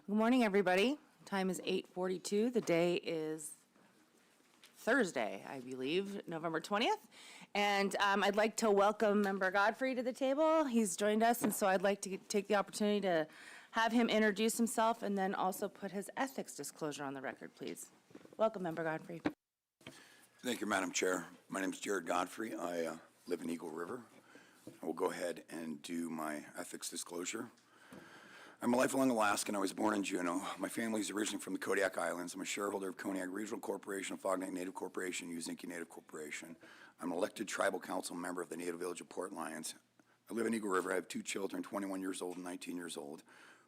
Good morning, everybody. Time is 8:42. The day is Thursday, I believe, November 20th. And I'd like to welcome Member Godfrey to the table. He's joined us, and so I'd like to take the opportunity to have him introduce himself and then also put his ethics disclosure on the record, please. Welcome, Member Godfrey. Thank you, Madam Chair. My name is Jared Godfrey. I live in Eagle River. I will go ahead and do my ethics disclosure. I'm a lifelong Alaskan. I was born in Juneau. My family is originally from the Kodiak Islands. I'm a shareholder of Kodiak Regional Corporation, Fogneck Native Corporation, Uzinki Native Corporation. I'm an elected tribal council member of the Native Village of Port Lions. I live in Eagle River. I have two children, 21 years old and 19 years old.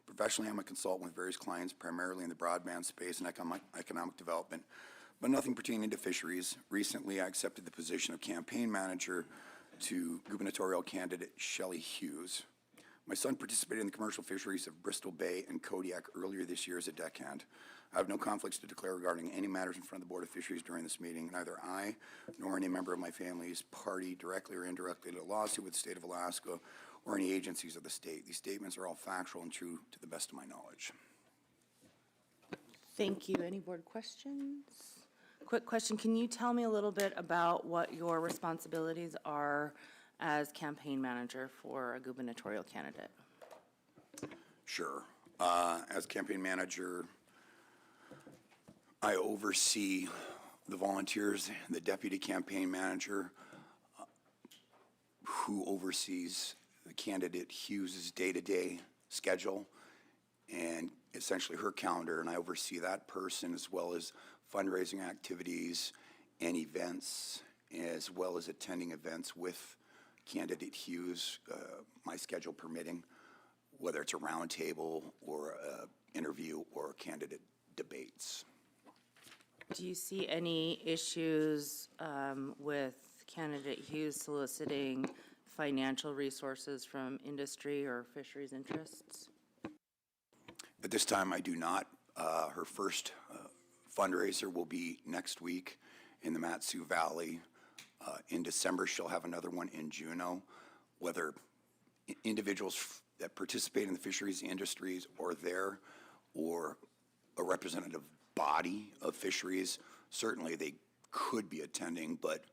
Professionally, I'm a consultant with various clients, primarily in the broadband space and economic development, but nothing pertaining to fisheries. Recently, I accepted the position of campaign manager to gubernatorial candidate Shelley Hughes. My son participated in the commercial fisheries of Bristol Bay and Kodiak earlier this year as a deckhand. I have no conflicts to declare regarding any matters in front of the Board of Fisheries during this meeting. Neither I nor any member of my family's party directly or indirectly to a lawsuit with the state of Alaska or any agencies of the state. These statements are all factual and true to the best of my knowledge. Thank you. Any board questions? Quick question. Can you tell me a little bit about what your responsibilities are as campaign manager for a gubernatorial candidate? Sure. As campaign manager, I oversee the volunteers, the deputy campaign manager, who oversees the candidate Hughes' day-to-day schedule and essentially her calendar, and I oversee that person as well as fundraising activities and events, as well as attending events with candidate Hughes, my schedule permitting, whether it's a roundtable or an interview or candidate debates. Do you see any issues with candidate Hughes soliciting financial resources from industry or fisheries interests? At this time, I do not. Her first fundraiser will be next week in the Mat-Su Valley. In December, she'll have another one in Juneau. Whether individuals that participate in the fisheries industries are there or a representative body of fisheries, certainly they could be attending, but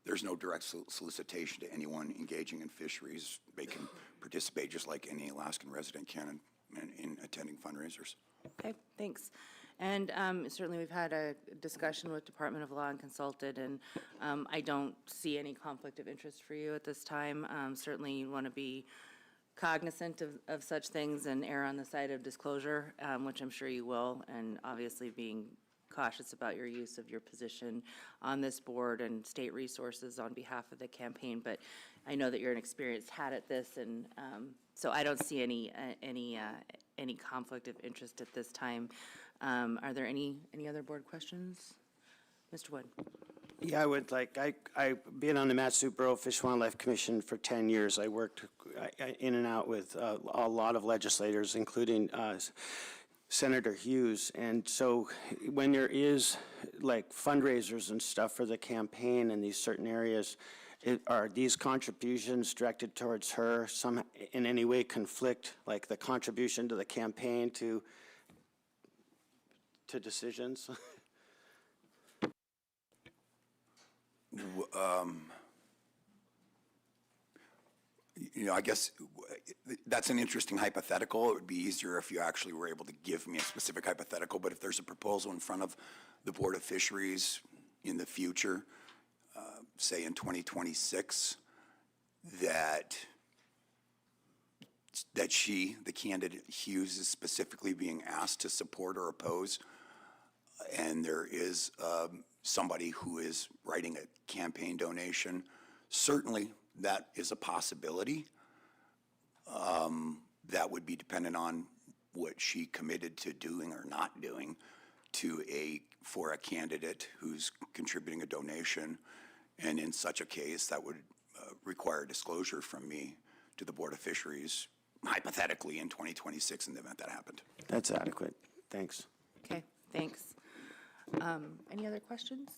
there's no direct solicitation to anyone engaging in fisheries. They can participate just like any Alaskan resident can in attending fundraisers. Okay, thanks. And certainly we've had a discussion with Department of Law and consulted, and I don't see any conflict of interest for you at this time. Certainly you want to be cognizant of such things and err on the side of disclosure, which I'm sure you will, and obviously being cautious about your use of your position on this board and state resources on behalf of the campaign. But I know that you're an experienced hat at this, and so I don't see any conflict of interest at this time. Are there any other board questions? Mr. Wood. Yeah, I would like, I've been on the Mat-Su Borough Fish and Wildlife Commission for 10 years. I worked in and out with a lot of legislators, including Senator Hughes. And so when there is like fundraisers and stuff for the campaign in these certain areas, are these contributions directed towards her some in any way conflict, like the contribution to the campaign to decisions? I guess that's an interesting hypothetical. It would be easier if you actually were able to give me a specific hypothetical, but if there's a proposal in front of the Board of Fisheries in the future, say in 2026, that she, the candidate Hughes, is specifically being asked to support or oppose, and there is somebody who is writing a campaign donation, certainly that is a possibility. That would be dependent on what she committed to doing or not doing for a candidate who's contributing a donation. And in such a case, that would require disclosure from me to the Board of Fisheries, hypothetically in 2026 in the event that happened. That's adequate. Thanks. Okay, thanks. Any other questions?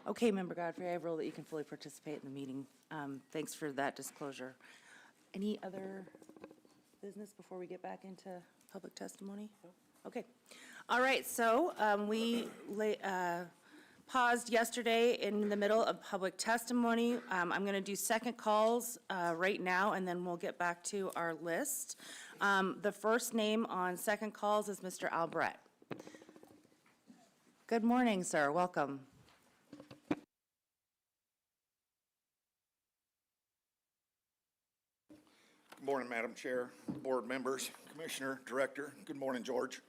Okay, Member Godfrey, I rule that you can fully participate in the meeting. Thanks for that disclosure. Any other business before we get back into public testimony? Okay. All right, so we paused yesterday in the middle of public testimony. I'm going to do second calls right now, and then we'll get back to our list. The first name on second calls is Mr. Albrecht. Good morning, sir. Welcome. Good morning, Madam Chair, board members, Commissioner, Director. Good morning, George.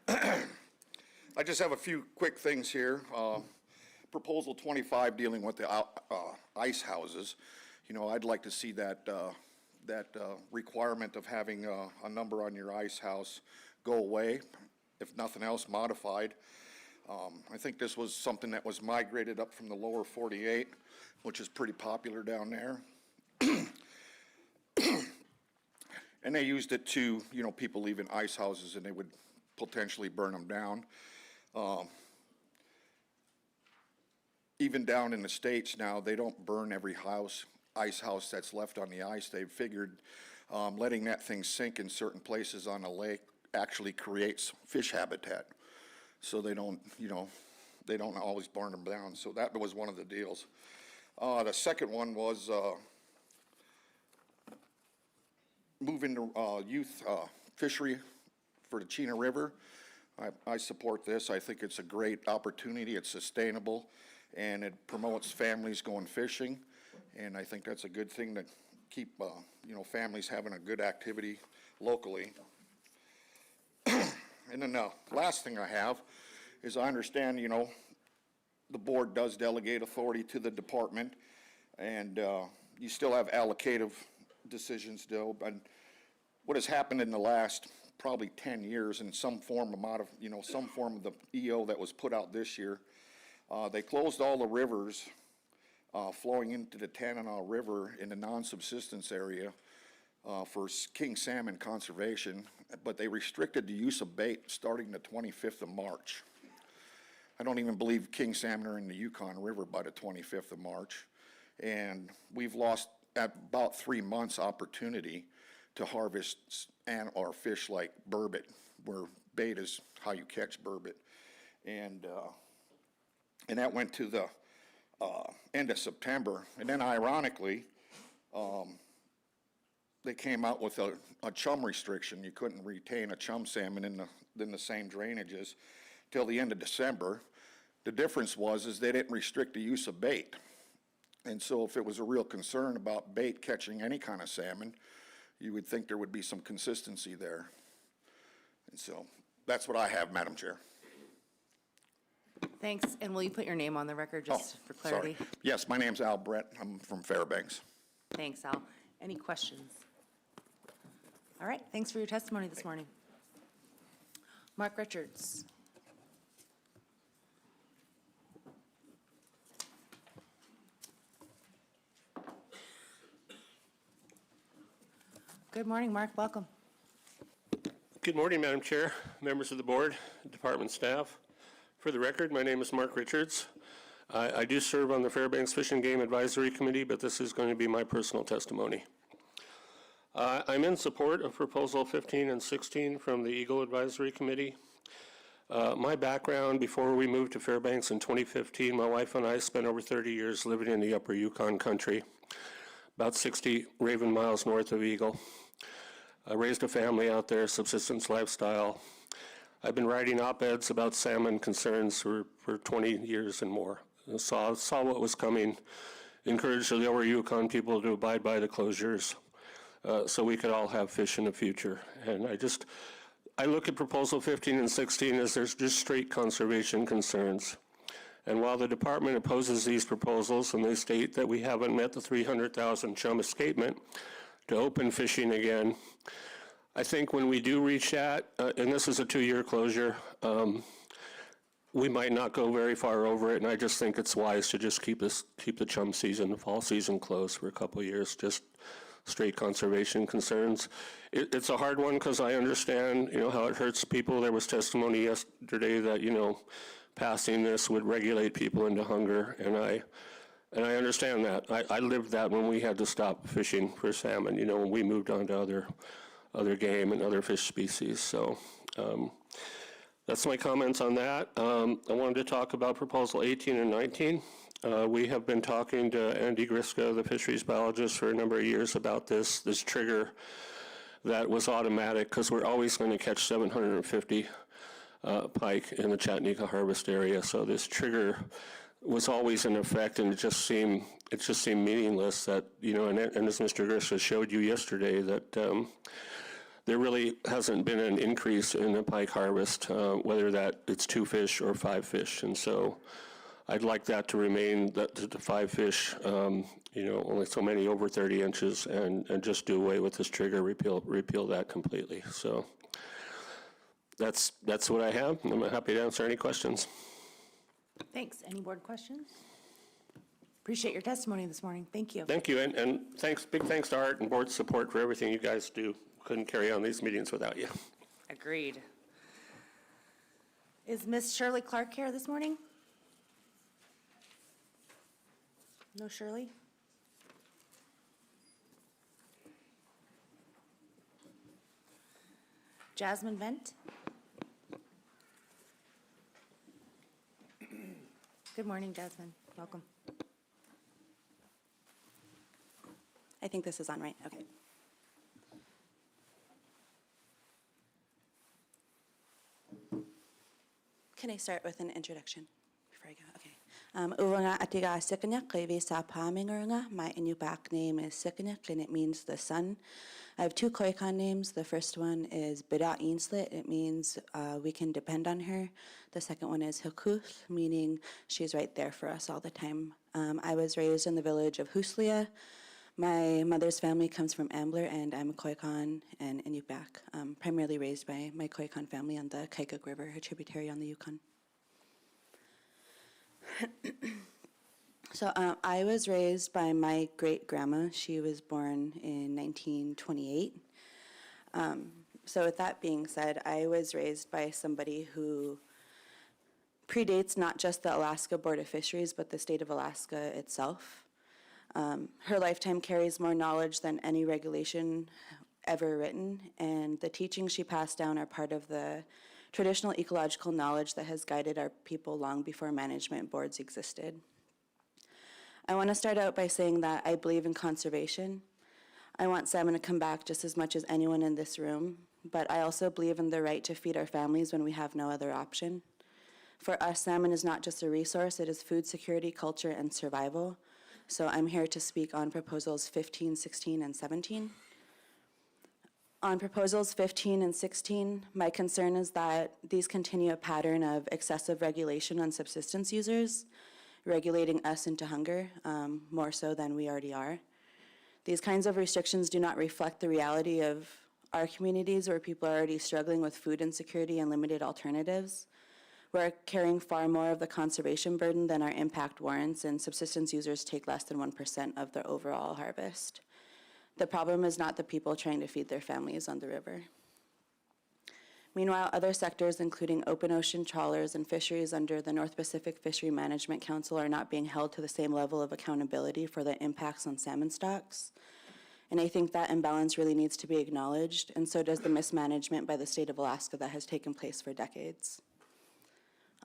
I just have a few quick things here. Proposal 25 dealing with the ice houses. You know, I'd like to see that requirement of having a number on your ice house go away, if nothing else, modified. I think this was something that was migrated up from the lower 48, which is pretty popular down there. And they used it to, you know, people leaving ice houses and they would potentially burn them down. Even down in the States now, they don't burn every ice house that's left on the ice. They've figured letting that thing sink in certain places on a lake actually creates fish habitat. So they don't, you know, they don't always burn them down. So that was one of the deals. The second one was moving to youth fishery for the Chena River. I support this. I think it's a great opportunity. It's sustainable, and it promotes families going fishing. And I think that's a good thing to keep, you know, families having a good activity locally. And then the last thing I have is I understand, you know, the board does delegate authority to the department, and you still have allocative decisions though. But what has happened in the last probably 10 years in some form of some form of the EO that was put out this year, they closed all the rivers flowing into the Tanana River in the non-subsistence area for king salmon conservation, but they restricted the use of bait starting the 25th of March. I don't even believe king salmon are in the Yukon River by the 25th of March. And we've lost at about 3 months opportunity to harvest or fish like burbot, where bait is how you catch burbot. And that went to the end of September. And then ironically, they came out with a chum restriction. You couldn't retain a chum salmon in the same drainages till the end of December. The difference is they didn't restrict the use of bait. And so if it was a real concern about bait catching any kind of salmon, you would think there would be some consistency there. And so that's what I have, Madam Chair. Thanks. And will you put your name on the record just for clarity? Sorry. Yes, my name's Al Brett. I'm from Fairbanks. Thanks, Al. Any questions? All right. Thanks for your testimony this morning. Mark Richards. Good morning, Mark. Welcome. Good morning, Madam Chair, members of the board, department staff. For the record, my name is Mark Richards. I do serve on the Fairbanks Fish and Game Advisory Committee, but this is going to be my personal testimony. I'm in support of Proposal 15 and 16 from the Eagle Advisory Committee. My background, before we moved to Fairbanks in 2015, my wife and I spent over 30 years living in the upper Yukon country, about 60 Raven miles north of Eagle. I raised a family out there, subsistence lifestyle. I've been writing op-eds about salmon concerns for 20 years and more. I saw what was coming, encouraged the lower Yukon people to abide by the closures so we could all have fish in the future. And I look at Proposal 15 and 16 as there's just straight conservation concerns. And while the department opposes these proposals and they state that we haven't met the 300,000 chum escapement to open fishing again, I think when we do reach that, and this is a 2-year closure, we might not go very far over it, and I just think it's wise to just keep the chum season, the fall season closed for a couple of years, just straight conservation concerns. It's a hard one because I understand, how it hurts people. There was testimony yesterday that, passing this would regulate people into hunger, and I understand that. I lived that when we had to stop fishing for salmon, when we moved on to other game and other fish species. So that's my comments on that. I wanted to talk about Proposal 18 and 19. We have been talking to Andy Griska, the fisheries biologist, for a number of years about this trigger that was automatic, because we're always going to catch 750 pike in the Chattanooga harvest area. So this trigger was always in effect, and it just seemed meaningless that, and as Mr. Griska showed you yesterday, that there really hasn't been an increase in the pike harvest, whether that it's 2 fish or 5 fish. And so I'd like that to remain to 5 fish, only so many over 30 inches, and just do away with this trigger, repeal that completely. So that's what I have. I'm happy to answer any questions. Thanks. Any board questions? Appreciate your testimony this morning. Thank you. Thank you, and big thanks to Art and board support for everything you guys do. Couldn't carry on these meetings without you. Agreed. Is Miss Shirley Clark here this morning? No Shirley? Jasmine Vent? Good morning, Jasmine. Welcome. I think this is on, right? Okay. Can I start with an introduction before I go? Okay. Uranga atiga Sikanyak, Levi Sapaming Uranga. My Inupiaq name is Sikanyak, and it means the sun. I have 2 Koyukon names. The first one is Bida Inslit. It means we can depend on her. The second one is Hukuth, meaning she's right there for us all the time. I was raised in the village of Huslia. My mother's family comes from Ambler, and I'm a Koyukon and Inupiaq, primarily raised by my Koyukon family on the Kaikuk River, a tributary on the Yukon. So I was raised by my great-grandma. She was born in 1928. So with that being said, I was raised by somebody who predates not just the Alaska Board of Fisheries, but the state of Alaska itself. Her lifetime carries more knowledge than any regulation ever written, and the teachings she passed down are part of the traditional ecological knowledge that has guided our people long before management boards existed. I want to start out by saying that I believe in conservation. I want salmon to come back just as much as anyone in this room, but I also believe in the right to feed our families when we have no other option. For us, salmon is not just a resource, it is food security, culture, and survival. So I'm here to speak on proposals 15, 16, and 17. On proposals 15 and 16, my concern is that these continue a pattern of excessive regulation on subsistence users, regulating us into hunger, more so than we already are. These kinds of restrictions do not reflect the reality of our communities where people are already struggling with food insecurity and limited alternatives. We're carrying far more of the conservation burden than our impact warrants, and subsistence users take less than 1% of their overall harvest. The problem is not the people trying to feed their families on the river. Meanwhile, other sectors, including open ocean trawlers and fisheries under the North Pacific Fishery Management Council, are not being held to the same level of accountability for the impacts on salmon stocks. And I think that imbalance really needs to be acknowledged, and so does the mismanagement by the state of Alaska that has taken place for decades.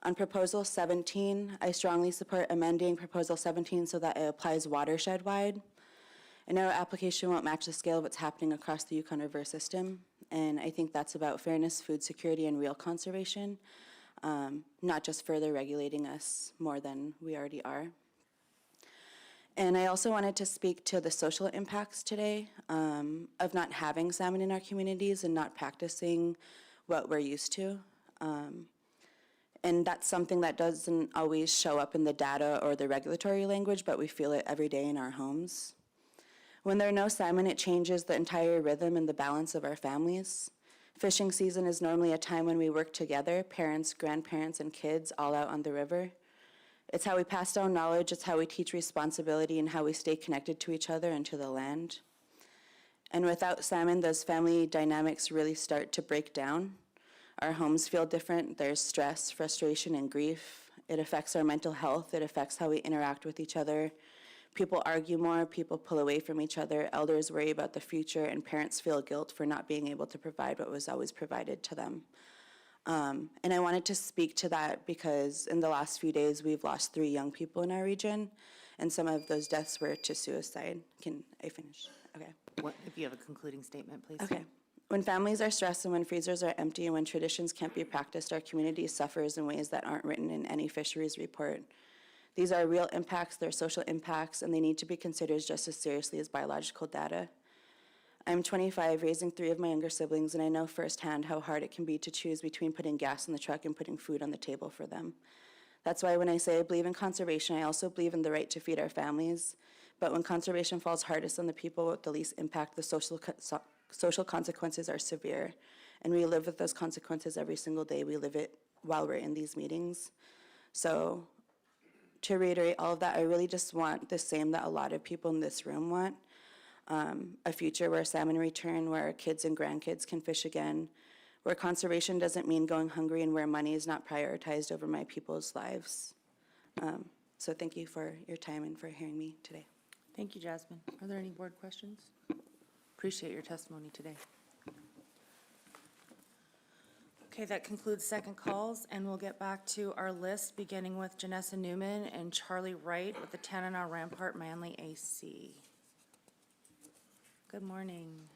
On Proposal 17, I strongly support amending Proposal 17 so that it applies watershed-wide. I know our application won't match the scale of what's happening across the Yukon River system, and I think that's about fairness, food security, and real conservation, not just further regulating us more than we already are. And I also wanted to speak to the social impacts today of not having salmon in our communities and not practicing what we're used to. And that's something that doesn't always show up in the data or the regulatory language, but we feel it every day in our homes. When there are no salmon, it changes the entire rhythm and the balance of our families. Fishing season is normally a time when we work together, parents, grandparents, and kids all out on the river. It's how we pass down knowledge, it's how we teach responsibility, and how we stay connected to each other and to the land. And without salmon, those family dynamics really start to break down. Our homes feel different. There's stress, frustration, and grief. It affects our mental health. It affects how we interact with each other, People argue more, people pull away from each other, elders worry about the future, and parents feel guilt for not being able to provide what was always provided to them. And I wanted to speak to that because in the last few days, we've lost 3 young people in our region, and some of those deaths were to suicide. Can I finish? Okay. If you have a concluding statement, please. Okay. When families are stressed and when freezers are empty and when traditions can't be practiced, our community suffers in ways that aren't written in any fisheries report. These are real impacts, they're social impacts, and they need to be considered just as seriously as biological data. I'm 25, raising 3 of my younger siblings, and I know firsthand how hard it can be to choose between putting gas in the truck and putting food on the table for them. That's why when I say I believe in conservation, I also believe in the right to feed our families. But when conservation falls hardest on the people with the least impact, the social consequences are severe. And we live with those consequences every single day. We live it while we're in these meetings. So to reiterate all of that, I really just want the same that a lot of people in this room want. A future where salmon return, where our kids and grandkids can fish again, where conservation doesn't mean going hungry, and where money is not prioritized over my people's lives. So thank you for your time and for hearing me today. Thank you, Jasmine. Are there any board questions? Appreciate your testimony today. Okay, that concludes second calls, and we'll get back to our list, beginning with Janessa Newman and Charlie Wright with the Tanana Rampart Manly AC. Good morning.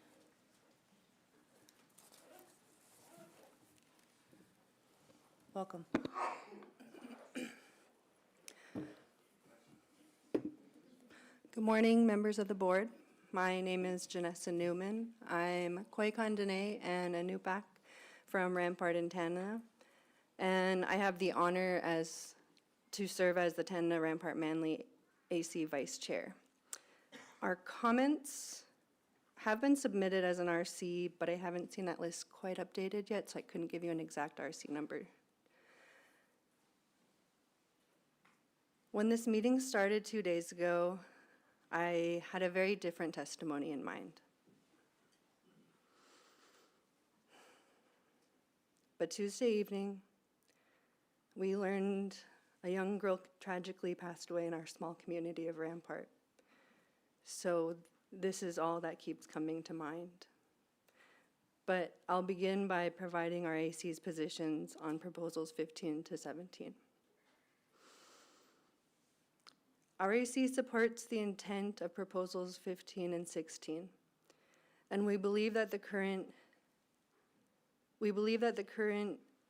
Welcome. Good morning, members of the board. My name is Janessa Newman. I'm Koikan Dene and Anupak from Rampart in Tanana, and I have the honor to serve as the Tanana Rampart Manly AC Vice Chair. Our comments have been submitted as an RC, but I haven't seen that list quite updated yet, so I couldn't give you an exact RC number. When this meeting started 2 days ago, I had a very different testimony in mind. But Tuesday evening, we learned a young girl tragically passed away in our small community of Rampart. So this is all that keeps coming to mind. But I'll begin by providing our AC's positions on proposals 15 to 17. Our AC supports the intent of proposals 15 and 16, and we believe that the current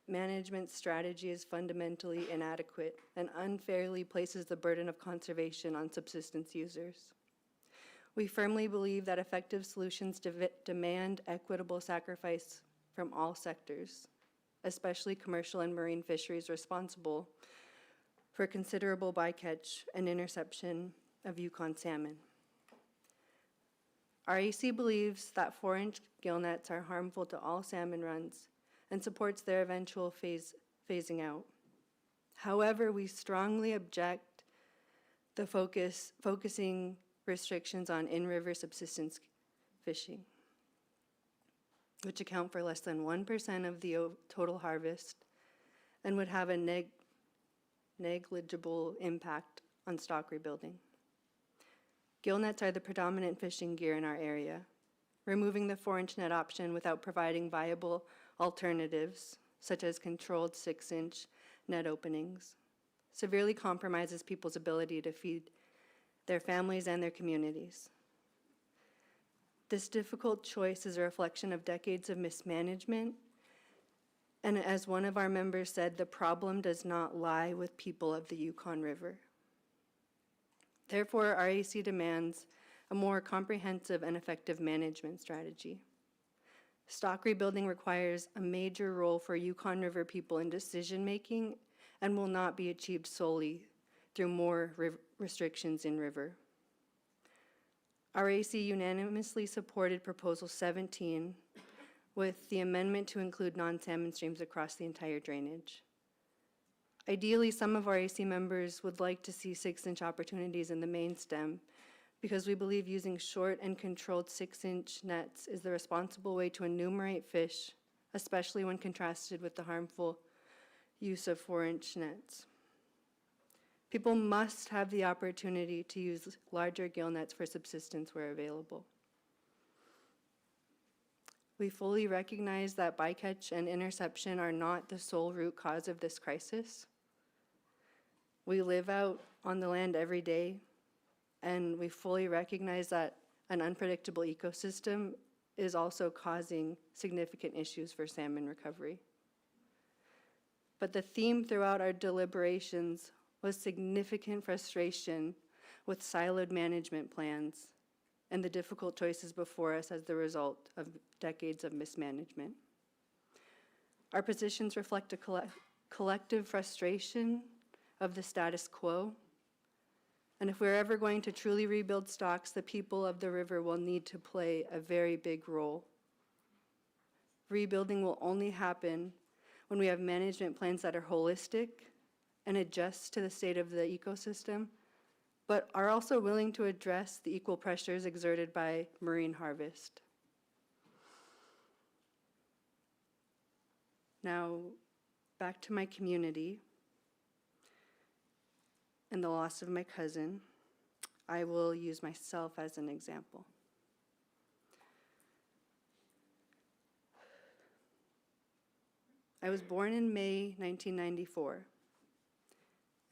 management strategy is fundamentally inadequate and unfairly places the burden of conservation on subsistence users. We firmly believe that effective solutions demand equitable sacrifice from all sectors, especially commercial and marine fisheries responsible for considerable bycatch and interception of Yukon salmon. Our AC believes that 4-inch gill nets are harmful to all salmon runs and supports their eventual phasing out. However, we strongly object the focusing restrictions on in-river subsistence fishing, which account for less than 1% of the total harvest and would have a negligible impact on stock rebuilding. Gill nets are the predominant fishing gear in our area. Removing the 4-inch net option without providing viable alternatives, such as controlled 6-inch net openings, severely compromises people's ability to feed their families and their communities. This difficult choice is a reflection of decades of mismanagement. And as one of our members said, the problem does not lie with people of the Yukon River. Therefore, our AC demands a more comprehensive and effective management strategy. Stock rebuilding requires a major role for Yukon River people in decision-making and will not be achieved solely through more restrictions in river. Our AC unanimously supported Proposal 17, with the amendment to include non-salmon streams across the entire drainage. Ideally, some of our AC members would like to see 6-inch opportunities in the main stem because we believe using short and controlled 6-inch nets is the responsible way to enumerate fish, especially when contrasted with the harmful use of 4-inch nets. People must have the opportunity to use larger gill nets for subsistence where available. We fully recognize that bycatch and interception are not the sole root cause of this crisis. We live out on the land every day, and we fully recognize that an unpredictable ecosystem is also causing significant issues for salmon recovery. But the theme throughout our deliberations was significant frustration with siloed management plans and the difficult choices before us as the result of decades of mismanagement. Our positions reflect a collective frustration of the status quo, and if we're ever going to truly rebuild stocks, the people of the river will need to play a very big role. Rebuilding will only happen when we have management plans that are holistic and adjust to the state of the ecosystem, but are also willing to address the equal pressures exerted by marine harvest. Now, back to my community and the loss of my cousin. I will use myself as an example. I was born in May 1994.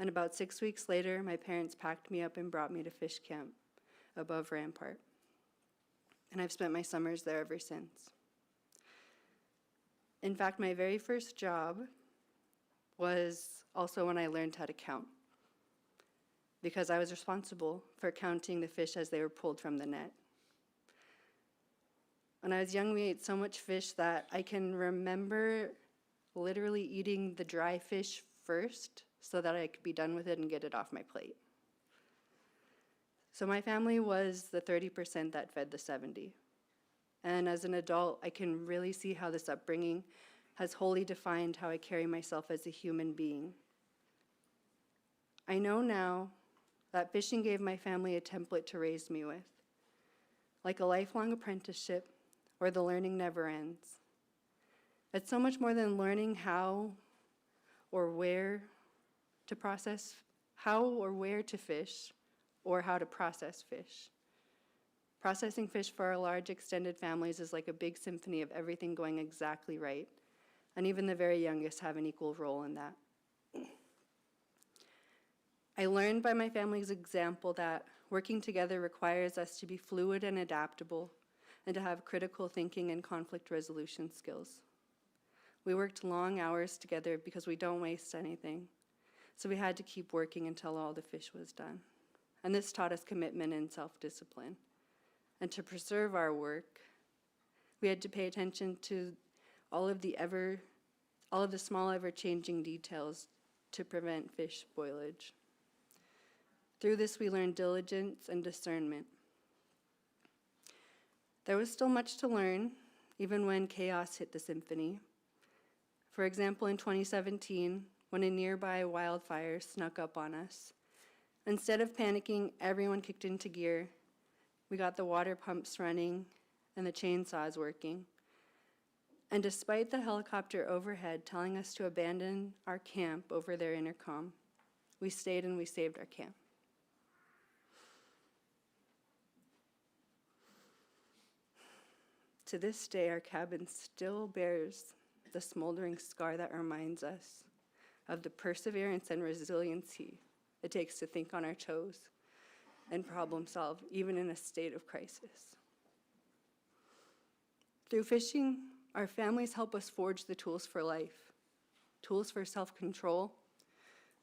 And about 6 weeks later, my parents packed me up and brought me to fish camp above Rampart. And I've spent my summers there ever since. In fact, my very first job was also when I learned how to count, because I was responsible for counting the fish as they were pulled from the net. When I was young, we ate so much fish that I can remember literally eating the dry fish first so that I could be done with it and get it off my plate. So my family was the 30% that fed the 70. And as an adult, I can really see how this upbringing has wholly defined how I carry myself as a human being. I know now that fishing gave my family a template to raise me with, like a lifelong apprenticeship where the learning never ends. It's so much more than learning how or where to process, how or where to fish, or how to process fish. Processing fish for our large extended families is like a big symphony of everything going exactly right, and even the very youngest have an equal role in that. I learned by my family's example that working together requires us to be fluid and adaptable and to have critical thinking and conflict resolution skills. We worked long hours together because we don't waste anything, so we had to keep working until all the fish was done. And this taught us commitment and self-discipline. And to preserve our work, we had to pay attention to all of the small ever-changing details to prevent fish spoilage. Through this, we learned diligence and discernment. There was still much to learn, even when chaos hit the symphony. For example, in 2017, when a nearby wildfire snuck up on us, instead of panicking, everyone kicked into gear. We got the water pumps running and the chainsaws working. And despite the helicopter overhead telling us to abandon our camp over their intercom, we stayed and we saved our camp. To this day, our cabin still bears the smoldering scar that reminds us of the perseverance and resiliency it takes to think on our toes and problem solve, even in a state of crisis. Through fishing, our families help us forge the tools for life, tools for self-control,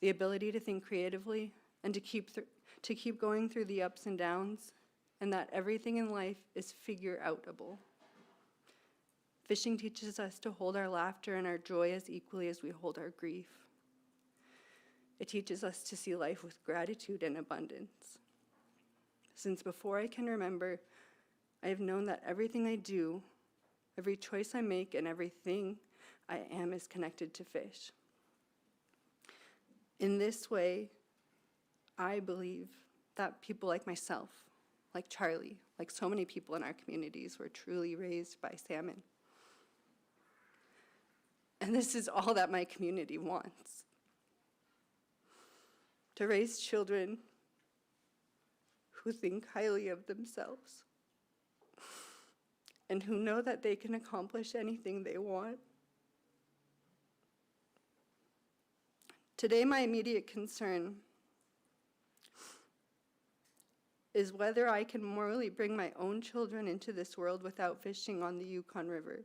the ability to think creatively, and to keep going through the ups and downs, and that everything in life is figure-outable. Fishing teaches us to hold our laughter and our joy as equally as we hold our grief. It teaches us to see life with gratitude and abundance. Since before I can remember, I have known that everything I do, every choice I make, and everything I am is connected to fish. In this way, I believe that people like myself, like Charlie, like so many people in our communities, were truly raised by salmon. And this is all that my community wants. to raise children who think highly of themselves and who know that they can accomplish anything they want. Today, my immediate concern is whether I can morally bring my own children into this world without fishing on the Yukon River.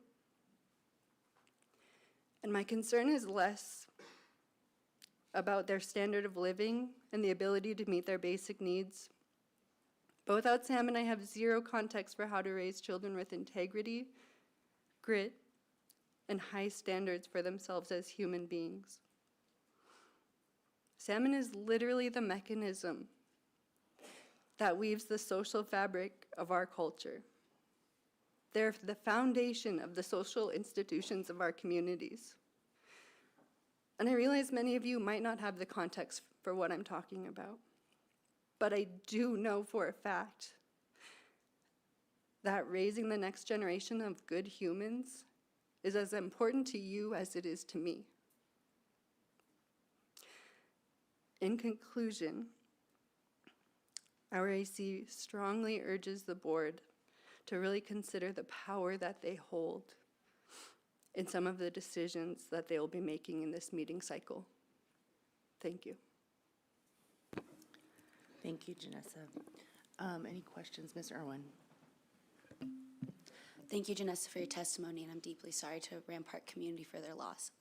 And my concern is less about their standard of living and the ability to meet their basic needs. But without salmon, I have zero context for how to raise children with integrity, grit, and high standards for themselves as human beings. Salmon is literally the mechanism that weaves the social fabric of our culture. They're the foundation of the social institutions of our communities. And I realize many of you might not have the context for what I'm talking about, but I do know for a fact that raising the next generation of good humans is as important to you as it is to me. In conclusion, our AC strongly urges the board to really consider the power that they hold in some of the decisions that they will be making in this meeting cycle. Thank you. Thank you, Janessa. Any questions, Ms. Irwin? Thank you, Janessa, for your testimony, and I'm deeply sorry to Rampart community for their loss.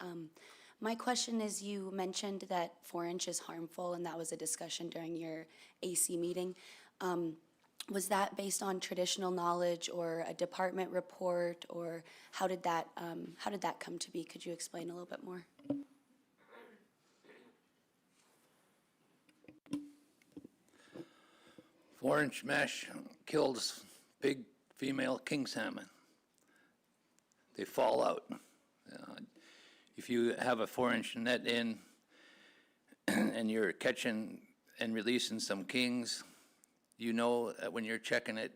My question is, you mentioned that 4-inch is harmful, and that was a discussion during your AC meeting. Was that based on traditional knowledge or a department report, or how did that come to be? Could you explain a little bit more? 4-inch mesh kills big female king salmon. They fall out. If you have a 4-inch net in and you're catching and releasing some kings, you know that when you're checking it,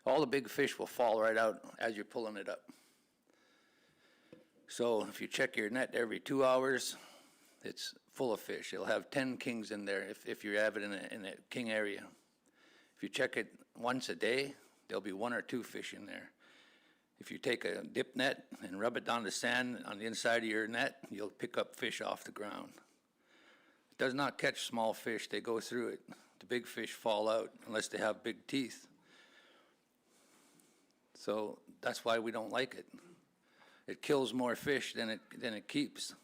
all the big fish will fall right out as you're pulling it up. So if you check your net every 2 hours, it's full of fish. It'll have 10 kings in there if you have it in a king area. If you check it once a day, there'll be 1 or 2 fish in there. If you take a dip net and rub it down the sand on the inside of your net, you'll pick up fish off the ground. It does not catch small fish. They go through it. The big fish fall out unless they have big teeth. So that's why we don't like it. It kills more fish than it keeps.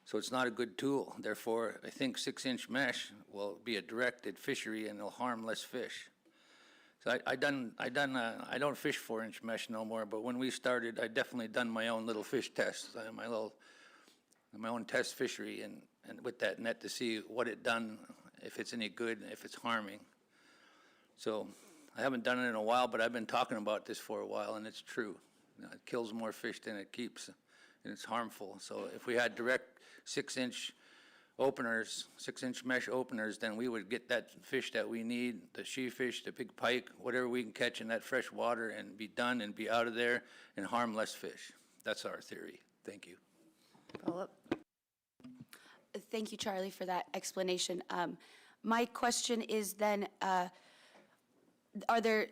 So it's not a good tool. Therefore, I think 6-inch mesh will be a directed fishery and it'll harm less fish. So I don't fish 4-inch mesh no more, but when we started, I definitely done my own little fish tests, my own test fishery and with that net to see what it done, if it's any good, if it's harming. So I haven't done it in a while, but I've been talking about this for a while, and it's true. You know, it kills more fish than it keeps, and it's harmful. So if we had direct 6-inch openers, 6-inch mesh openers, then we would get that fish that we need, the sheefish, the big pike, whatever we can catch in that fresh water and be done and be out of there and harm less fish. That's our theory. Thank you. Follow-up? Thank you, Charlie, for that explanation. My question is then, are there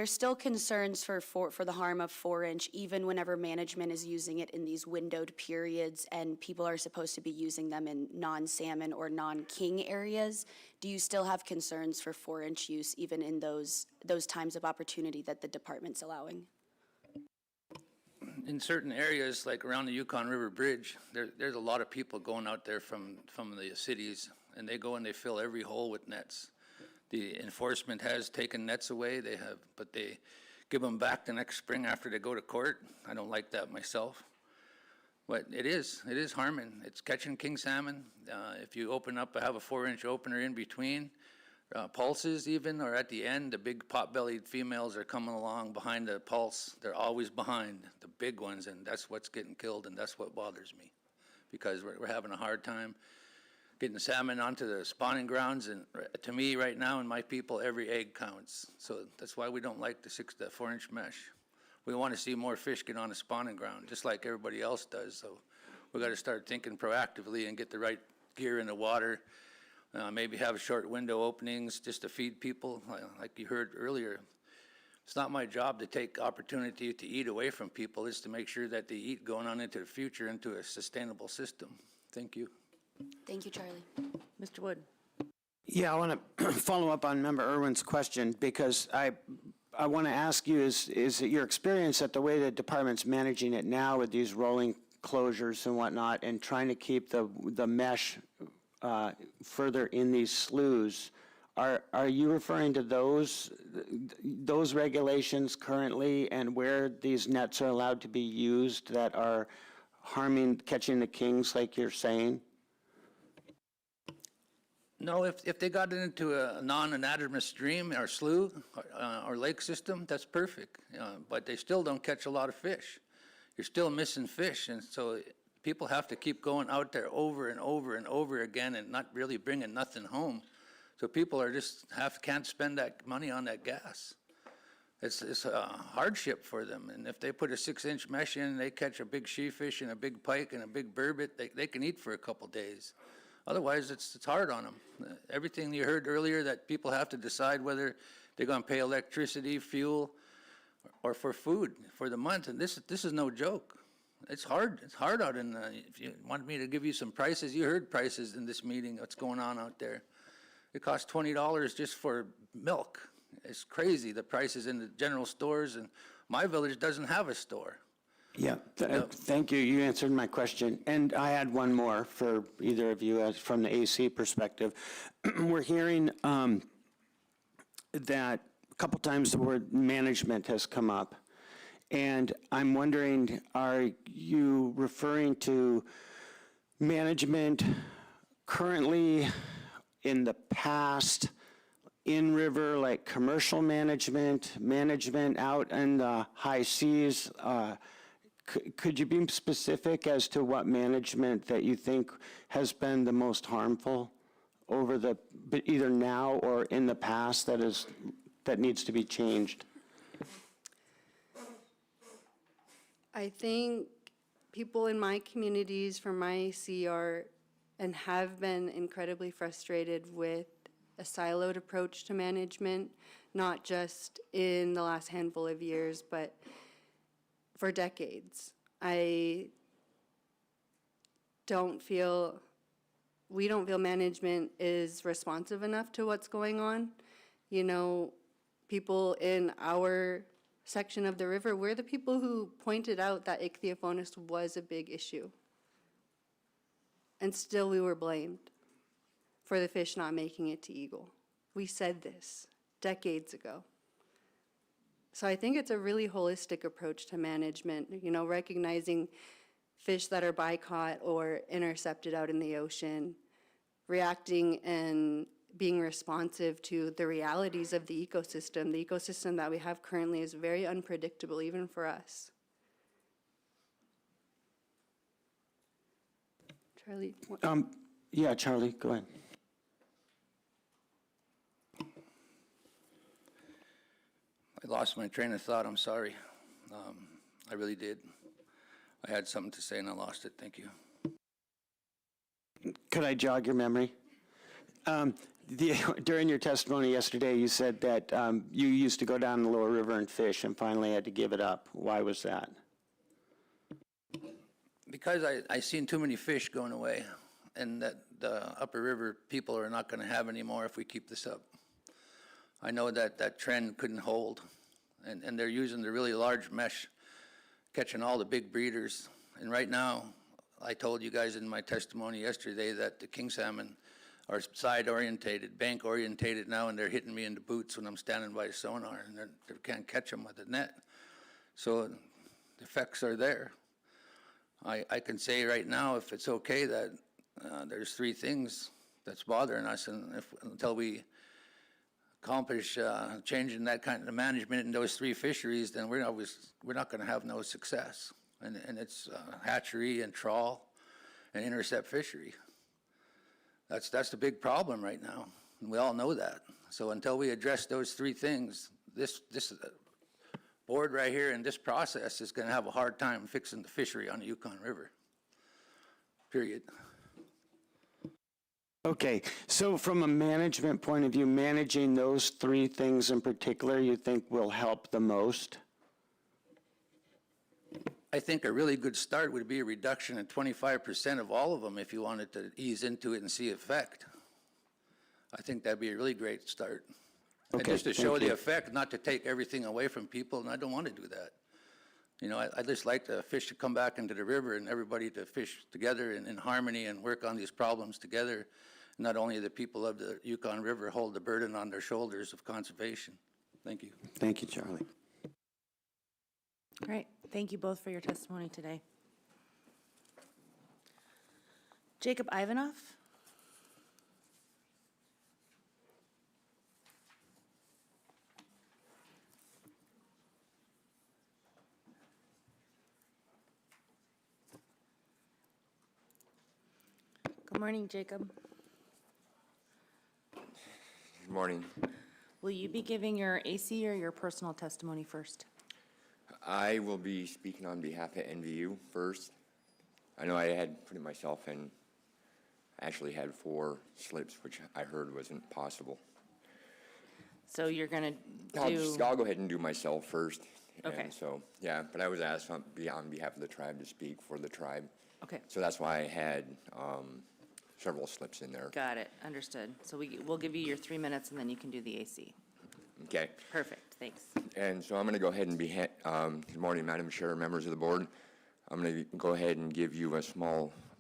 still concerns for the harm of 4-inch even whenever management is using it in these windowed periods and people are supposed to be using them in non-salmon or non-king areas? Do you still have concerns for 4-inch use even in those times of opportunity that the department's allowing? In certain areas, like around the Yukon River Bridge, there's a lot of people going out there from the cities, and they go and they fill every hole with nets. The enforcement has taken nets away, but they give them back the next spring after they go to court. I don't like that myself. But it is harming. It's catching king salmon. If you have a 4-inch opener in between, pulses even, or at the end, the big pot-bellied females are coming along behind the pulse. They're always behind the big ones, and that's what's getting killed, and that's what bothers me, because we're having a hard time getting salmon onto the spawning grounds, and to me right now and my people, every egg counts. So that's why we don't like the 4-inch mesh. We want to see more fish get on the spawning ground, just like everybody else does. So we got to start thinking proactively and get the right gear in the water. Maybe have short window openings just to feed people, like you heard earlier. It's not my job to take opportunity to eat away from people. It's to make sure that they eat going on into the future into a sustainable system. Thank you. Thank you, Charlie. Mr. Wood? Yeah, I want to follow up on Member Irwin's question, because I want to ask you, is it your experience that the way the department's managing it now with these rolling closures and whatnot, and trying to keep the mesh further in these sloughs, are you referring to those regulations currently, and where these nets are allowed to be used that are catching the kings, like you're saying? No, if they got it into a non-anadromous stream or slough or lake system, that's perfect. But they still don't catch a lot of fish. You're still missing fish, and so people have to keep going out there over and over and over again and not really bringing nothing home. So people are just can't spend that money on that gas. It's a hardship for them. And if they put a 6-inch mesh in, they catch a big sheefish and a big pike and a big burbot, they can eat for a couple days. Otherwise, it's hard on them. Everything you heard earlier, that people have to decide whether they're going to pay electricity, fuel, or for food for the month. And this is no joke. It's hard. It's hard out in if you want me to give you some prices, you heard prices in this meeting, what's going on out there. It costs $20 just for milk. It's crazy, the prices in the general stores, and my village doesn't have a store. Yeah, thank you. You answered my question. And I had one more for either of you from the AC perspective. We're hearing that a couple times the word management has come up. And I'm wondering, are you referring to management currently, in the past, in river, like commercial management out in the high seas? Could you be specific as to what management that you think has been the most harmful over either now or in the past that needs to be changed? I think people in my communities from my CR and have been incredibly frustrated with a siloed approach to management, not just in the last handful of years, but for decades. We don't feel management is responsive enough to what's going on. You know, people in our section of the river, we're the people who pointed out that ichthyophonus was a big issue. And still we were blamed for the fish not making it to Eagle. We said this decades ago. So I think it's a really holistic approach to management, you know, recognizing fish that are bycaught or intercepted out in the ocean, reacting and being responsive to the realities of the ecosystem. The ecosystem that we have currently is very unpredictable, even for us. Charlie? Yeah, Charlie, go ahead. I lost my train of thought, I'm sorry. I really did. I had something to say and I lost it, thank you. Could I jog your memory? During your testimony yesterday, you said that you used to go down the lower river and fish and finally had to give it up. Why was that? Because I seen too many fish going away, and that the upper river people are not going to have any more if we keep this up. I know that trend couldn't hold, and they're using the really large mesh, catching all the big breeders. And right now, I told you guys in my testimony yesterday that the king salmon are side-orientated, bank-orientated now, and they're hitting me in the boots when I'm standing by sonar, and they can't catch them with a net. So the effects are there. I can say right now, if it's okay, that there's 3 things that's bothering us, and until we accomplish changing that kind of management in those 3 fisheries, then we're not going to have no success. And it's hatchery and trawl and intercept fishery. That's the big problem right now, and we all know that. So until we address those 3 things, this board right here in this process is going to have a hard time fixing the fishery on the Yukon River, period. Okay, so from a management point of view, managing those three things in particular, you think will help the most? I think a really good start would be a reduction in 25% of all of them if you wanted to ease into it and see effect. I think that'd be a really great start. And Okay, just to show thank the you. effect, not to take everything away from people, and I don't want to do that. You know, I just like the fish to come back into the river and everybody to fish together in harmony and work on these problems together. Not only the people of the Yukon River hold the burden on their shoulders of conservation. Thank you. Thank you, Charlie. Great. Thank you both for your testimony today. Jacob Ivanov? Good morning, Jacob. Good morning. Will you be giving your AC or your personal testimony first? I will be speaking on behalf of NVU first. I know I had put it myself in, I actually had 4 slips, which I heard wasn't possible. So you're going to do... I'll go ahead and do myself first. Okay. And so, yeah, but I was asked on behalf of the tribe to speak for the tribe. Okay. So that's why I had several slips in there. Got it. Understood. So we'll give you your 3 minutes, and then you can do the AC. Okay. Perfect. Thanks. And so I'm going to go ahead and good morning, Madam Chair, members of the board. I'm going to go ahead and give you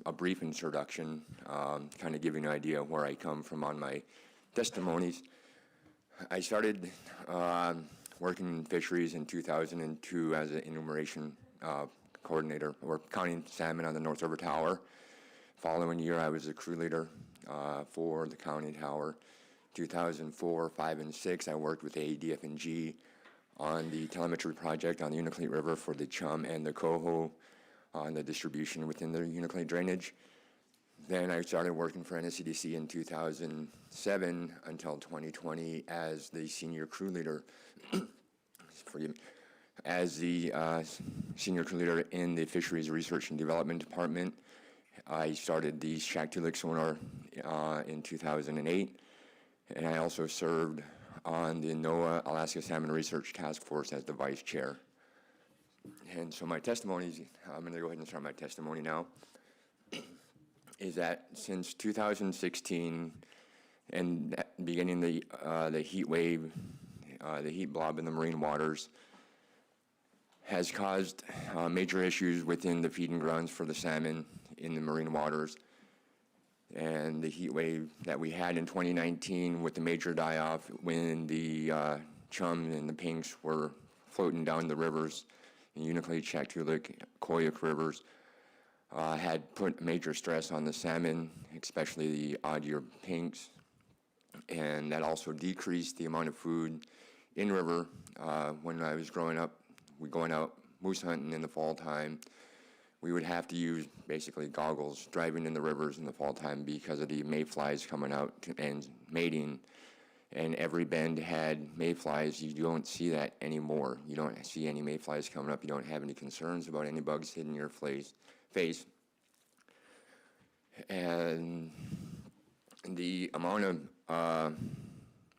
a brief introduction, kind of giving you an idea of where I come from on my testimonies. I started working in fisheries in 2002 as an enumeration coordinator. We're counting salmon on the North River Tower. Following year, I was a crew leader for the county tower. 2004, 5, and 6, I worked with AEDF&G on the telemetry project on the Unalakleet River for the chum and the coho on the distribution within the Unalakleet drainage. Then I started working for NSCDC in 2007 until 2020 as the senior crew leader. Forgive me. As the senior crew leader in the Fisheries Research and Development Department. I started the Shaktoolik sonar in 2008. And I also served on the NOAA Alaska Salmon Research Task Force as the vice chair. And so my testimonies, I'm going to go ahead and start my testimony now, is that since 2016 and beginning the heat wave, the heat blob in the marine waters has caused major issues within the feeding grounds for the salmon in the marine waters. And the heat wave that we had in 2019 with the major die-off when the chum and the pinks were floating down the rivers in Unalakleet, Shaktoolik, Koyuk rivers had put major stress on the salmon, especially the odd-year pinks. And that also decreased the amount of food in river. When I was growing up, going out moose hunting in the fall time, we would have to use basically goggles driving in the rivers in the fall time because of the mayflies coming out and mating. And every bend had mayflies. You don't see that anymore. You don't see any mayflies coming up. You don't have any concerns about any bugs hitting your face. And the amount of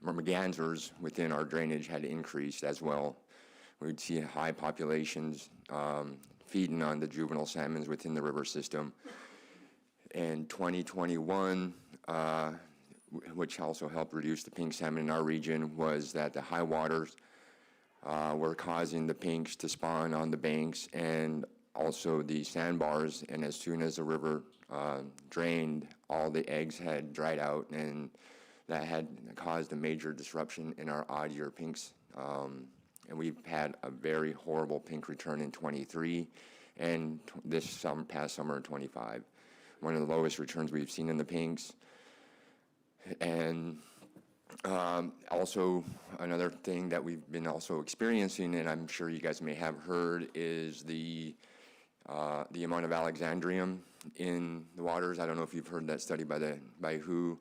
mergansers within our drainage had increased as well. We'd see high populations feeding on the juvenile salmons within the river system. In 2021, which also helped reduce the pink salmon in our region, was that the high waters were causing the pinks to spawn on the banks and also the sandbars. And as soon as the river drained, all the eggs had dried out, and that had caused a major disruption in our odd-year pinks. And we've had a very horrible pink return in 23 and past summer in 25. One of the lowest returns we've seen in the pinks. And also another thing that we've been also experiencing, and I'm sure you guys may have heard, is the amount of Alexandrium in the waters. I don't know if you've heard that study by WHO,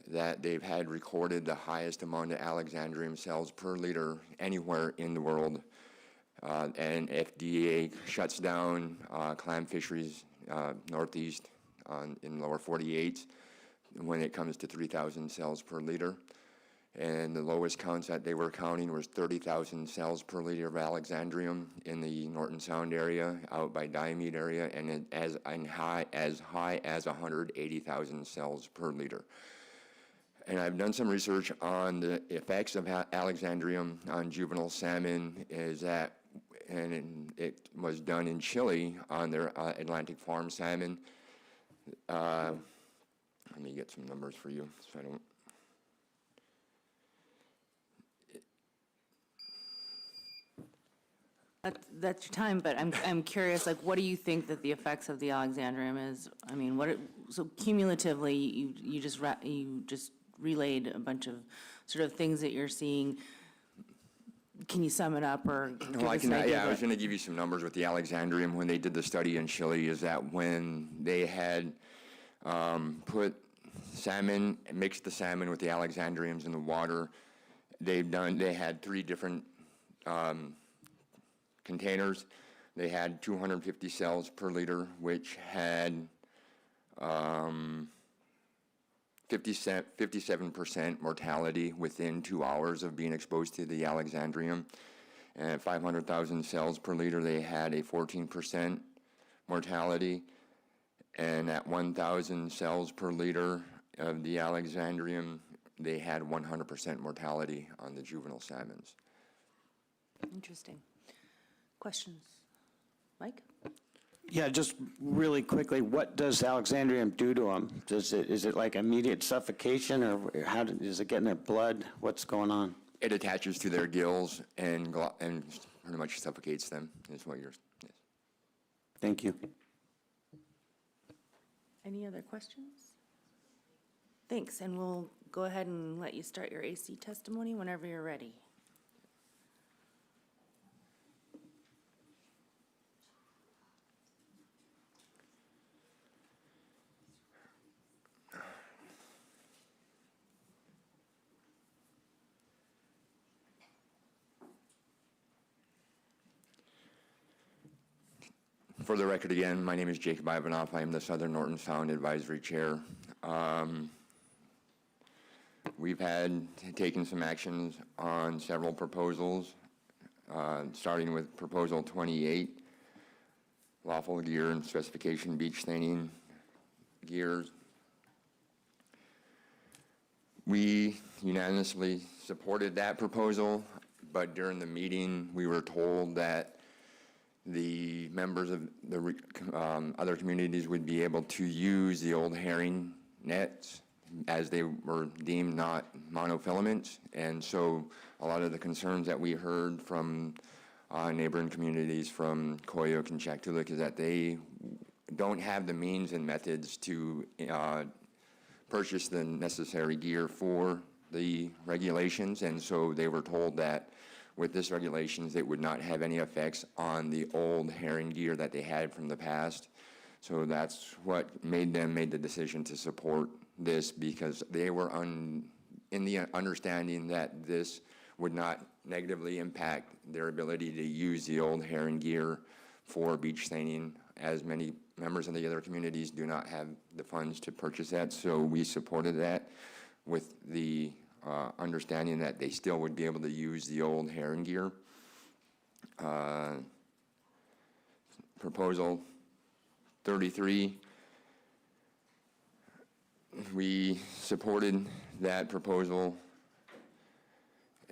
that they've had recorded the highest amount of Alexandrium cells per liter anywhere in the world. And FDA shuts down clam fisheries northeast in lower 48 when it comes to 3,000 cells per liter. And the lowest counts that they were counting was 30,000 cells per liter of Alexandrium in the Norton Sound area, out by Diomede area, and as high as 180,000 cells per liter. And I've done some research on the effects of Alexandrium on juvenile salmon, and it was done in Chile on their Atlantic farm salmon. Let me get some numbers for you so I don't. That's your time, but I'm curious, like, what do you think that the effects of the Alexandrium is? I mean, so cumulatively, you just relayed a bunch of sort of things that you're seeing. Can you sum it up or give No, I us an can. idea Yeah, I of was going to give you some numbers with the Alexandrium when they did the study in Chile. Is that when they had put salmon, mixed the salmon with the Alexandriums in the water, they had 3 different containers. They had 250 cells per liter, which had 57% mortality within 2 hours of being exposed to the Alexandrium. And at 500,000 cells per liter, they had a 14% mortality. And at 1,000 cells per liter of the Alexandrium, they had 100% mortality on the juvenile salmons. Interesting. Questions? Mike? Yeah, just really quickly, what does Alexandrium do to them? Is it like immediate suffocation, or is it getting their blood? What's going on? It attaches to their gills and pretty much suffocates them, is what yes. Thank you. Any other questions? Thanks, and we'll go ahead and let you start your AC testimony whenever you're ready. For the record again, my name is Jacob Ivanoff. I am the Southern Norton Sound Advisory Chair. We've taken some actions on several proposals, starting with Proposal 28, lawful gear and specification beach staining gears. We unanimously supported that proposal, but during the meeting, we were told that the members of the other communities would be able to use the old herring nets as they were deemed not monofilaments. And so a lot of the concerns that we heard from neighboring communities from Koyuk and Shaktoolik is that they don't have the means and methods to purchase the necessary gear for the regulations. And so they were told that with this regulations, it would not have any effects on the old herring gear that they had from the past. So that's what made the decision to support this, because they were in the understanding that this would not negatively impact their ability to use the old herring gear for beach staining, as many members of the other communities do not have the funds to purchase that. So we supported that with the understanding that they still would be able to use the old herring gear. Proposal 33, we supported that proposal,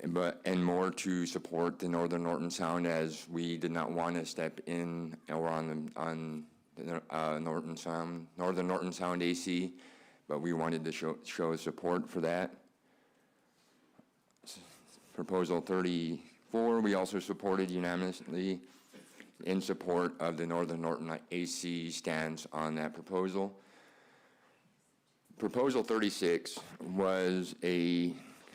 and more to support the Northern Norton Sound, as we did not want to step in or on the Northern Norton Sound AC, but we wanted to show support for that. Proposal 34, we also supported unanimously in support of the Northern Norton AC stance on that proposal. Proposal 36 was a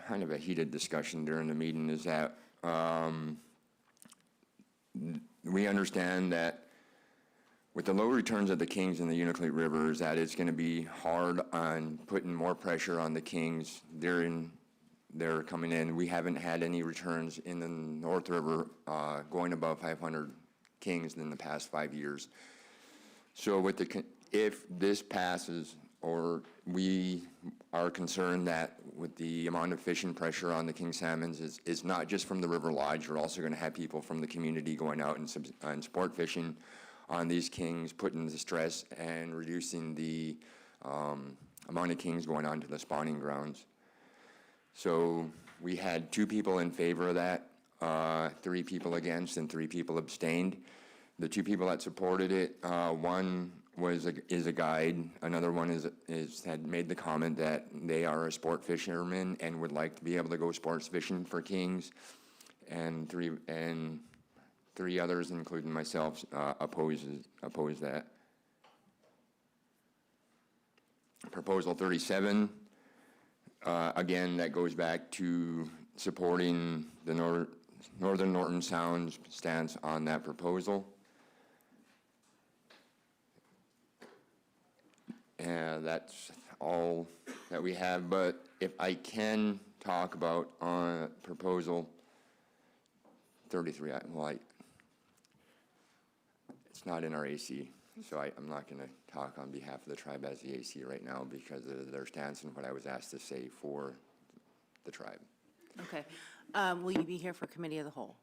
kind of a heated discussion during the meeting, is that we understand that with the low returns of the Kings in the Unalakleet Rivers, that it's going to be hard on putting more pressure on the Kings during their coming in. We haven't had any returns in the North River going above 500 Kings in the past 5 years. So if this passes we are concerned that with the amount of fishing pressure on the king salmons is not just from the River Lodge. We're also going to have people from the community going out and sport fishing on these kings, putting the stress and reducing the amount of kings going on to the spawning grounds. So we had 2 people in favor of that, 3 people against, and 3 people abstained. The 2 people that supported it, one is a guide. Another one had made the comment that they are a sport fisherman and would like to be able to go sports fishing for kings. And three others, including myself, oppose that. Proposal 37, again, that goes back to supporting the Northern Norton Sound's stance on that proposal. And that's all that we have, but if I can talk about on proposal 33, it's not in our AC, so I'm not going to talk on behalf of the tribe as the AC right now because of their stance and what I was asked to say for the tribe. Okay. Will you be here for committee of the whole?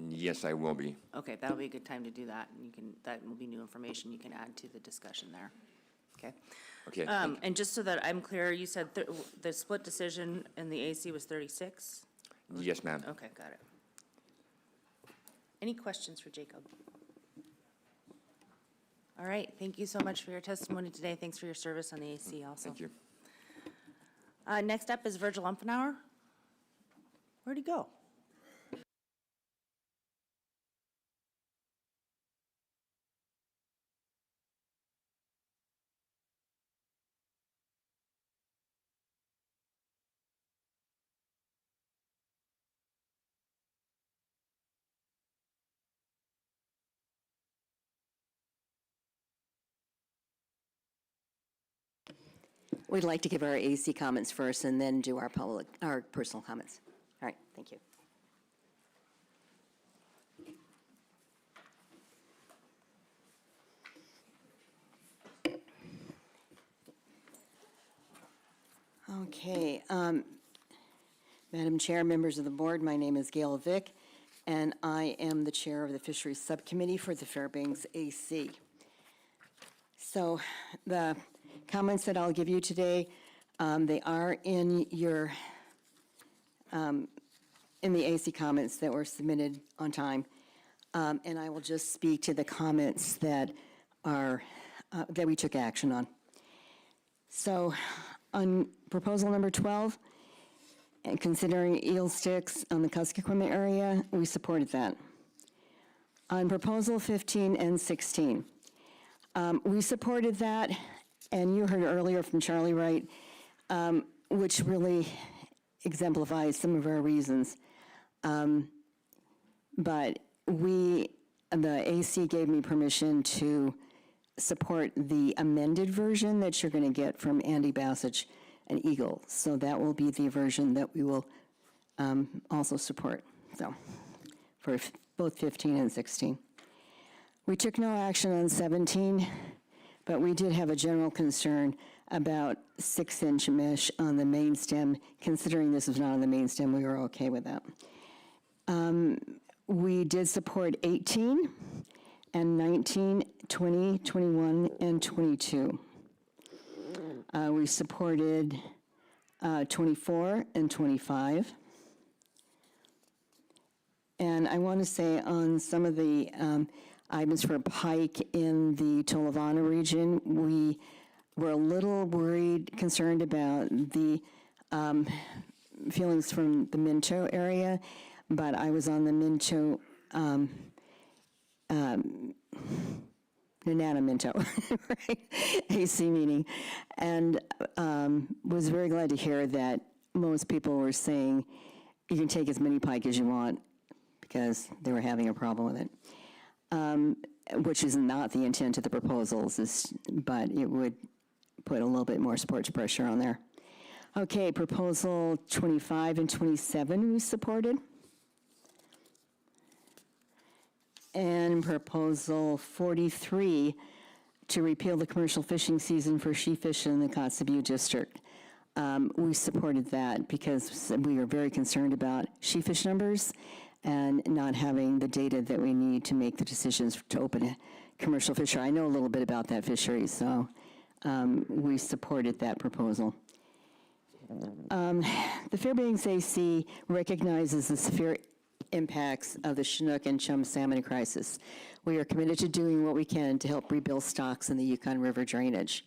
Yes, I will be. Okay, that'll be a good time to do that, and that will be new information you can add to the discussion there. Okay. Okay. Thank you. And just so that I'm clear, you said the split decision in the AC was 36? Yes, ma'am. Okay, got it. Any questions for Jacob? All right, thank you so much for your testimony today. Thanks for your service on the AC also. Thank you. Next up is Virgil Umfenauer. Where'd he go? We'd like to give our AC comments first and then do our personal comments. All right, thank you. Okay, Madam Chair, members of the board, my name is Gail Vick, and I am the chair of the Fisheries Subcommittee for the Fairbanks AC. So the comments that I'll give you today, they are in your, in the AC comments that were submitted on time. And I will just speak to the comments that are, that we took action on. So on proposal number 12, and considering eel sticks on the Kuskokwim area, we supported that. On proposal 15 and 16, we supported that, and you heard earlier from Charlie Wright, which really exemplifies some of our reasons. But the AC gave me permission to support the amended version that you're going to get from Andy Bassage and Eagle. So that will be the version that we will also support, so, for both 15 and 16. We took no action on 17, but we did have a general concern about 6-inch mesh on the main stem. Considering this is not on the main stem, we were okay with that. We did support 18 and 19, 20, 21, and 22. We supported 24 and 25. And I want to say on some of the items for pike in the Tolovana region, we were a little worried, concerned about the feelings from the Minto area, but I was on the Minto, Nanana Minto, right, AC meeting, and was very glad to hear that most people were saying you can take as many pike as you want because they were having a problem with it, which is not the intent of the proposals, but it would put a little bit more sports pressure on there. Okay, proposal 25 and 27 we supported. And proposal 43 to repeal the commercial fishing season for sheefish in the Kotzebue district. We supported that because we are very concerned about sheefish numbers and not having the data that we need to make the decisions to open a commercial fishery. I know a little bit about that fishery, so we supported that proposal. The Fairbanks AC recognizes the severe impacts of the Chinook and chum salmon crisis. We are committed to doing what we can to help rebuild stocks in the Yukon River drainage.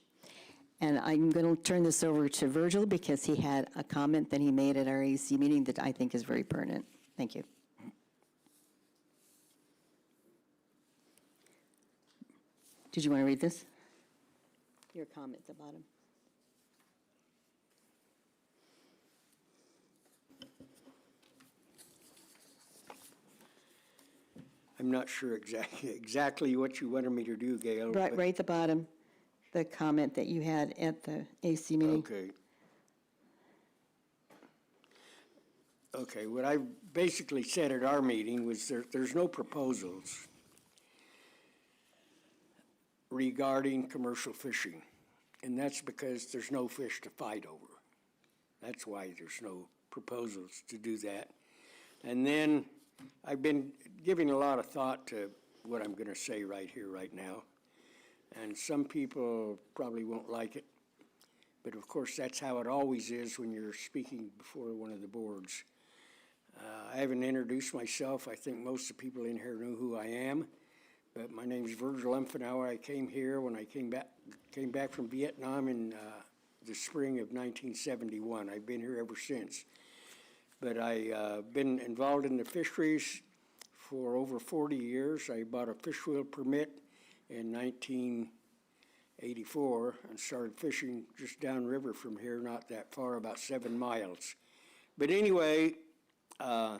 And I'm going to turn this over to Virgil because he had a comment that he made at our AC meeting that I think is very pertinent. Thank you. Did you want to read this? Your comment at the bottom. I'm not sure exactly what you wanted me to do, Gail. Right, but- right at the bottom, the comment that you had at the AC meeting. Okay. Okay, what I basically said at our meeting was there's no proposals regarding commercial fishing, and that's because there's no fish to fight over. That's why there's no proposals to do that. And then I've been giving a lot of thought to what I'm going to say right here, right now. And some people probably won't like it. But of course, that's how it always is when you're speaking before one of the boards. I haven't introduced myself. I think most of the people in here know who I am. But my name is Virgil Emphenauer. I came here when I came back from Vietnam in the spring of 1971. I've been here ever since. But I've been involved in the fisheries for over 40 years. I bought a fish wheel permit in 1984 and started fishing just downriver from here, not that far, about 7 miles. But anyway, I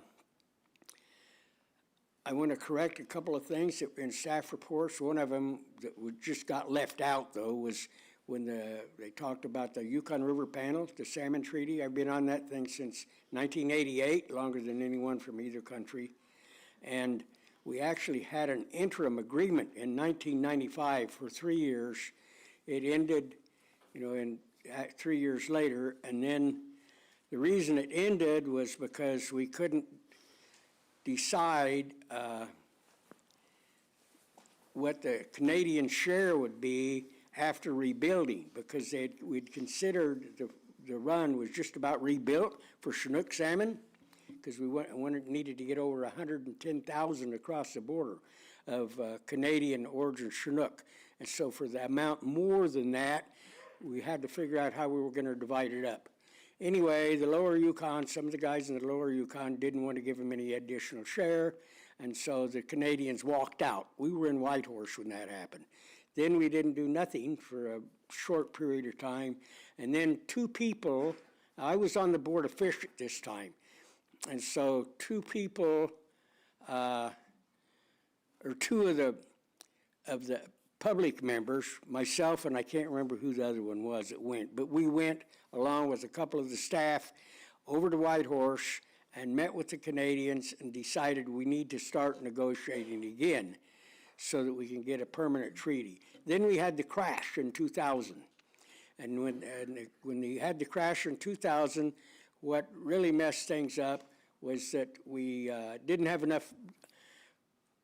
want to correct a couple of things that in staff reports. One of them that just got left out, though, was when they talked about the Yukon River panel, the salmon treaty. I've been on that thing since 1988, longer than anyone from either country. And we actually had an interim agreement in 1995 for 3 years. It ended, in 3 years later, and then the reason it ended was because we couldn't decide what the Canadian share would be after rebuilding, because we'd considered the run was just about rebuilt for Chinook salmon, because we needed to get over 110,000 across the border of Canadian origin Chinook. And so for the amount more than that, we had to figure out how we were going to divide it up. Anyway, the lower Yukon, some of the guys in the lower Yukon didn't want to give them any additional share, and so the Canadians walked out. We were in Whitehorse when that happened. Then we didn't do nothing for a short period of time, and then two people, I was on the Board of Fish at this time, and so two people, or two of the public members, myself and I can't remember who the other one was that went, but we went along with a couple of the staff over to Whitehorse and met with the Canadians and decided we need to start negotiating again so that we can get a permanent treaty. Then we had the crash in 2000. And when we had the crash in 2000, what really messed things up was that we didn't have enough.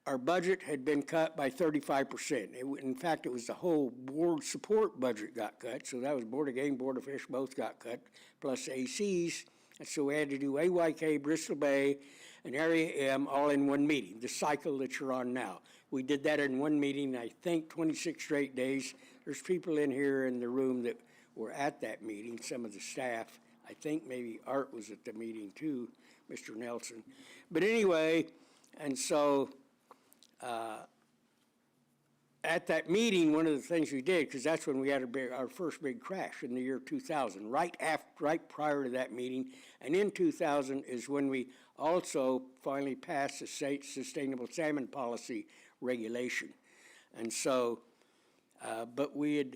Our budget had been cut by 35%. In fact, it was the whole board support budget got cut. So that was Board of Game, Board of Fish, both got cut, plus ACs. And so we had to do AYK, Bristol Bay, and Area M all in one meeting, the cycle that you're on now. We did that in one meeting, I think 26 straight days. There's people in here in the room that were at that meeting, some of the staff. I think maybe Art was at the meeting too, Mr. Nelson. But anyway, and so at that meeting, one of the things we did, because that's when we had our first big crash in the year 2000, right prior to that meeting, and in 2000 is when we also finally passed the state sustainable salmon policy regulation. And so, but we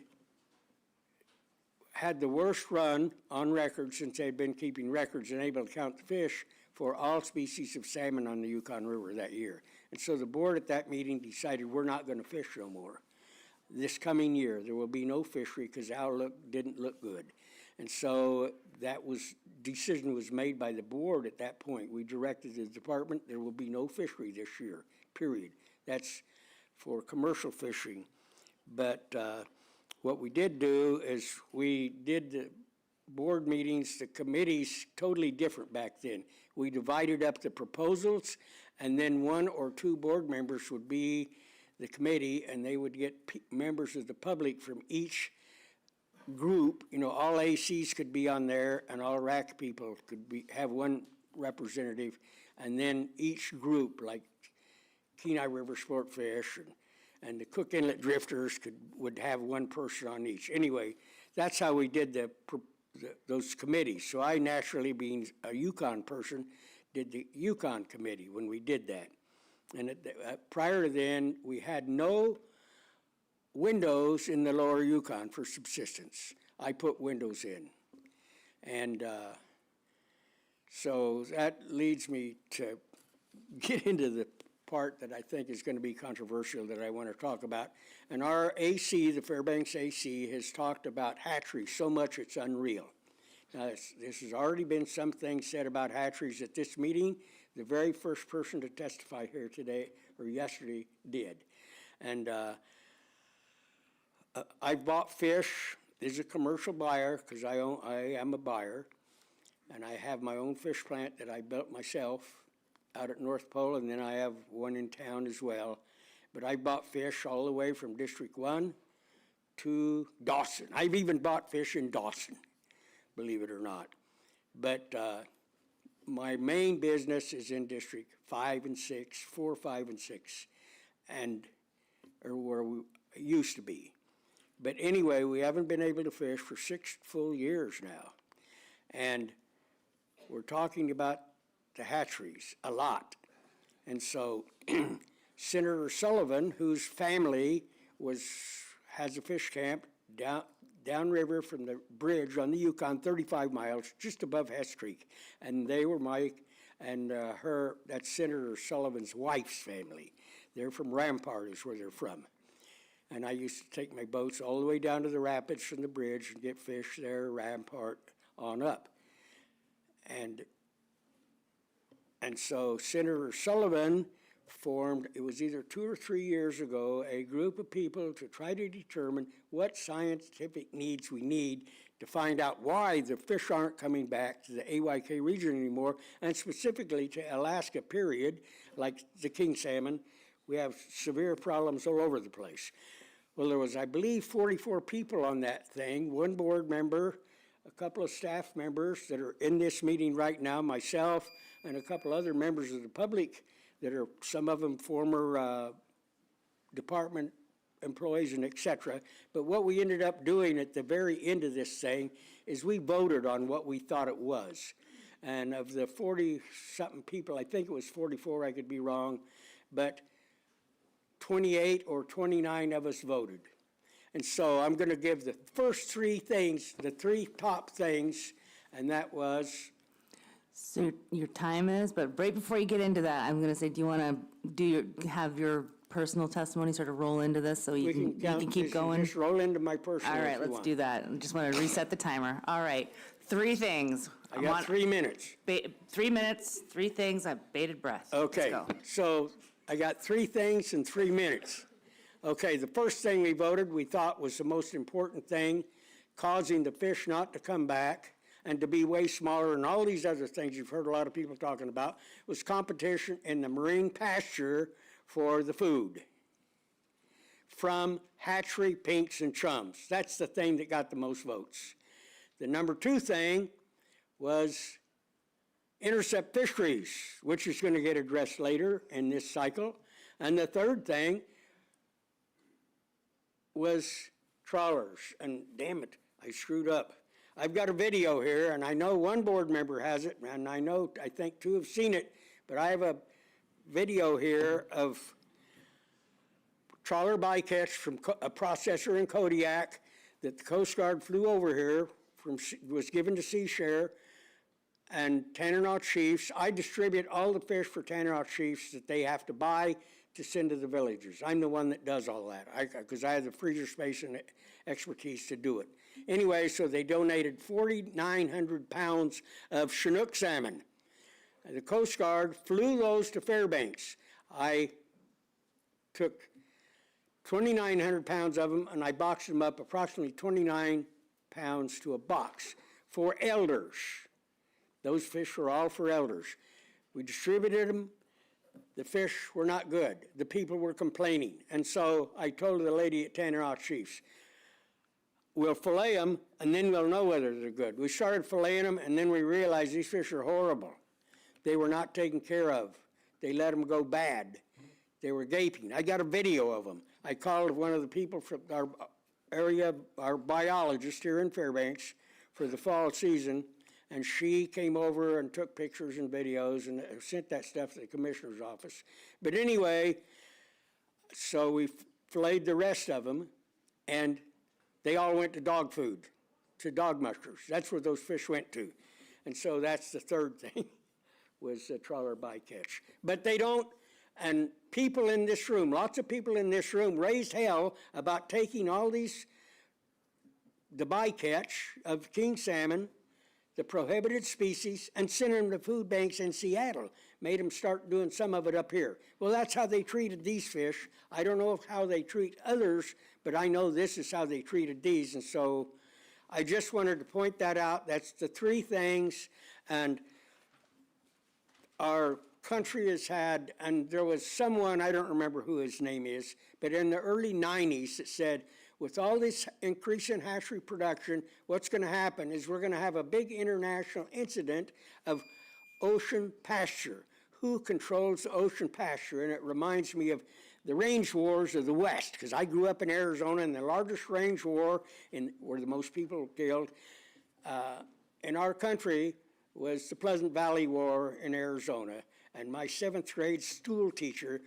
had the worst run on record since they'd been keeping records and able to count the fish for all species of salmon on the Yukon River that year. And so the board at that meeting decided we're not going to fish no more. this coming year, there will be no fishery because our didn't look good. And so decision was made by the board at that point. We directed the department, there will be no fishery this year, period. That's for commercial fishing. But what we did do is we did the board meetings, the committees, totally different back then. We divided up the proposals, and then 1 or 2 board members would be the committee, and they would get members of the public from each group. You know, all ACs could be on there, and all RAC people could have one representative, and then each group, like Kenai River Sport Fish and the Cook Inlet Drifters would have one person on each. Anyway, that's how we did those committees. So I naturally, being a Yukon person, did the Yukon committee when we did that. And prior to then, we had no windows in the lower Yukon for subsistence. I put windows in. And so that leads me to get into the part that I think is going to be controversial that I want to talk about. And our AC, the Fairbanks AC, has talked about hatcheries so much it's unreal. Now, this has already been some things said about hatcheries at this meeting. The very first person to testify here today, or yesterday, did. And I bought fish as a commercial buyer because I am a buyer. And I have my own fish plant that I built myself out at North Pole, and then I have one in town as well. But I bought fish all the way from District 1 to Dawson. I've even bought fish in Dawson, believe it or not. But my main business is in District 5 and 6, 4, 5, and 6, or where we used to be. But anyway, we haven't been able to fish for 6 full years now. And we're talking about the hatcheries a lot. And so Senator Sullivan, whose family has a fish camp downriver from the bridge on the Yukon, 35 miles, just above Hess Creek. And they were that's Senator Sullivan's wife's family. They're from Rampart is where they're from. And I used to take my boats all the way down to the rapids from the bridge and get fish there, Rampart on up. And so Senator Sullivan formed, it was either 2 or 3 years ago, a group of people to try to determine what scientific needs we need to find out why the fish aren't coming back to the AYK region anymore, and specifically to Alaska, period, like the king salmon. We have severe problems all over the place. Well, there was, I believe, 44 people on that thing, 1 board member, a couple of staff members that are in this meeting right now, myself, and a couple other members of the public that are, some of them former department employees and et cetera. But what we ended up doing at the very end of this thing is we voted on what we thought it was. And of the 40-something people, I think it was 44, I could be wrong, but 28 or 29 of us voted. And so I'm going to give the first 3 things, the 3 top things, and that was... So your time is, but right before you get into that, I'm going to say, do you want to have your personal testimony sort of roll into this so you can keep going? Just roll into my personal. All right, let's do that. I just want to reset the timer. All right, 3 things. I got 3 minutes. 3 minutes, 3 things, I've bated breath. Okay, so I got 3 things in 3 minutes. Okay, the first thing we voted, we thought was the most important thing, causing the fish not to come back and to be way smaller, and all these other things you've heard a lot of people talking about, was competition in the marine pasture for the food from hatchery, pinks, and chums. That's the thing that got the most votes. The number 2 thing was intercept fisheries, which is going to get addressed later in this cycle. And the 3rd thing was trawlers. And damn it, I screwed up. I've got a video here, and I know 1 board member has it, and I think 2 have seen it, but I have a video here of trawler bycatch from a processor in Kodiak that the Coast Guard flew over here, was given to Sea Share and Tannernaut Chiefs. I distribute all the fish for Tannernaut Chiefs that they have to buy to send to the villagers. I'm the one that does all that, because I have the freezer space and expertise to do it. Anyway, so they donated 4,900 pounds of Chinook salmon. The Coast Guard flew those to Fairbanks. I took 2,900 pounds of them, and I boxed them up approximately 29 pounds to a box for elders. Those fish were all for elders. We distributed them. The fish were not good. The people were complaining. And so I told the lady at Tannernaut Chiefs, we'll fillet them, and then we'll know whether they're good. We started filleting them, and then we realized these fish are horrible. They were not taken care of. They let them go bad. They were gaping. I got a video of them. I called one of the people from our area, our biologist here in Fairbanks for the fall season, and she came over and took pictures and videos and sent that stuff to the commissioner's office. But anyway, so we filleted the rest of them, and they all went to dog food, to dog mushers. That's where those fish went to. And so that's the third thing, was the trawler bycatch. But they don't, and people in this room, lots of people in this room raised hell about taking all these, the bycatch of king salmon, the prohibited species, and sending them to food banks in Seattle. Made them start doing some of it up here. Well, that's how they treated these fish. I don't know how they treat others, but I know this is how they treated these. And so I just wanted to point that out. That's the three things. And our country has had, and there was someone, I don't remember who his name is, but in the early 90s it said, with all this increase in hatchery production, what's going to happen is we're going to have a big international incident of ocean pasture. Who controls the ocean pasture? And it reminds me of the range wars of the West, because I grew up in Arizona, and the largest range war, where the most people were killed, in our country was the Pleasant Valley War in Arizona. And my 7th grade school teacher,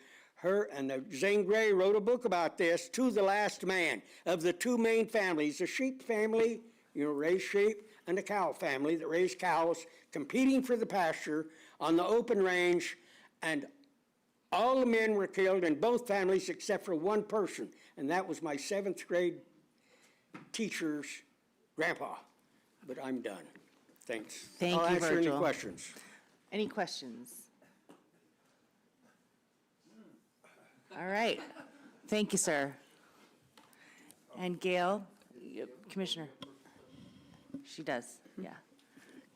Zane Grey wrote a book about this, To the Last Man, of the two main families, the sheep family, raised sheep, and the cow family that raised cows, competing for the pasture on the open range, and all the men were killed in both families except for one person, and that was my 7th grade teacher's grandpa. But I'm done. Thanks. Thank you, I'll answer any Virgil. questions. Any questions? All right. Thank you, sir. And Gail, Commissioner. She does, yeah.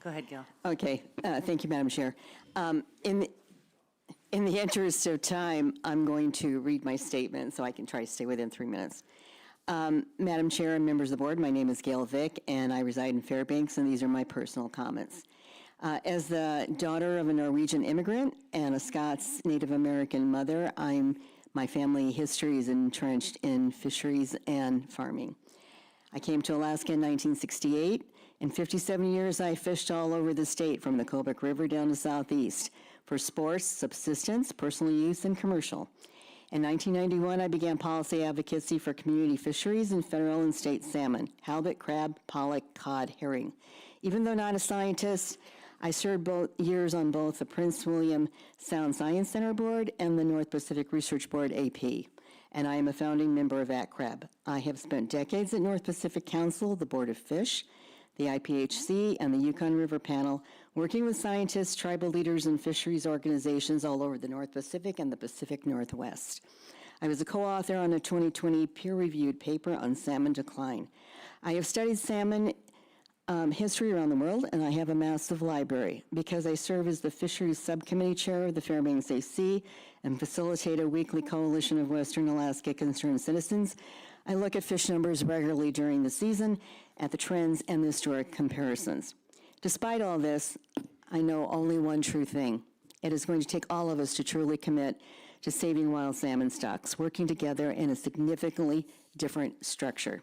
Go ahead, Gail. Okay, thank you, Madam Chair. In the interest of time, I'm going to read my statement so I can try to stay within 3 minutes. Madam Chair and members of the board, my name is Gail Vick, and I reside in Fairbanks, and these are my personal comments. As the daughter of a Norwegian immigrant and a Scots Native American mother, my family history is entrenched in fisheries and farming. I came to Alaska in 1968. In 57 years, I fished all over the state, from the Kobuk River down to southeast, for sports, subsistence, personal use, and commercial. In 1991, I began policy advocacy for community fisheries and federal and state salmon, halibut, crab, pollock, cod, herring. Even though not a scientist, I served years on both the Prince William Sound Science Center Board and the North Pacific Research Board, AP, and I am a founding member of ACCRAB. I have spent decades at North Pacific Council, the Board of Fish, the IPHC, and the Yukon River Panel, working with scientists, tribal leaders, and fisheries organizations all over the North Pacific and the Pacific Northwest. I was a co-author on a 2020 peer-reviewed paper on salmon decline. I have studied salmon history around the world, and I have a massive library. Because I serve as the Fisheries Subcommittee Chair of the Fairbanks AC and facilitate a weekly coalition of Western Alaska concerned citizens, I look at fish numbers regularly during the season, at the trends and the historic comparisons. Despite all this, I know only one true thing. It is going to take all of us to truly commit to saving wild salmon stocks, working together in a significantly different structure.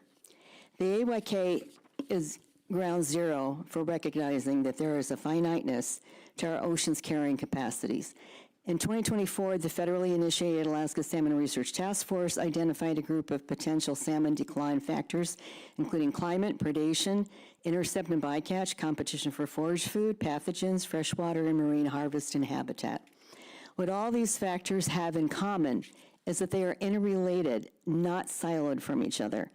The AYK is ground zero for recognizing that there is a finiteness to our ocean's carrying capacities. In 2024, the federally initiated Alaska Salmon Research Task Force identified a group of potential salmon decline factors, including climate, predation, intercept and bycatch, competition for forage food, pathogens, freshwater and marine harvest, and habitat. What all these factors have in common is that they are interrelated, not siloed from each other.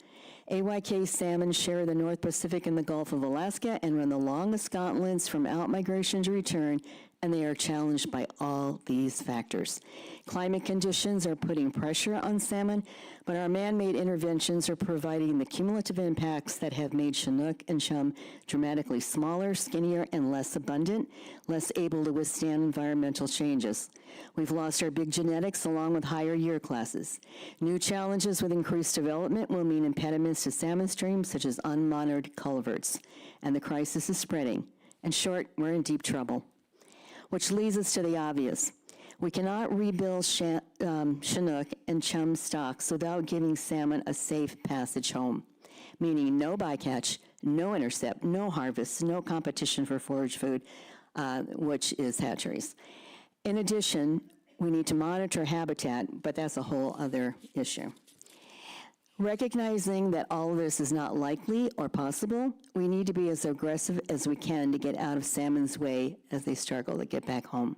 AYK salmon share the North Pacific and the Gulf of Alaska and run the longest gauntlets from outmigration to return, and they are challenged by all these factors. Climate conditions are putting pressure on salmon, but our man-made interventions are providing the cumulative impacts that have made Chinook and chum dramatically smaller, skinnier, and less abundant, less able to withstand environmental changes. We've lost our big genetics along with higher year classes. New challenges with increased development will mean impediments to salmon streams, such as unmonitored culverts, and the crisis is spreading. In short, we're in deep trouble. Which leads us to the obvious. We cannot rebuild Chinook and chum stocks without giving salmon a safe passage home, meaning no bycatch, no intercept, no harvest, no competition for forage food, which is hatcheries. In addition, we need to monitor habitat, but that's a whole other issue. Recognizing that all of this is not likely or possible, we need to be as aggressive as we can to get out of salmon's way as they struggle to get back home.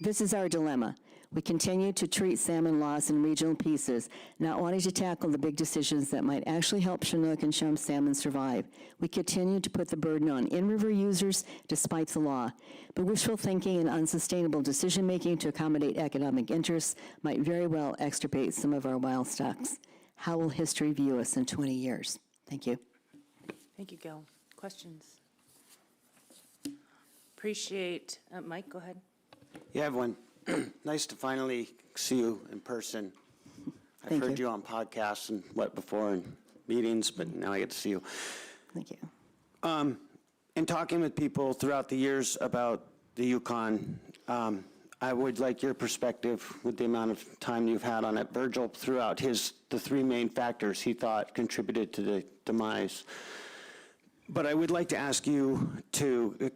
This is our dilemma. We continue to treat salmon loss in regional pieces, not wanting to tackle the big decisions that might actually help Chinook and chum salmon survive. We continue to put the burden on in-river users despite the law. But wishful thinking and unsustainable decision-making to accommodate economic interests might very well extirpate some of our wild stocks. How will history view us in 20 years? Thank you. Thank you, Gil. Questions? Appreciate, Mike, go ahead. You have one. Nice to finally see you in person. I've Thank heard you. you on podcasts and what before in meetings, but now I get to see you. Thank you. In talking with people throughout the years about the Yukon, I would like your perspective with the amount of time you've had on it. Virgil, throughout the three main factors he thought contributed to the demise. But I would like to ask you to,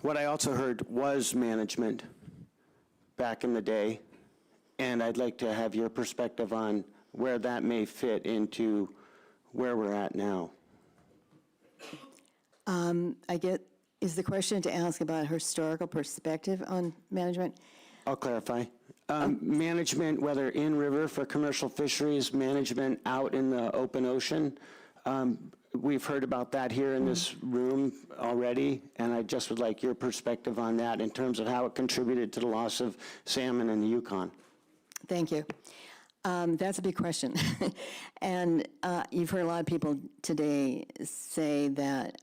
what I also heard was management back in the day, and I'd like to have your perspective on where that may fit into where we're at now. Is the question to ask about historical perspective on management? I'll clarify. Management, whether in river for commercial fisheries, management out in the open ocean. We've heard about that here in this room already, and I just would like your perspective on that in terms of how it contributed to the loss of salmon in the Yukon. Thank you. That's a big question. And you've heard a lot of people today say that,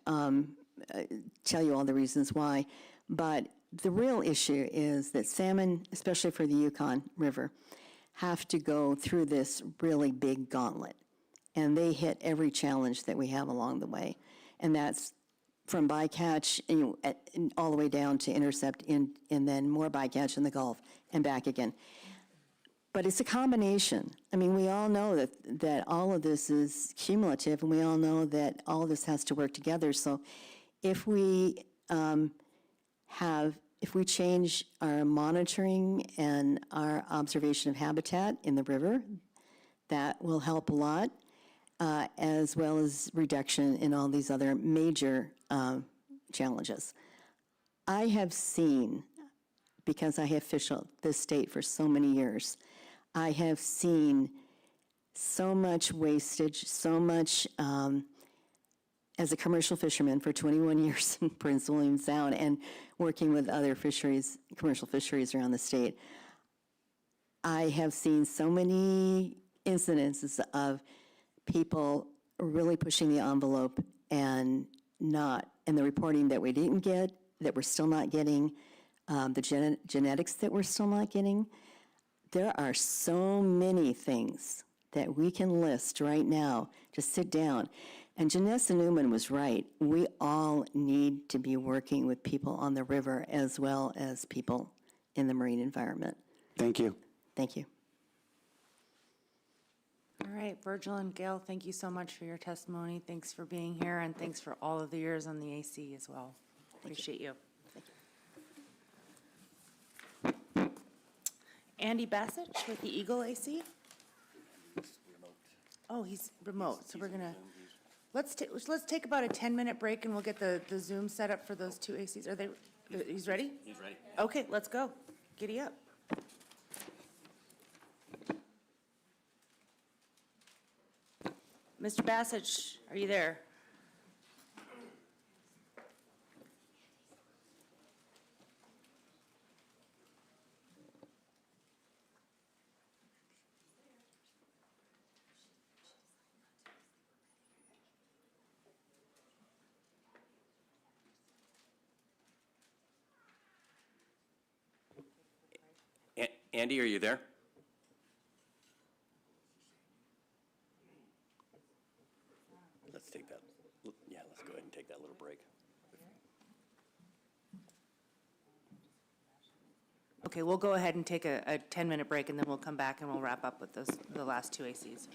tell you all the reasons why, but the real issue is that salmon, especially for the Yukon River, have to go through this really big gauntlet. And they hit every challenge that we have along the way. And that's from bycatch all the way down to intercept and then more bycatch in the Gulf and back again. But it's a combination. I mean, we all know that all of this is cumulative, and we all know that all of this has to work together. So if we change our monitoring and our observation of habitat in the river, that will help a lot, as well as reduction in all these other major challenges. I have seen, because I have fished this state for so many years, I have seen so much wastage, so much, as a commercial fisherman for 21 years in Prince William Sound and working with other fisheries, commercial fisheries around the state, I have seen so many incidences of people really pushing the envelope and the reporting that we didn't get, that we're still not getting, the genetics that we're still not getting. There are so many things that we can list right now. Just sit down. And Janessa Newman was right. We all need to be working with people on the river as well as people in the marine environment. Thank you. Thank you. All right, Virgil and Gail, thank you so much for your testimony. Thanks for being here, and thanks for all of the years on the AC as well. Appreciate you. Thank you. Andy Bassich with the Eagle AC. Oh, he's remote, so we're gonna, let's take about a 10-minute break and we'll get the Zoom set up for those two ACs. Are they, he's ready? He's ready. Okay, let's go. Giddy up. Mr. Bassich, are you there? Andy, are you there? Let's take that, yeah, let's go ahead and take that little break. Okay, we'll go ahead and take a 10-minute break, and then we'll come back and we'll wrap up with the last two ACs.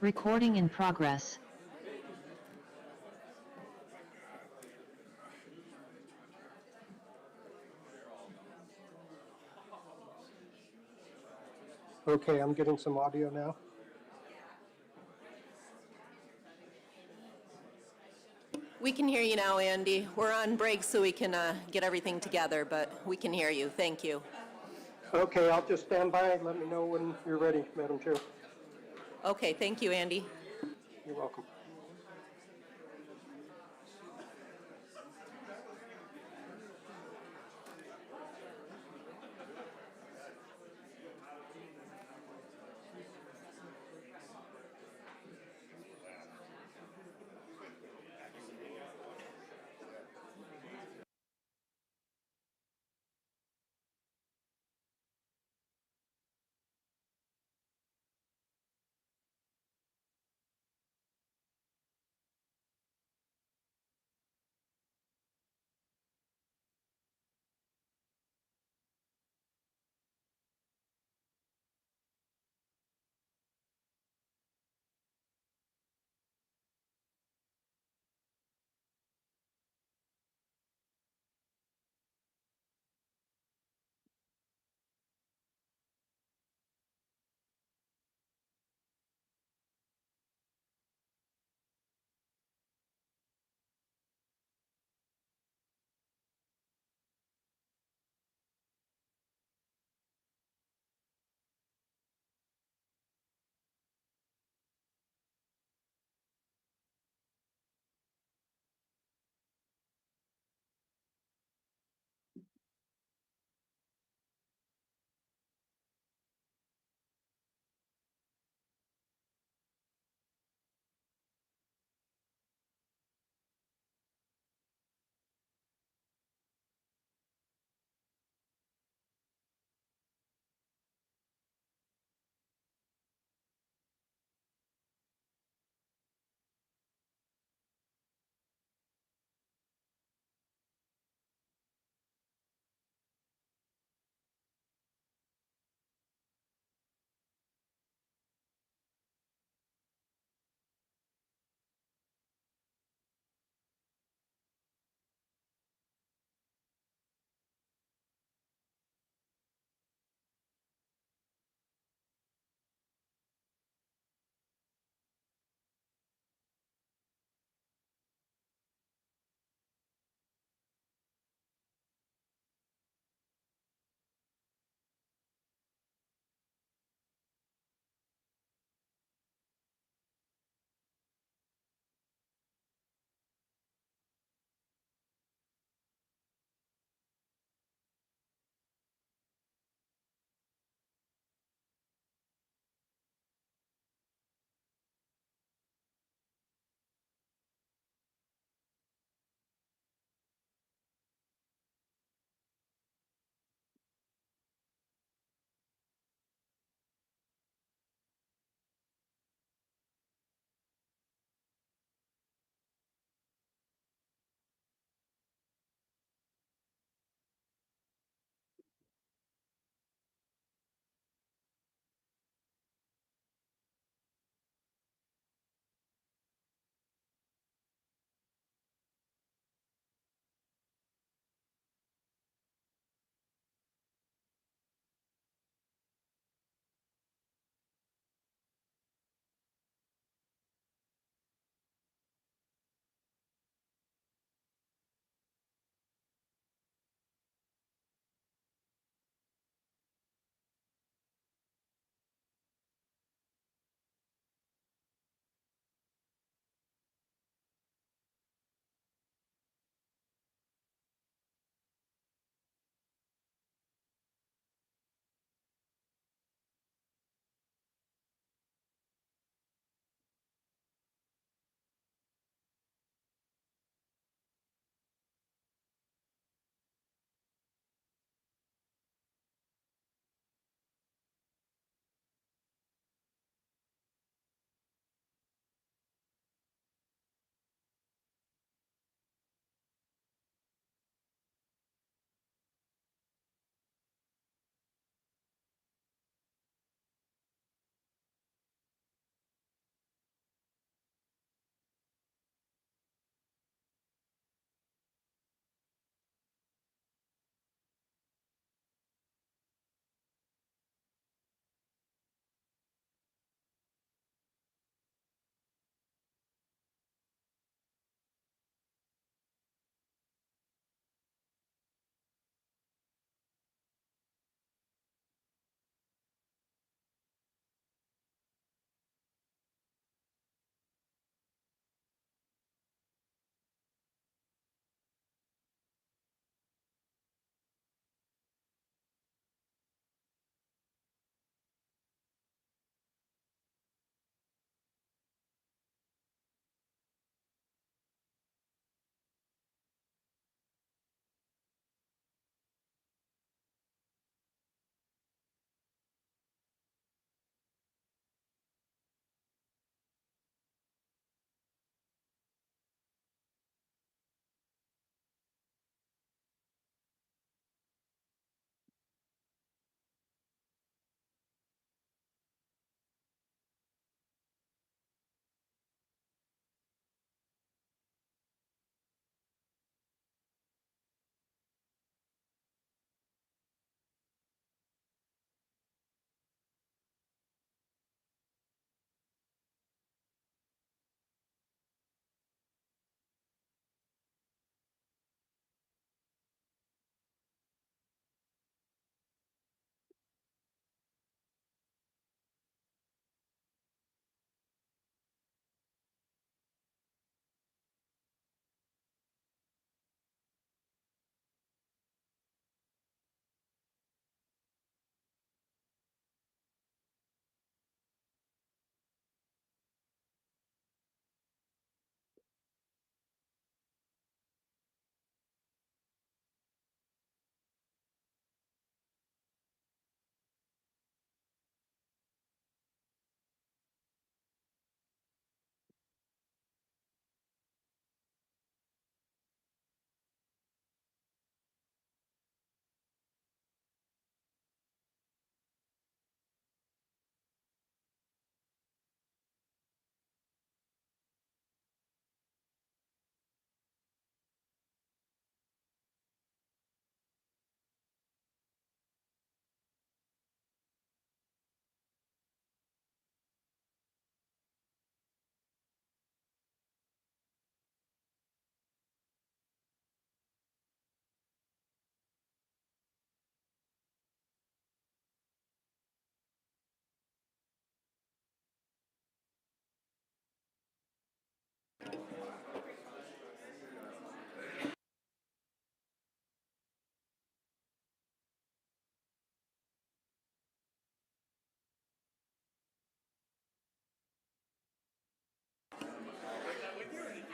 Recording in progress. Okay, I'm getting some audio now. We can hear you now, Andy. We're on break so we can get everything together, but we can hear you. Thank you. Okay, I'll just stand by and let me know when you're ready, Madam Chair. Okay, thank you, Andy. You're welcome.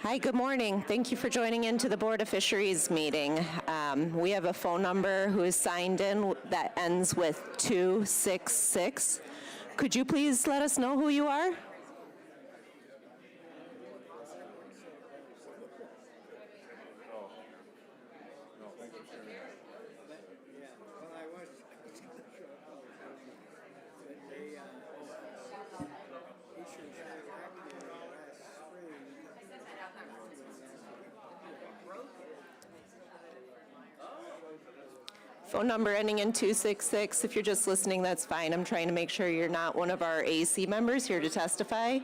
Hi, good morning. Thank you for joining into the Board of Fisheries meeting. We have a phone number who is signed in that ends with 266. Could you please let us know who you are? Phone number ending in 266. If you're just listening, that's fine. I'm trying to make sure you're not one of our AC members here to testify.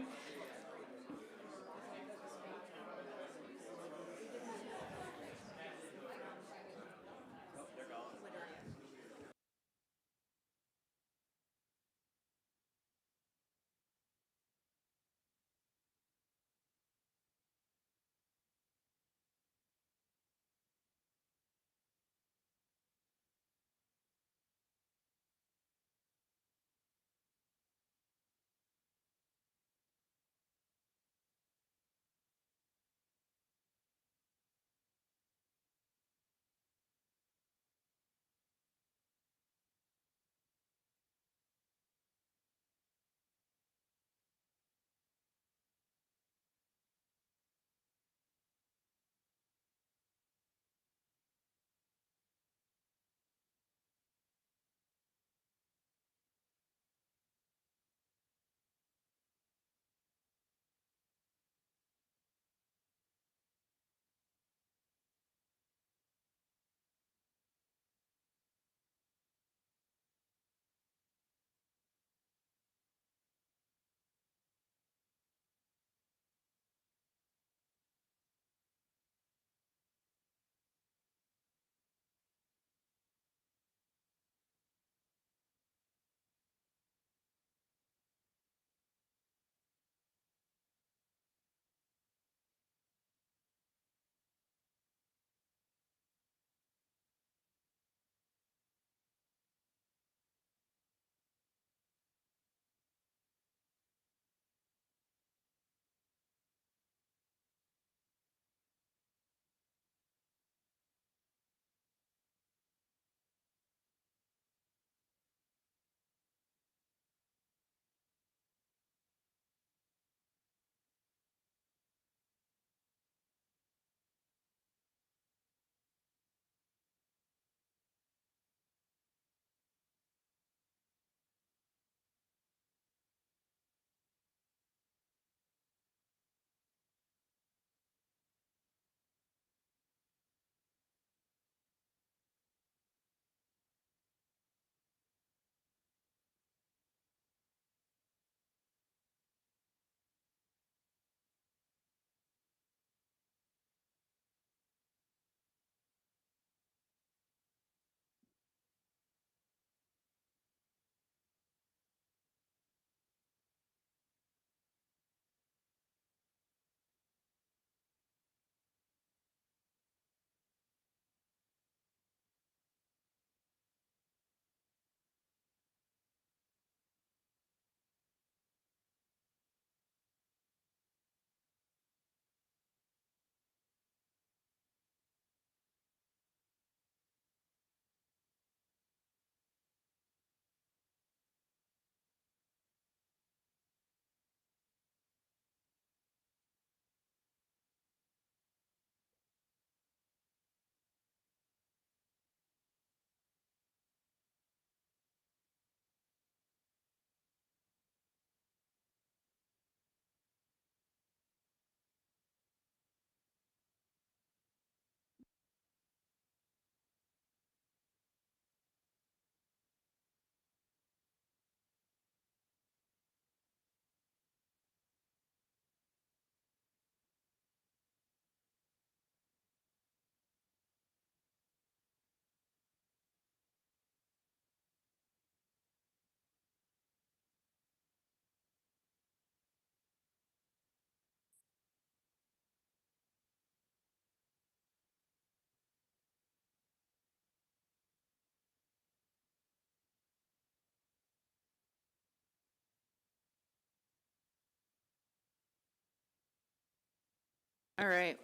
All right.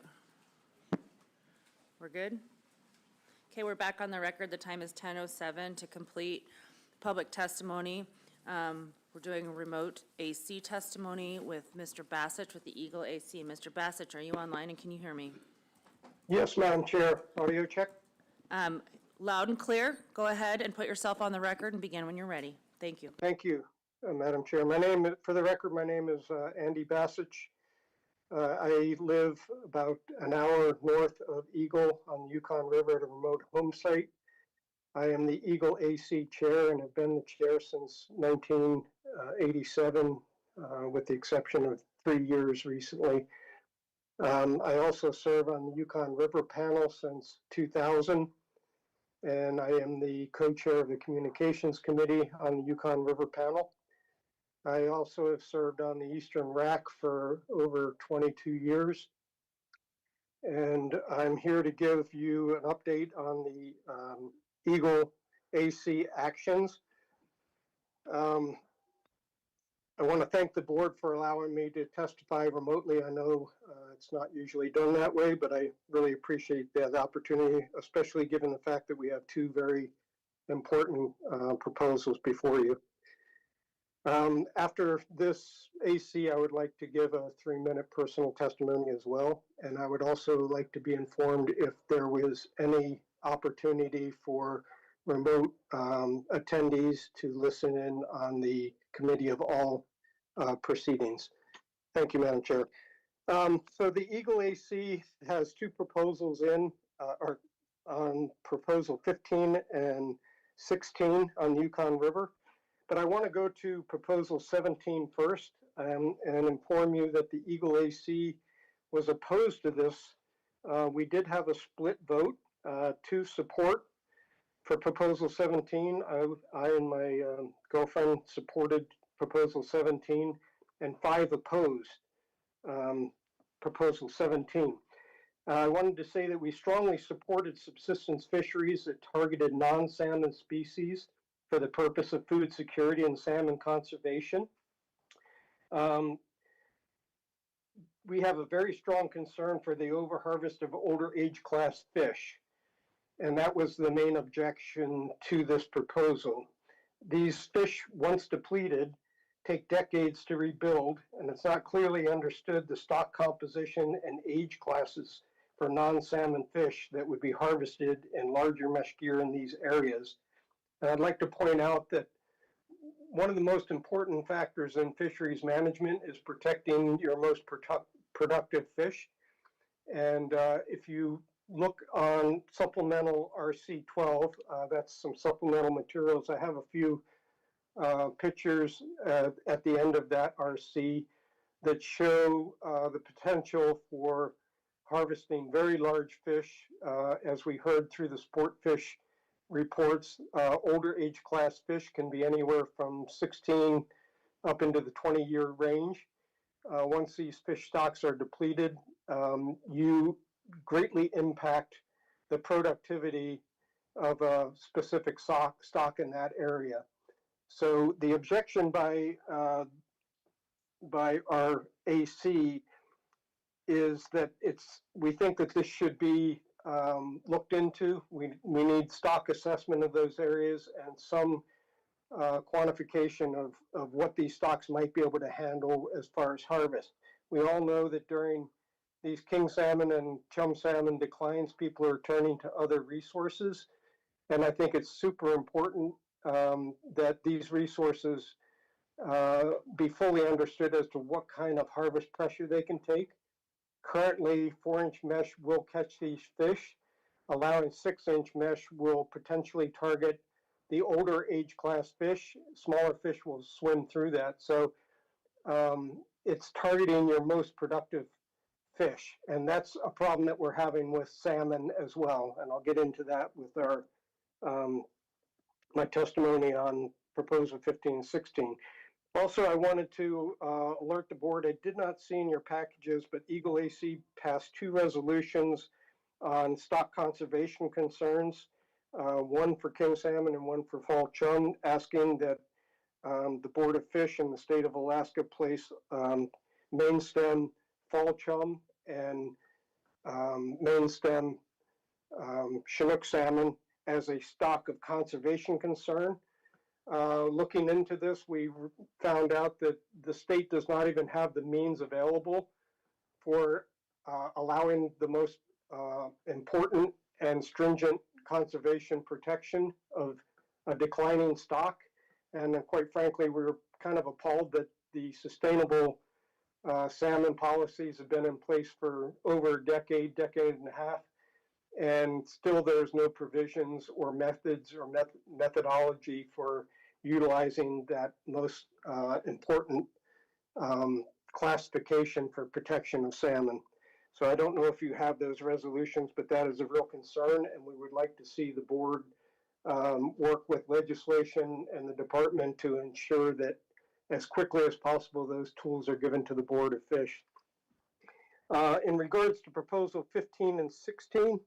We're good? Okay, we're back on the record. The time is 10:07 to complete public testimony. We're doing a remote AC testimony with Mr. Bassett with the Eagle AC. Mr. Bassett, are you online and can you hear me? Yes, Madam Chair. Audio check. Loud and clear. Go ahead and put yourself on the record and begin when you're ready. Thank you. Thank you, Madam Chair. For the record, my name is Andy Bassich. I live about an hour north of Eagle on the Yukon River at a remote home site. I am the Eagle AC Chair and have been the chair since 1987, with the exception of 3 years recently. I also serve on the Yukon River panel since 2000, and I am the co-chair of the Communications Committee on the Yukon River panel. I also have served on the Eastern RAC for over 22 years. And I'm here to give you an update on the Eagle AC actions. I want to thank the board for allowing me to testify remotely. I know it's not usually done that way, but I really appreciate the opportunity, especially given the fact that we have two very important proposals before you. After this AC, I would like to give a 3-minute personal testimony as well. And I would also like to be informed if there was any opportunity for remote attendees to listen in on the committee of all proceedings. Thank you, Madam Chair. So the Eagle AC has two proposals or on proposal 15 and 16 on the Yukon River. But I want to go to proposal 17 first and inform you that the Eagle AC was opposed to this. We did have a split vote to support for proposal 17. I and my girlfriend supported proposal 17 and 5 opposed proposal 17. I wanted to say that we strongly supported subsistence fisheries that targeted non-salmon species for the purpose of food security and salmon conservation. We have a very strong concern for the overharvest of older age class fish, and that was the main objection to this proposal. These fish, once depleted, take decades to rebuild, and it's not clearly understood the stock composition and age classes for non-salmon fish that would be harvested in larger mesh gear in these areas. And I'd like to point out that one of the most important factors in fisheries management is protecting your most productive fish. And if you look on supplemental RC 12, that's some supplemental materials. I have a few pictures at the end of that RC that show the potential for harvesting very large fish, as we heard through the sport fish reports. Older age class fish can be anywhere from 16 up into the 20-year range. Once these fish stocks are depleted, you greatly impact the productivity of a specific stock in that area. So the objection by our AC is that we think that this should be looked into. We need stock assessment of those areas and some quantification of what these stocks might be able to handle as far as harvest. We all know that during these king salmon and chum salmon declines, people are turning to other resources. And I think it's super important that these resources be fully understood as to what kind of harvest pressure they can take. Currently, 4-inch mesh will catch these fish. Allowing 6-inch mesh will potentially target the older age class fish. Smaller fish will swim through that. So it's targeting your most productive fish. And that's a problem that we're having with salmon as well. And I'll get into that with our my testimony on proposal 15 and 16. Also, I wanted to alert the board, I did not see in your packages, but Eagle AC passed 2 resolutions on stock conservation concerns, one for king salmon and one for fall chum, asking that the Board of Fish in the state of Alaska place main stem fall chum and main stem Chinook salmon as a stock of conservation concern. Looking into this, we found out that the state does not even have the means available for allowing the most important and stringent conservation protection of a declining stock. And quite frankly, we were kind of appalled that the sustainable salmon policies have been in place for over a decade, decade and a half, and still there's no provisions or methods or methodology for utilizing that most important classification for protection of salmon. So I don't know if you have those resolutions, but that is a real concern, and we would like to see the board work with legislation and the department to ensure that as quickly as possible those tools are given to the Board of Fish. In regards to proposal 15 and 16,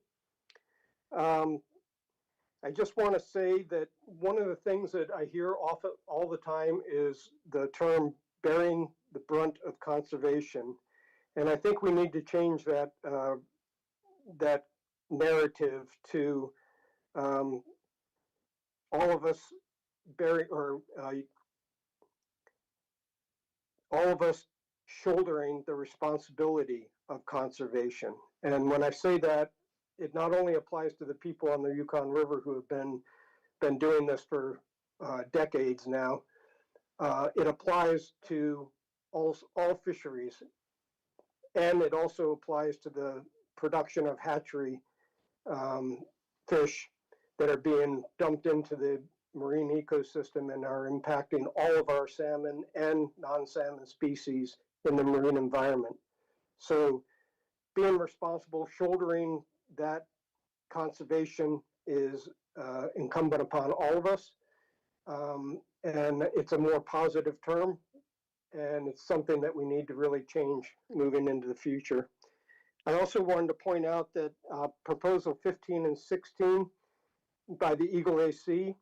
I just want to say that one of the things that I hear often all the time is the term bearing the brunt of conservation. And I think we need to change that, that narrative to all of us bearing, or all of us shouldering the responsibility of conservation. And when I say that, it not only applies to the people on the Yukon River who have been doing this for decades now, it applies to all fisheries, and it also applies to the production of hatchery fish that are being dumped into the marine ecosystem and are impacting all of our salmon and non-salmon species in the marine environment. So being responsible, shouldering that conservation is incumbent upon all of us. And it's a more positive term, and it's something that we need to really change moving into the future. I also wanted to point out that proposal 15 and 16 by the Eagle AC,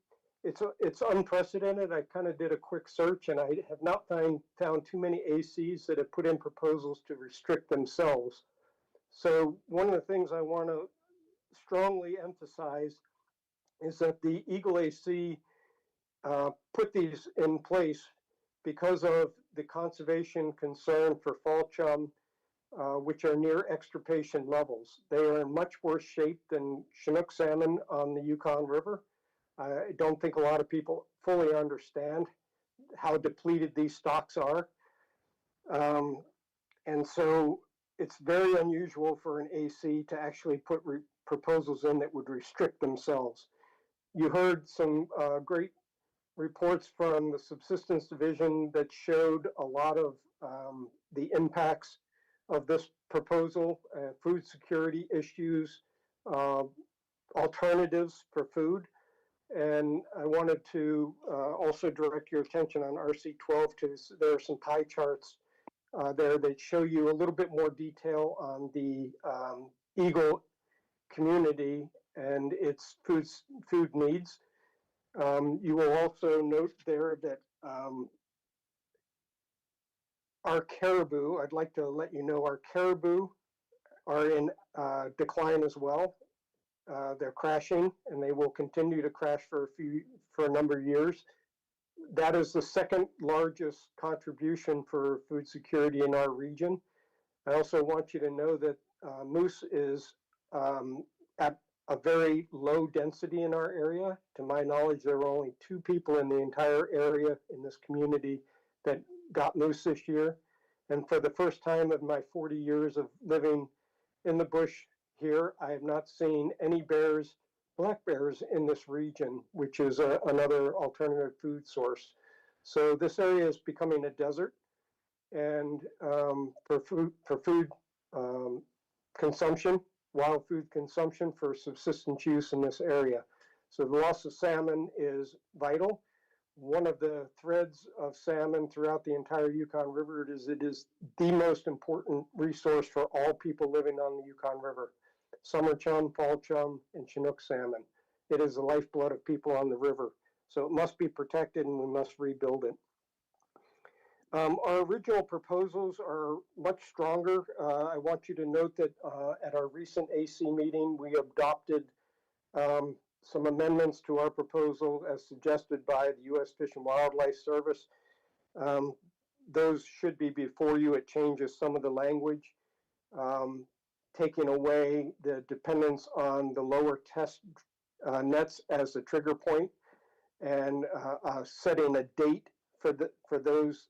it's unprecedented. I kind of did a quick search, and I have not found too many ACs that have put in proposals to restrict themselves. So one of the things I want to strongly emphasize is that the Eagle AC put these in place because of the conservation concern for fall chum, which are near extirpation levels. They are in much worse shape than Chinook salmon on the Yukon River. I don't think a lot of people fully understand how depleted these stocks are. And so it's very unusual for an AC to actually put proposals in that would restrict themselves. You heard some great reports from the Subsistence Division that showed a lot of the impacts of this proposal, food security issues, alternatives for food. And I wanted to also direct your attention on RC12 because there are some pie charts there that show you a little bit more detail on the eagle community and its food needs. You will also note there that our caribou, I'd like to let you know our caribou are in decline as well. They're crashing, and they will continue to crash for a number of years. That is the second largest contribution for food security in our region. I also want you to know that moose is at a very low density in our area. To my knowledge, there were only 2 people in the entire area in this community that got moose this year. And for the first time in my 40 years of living in the bush here, I have not seen any bears, black bears in this region, which is another alternative food source. So this area is becoming a desert, and for food consumption, wild food consumption for subsistence use in this area. So the loss of salmon is vital. One of the threads of salmon throughout the entire Yukon River is it is the most important resource for all people living on the Yukon River. Summer chum, fall chum, and Chinook salmon. It is the lifeblood of people on the river. So it must be protected, and we must rebuild it. Our original proposals are much stronger. I want you to note that at our recent AC meeting, we adopted some amendments to our proposal as suggested by the U.S. Fish and Wildlife Service. Those should be before you. It changes some of the language, taking away the dependence on the lower test nets as a trigger point, and setting a date for those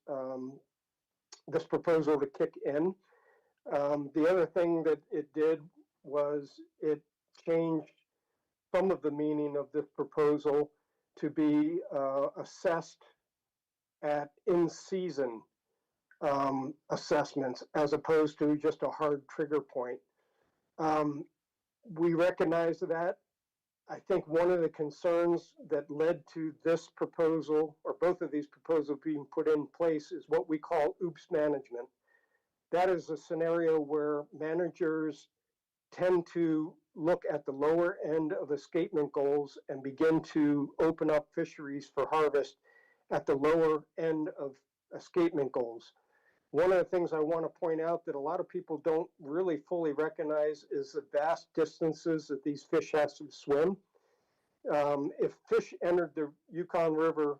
this proposal to kick in. The other thing that it did was it changed some of the meaning of this proposal to be assessed at in-season assessments as opposed to just a hard trigger point. We recognize that. I think one of the concerns that led to this proposal, or both of these proposals being put in place, is what we call oops management. That is a scenario where managers tend to look at the lower end of escapement goals and begin to open up fisheries for harvest at the lower end of escapement goals. One of the things I want to point out that a lot of people don't really fully recognize is the vast distances that these fish have to swim. If fish entered the Yukon River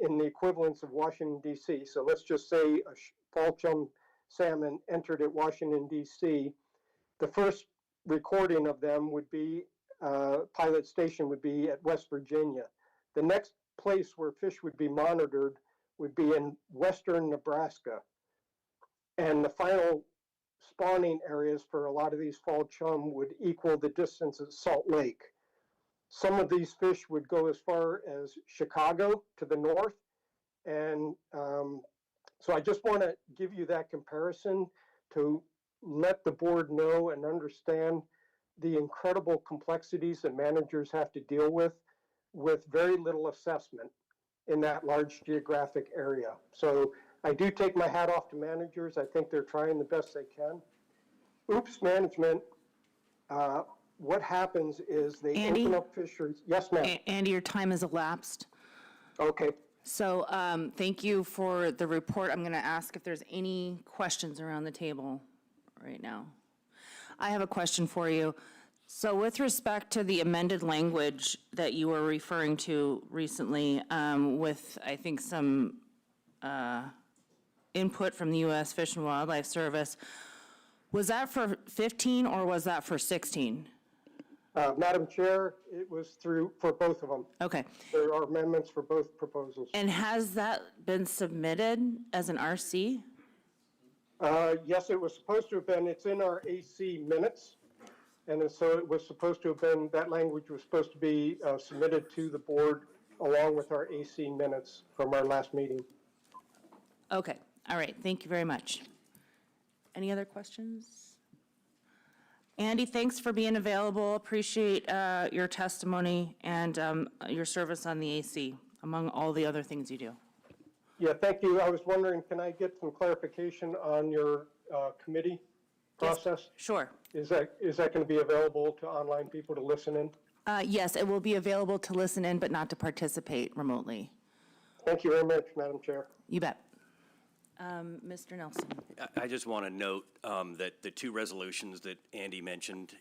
in the equivalence of Washington, D.C., so let's just say a fall chum salmon entered at Washington, D.C., the first recording of them would be, pilot station would be at West Virginia. The next place where fish would be monitored would be in western Nebraska. And the final spawning areas for a lot of these fall chum would equal the distance at Salt Lake. Some of these fish would go as far as Chicago to the north. And so I just want to give you that comparison to let the board know and understand the incredible complexities that managers have to deal with very little assessment in that large geographic area. So I do take my hat off to managers. I think they're trying the best they can. Oops management, what happens is they Andy? open up fisheries. Yes, ma'am. Andy, your time has elapsed. Okay. So thank you for the report. I'm going to ask if there's any questions around the table right now. I have a question for you. So with respect to the amended language that you were referring to recently, with, I think, some input from the U.S. Fish and Wildlife Service, was that for 15 or was that for 16? Madam Chair, it was for both of them. Okay. There are amendments for both proposals. And has that been submitted as an RC? Yes, it was supposed to have been. It's in our AC minutes. And so it was supposed to have been, that language was supposed to be submitted to the board along with our AC minutes from our last meeting. Okay. All right. Thank you very much. Any other questions? Andy, thanks for being available. Appreciate your testimony and your service on the AC, among all the other things you do. Yeah, thank you. I was wondering, can I get some clarification on your committee process? Yes, sure. Is that going to be available to online people to listen in? Yes, it will be available to listen in, but not to participate remotely. Thank you very much, Madam Chair. You bet. Mr. Nelson. I just want to note that the two resolutions that Andy mentioned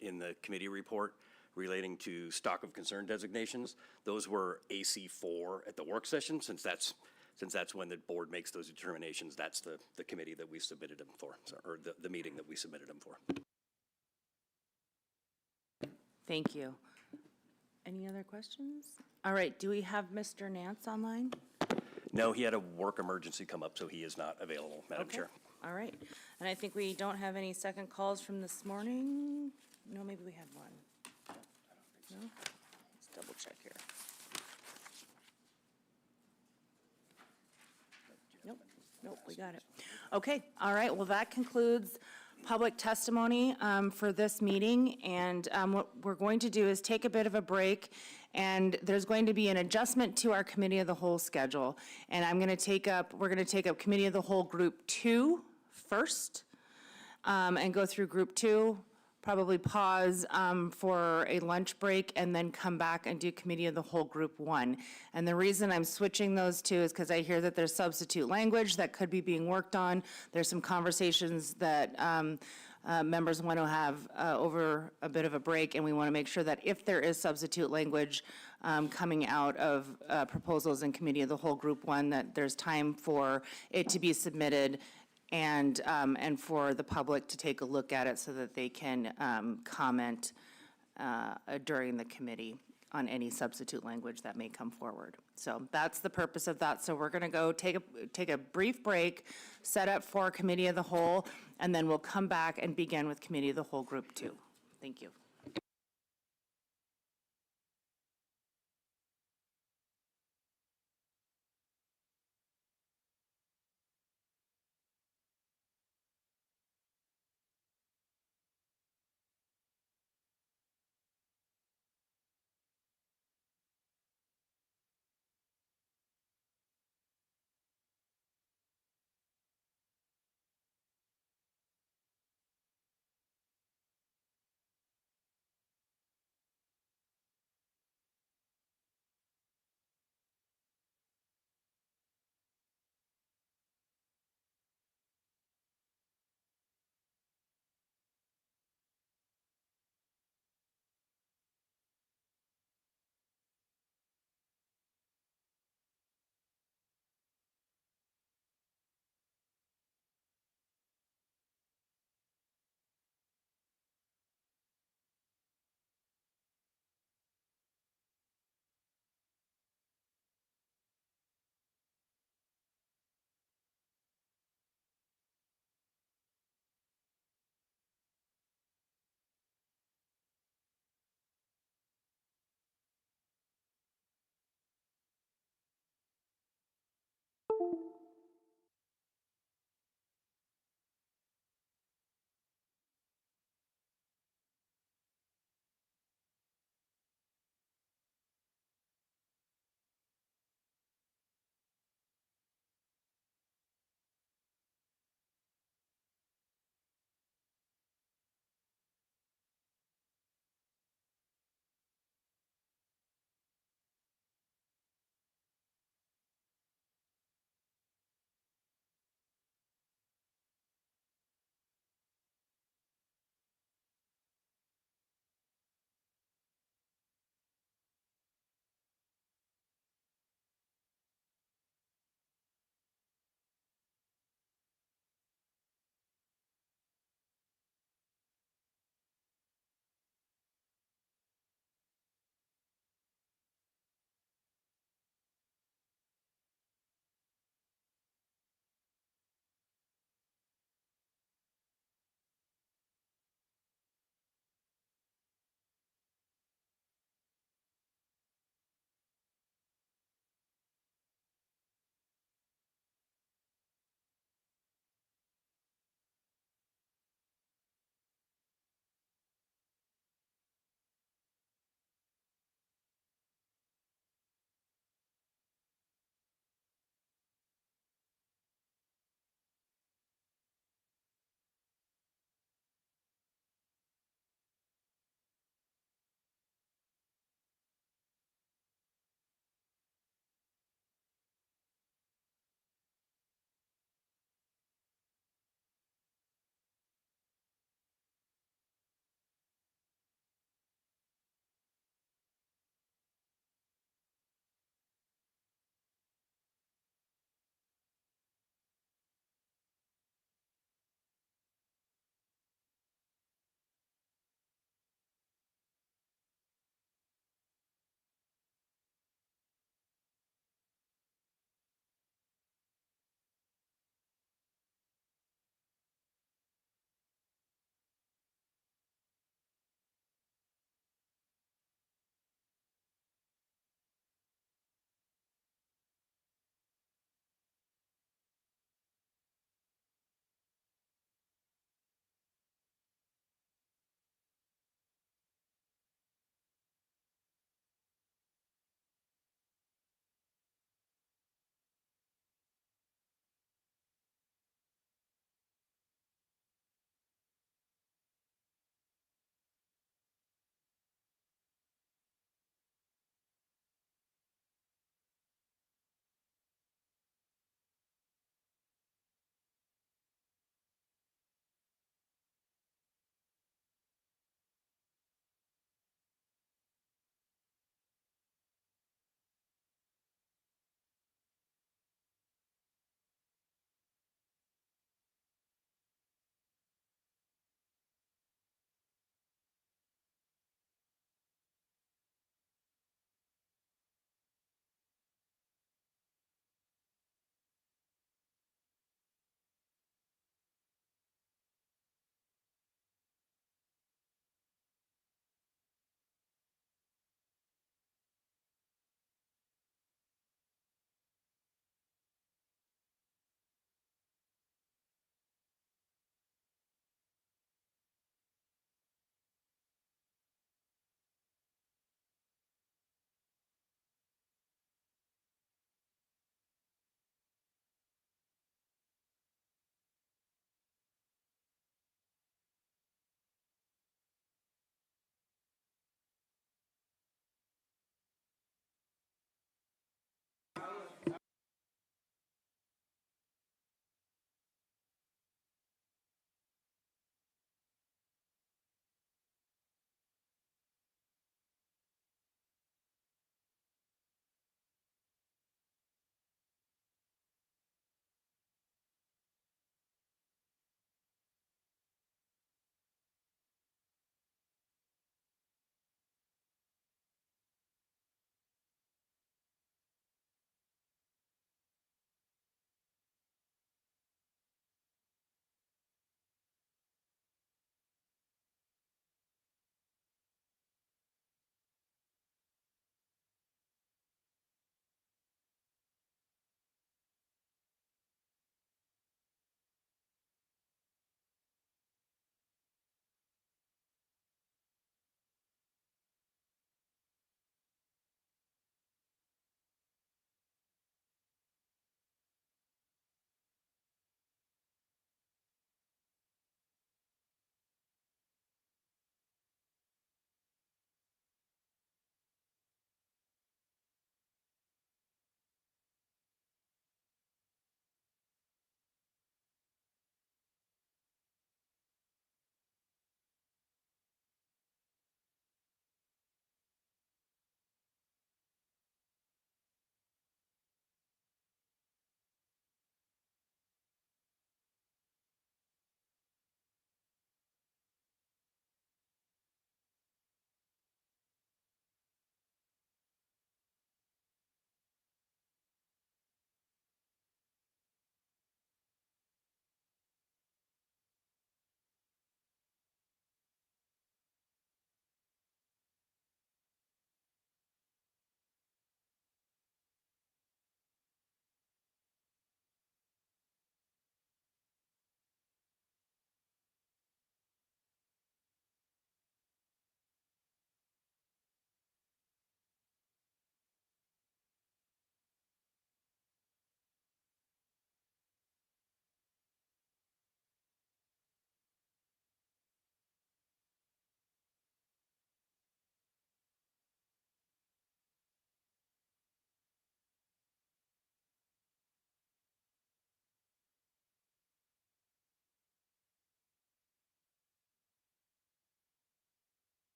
in the committee report relating to stock of concern designations, those were AC4 at the work session, since that's when the board makes those determinations. That's the committee that we submitted them for, or the meeting that we submitted them for. Thank you. Any other questions? All right, do we have Mr. Nance online? No, he had a work emergency come up, so he is not available, Madam Chair. All right. And I think we don't have any second calls from this morning. No, maybe we had one. No? Let's double check here. Nope, we got it. Okay, all right, well, that concludes public testimony for this meeting, and what we're going to do is take a bit of a break, and there's going to be an adjustment to our Committee of the Whole schedule, and we're going to take up Committee of the Whole Group 2 first, and go through Group 2, probably pause for a lunch break and then come back and do committee of the whole group one. And the reason I'm switching those two is because I hear that there's substitute language that could be being worked on. There's some conversations that members want to have over a bit of a break, and we want to make sure that if there is substitute language coming out of proposals in committee of the whole group one, that there's time for it to be submitted and for the public to take a look at it so that they can comment during the committee on any substitute language that may come forward. So that's the purpose of that. So we're going to go take a brief break, set up for committee of the whole, and then we'll come back and begin with committee of the whole group two. Thank you.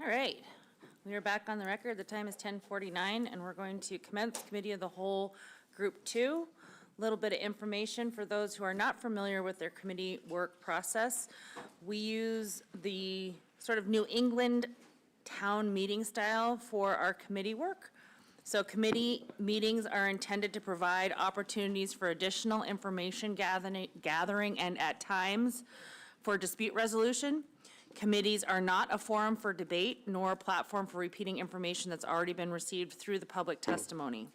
All right, we are back on the record. The time is 10:49, and we're going to commence Committee of the Whole, Group 2. A little bit of information for those who are not familiar with their committee work process. We use the sort of New England town meeting style for our committee work. So committee meetings are intended to provide opportunities for additional information gathering and at times for dispute resolution. Committees are not a forum for debate nor a platform for repeating information that's already been received through the public testimony.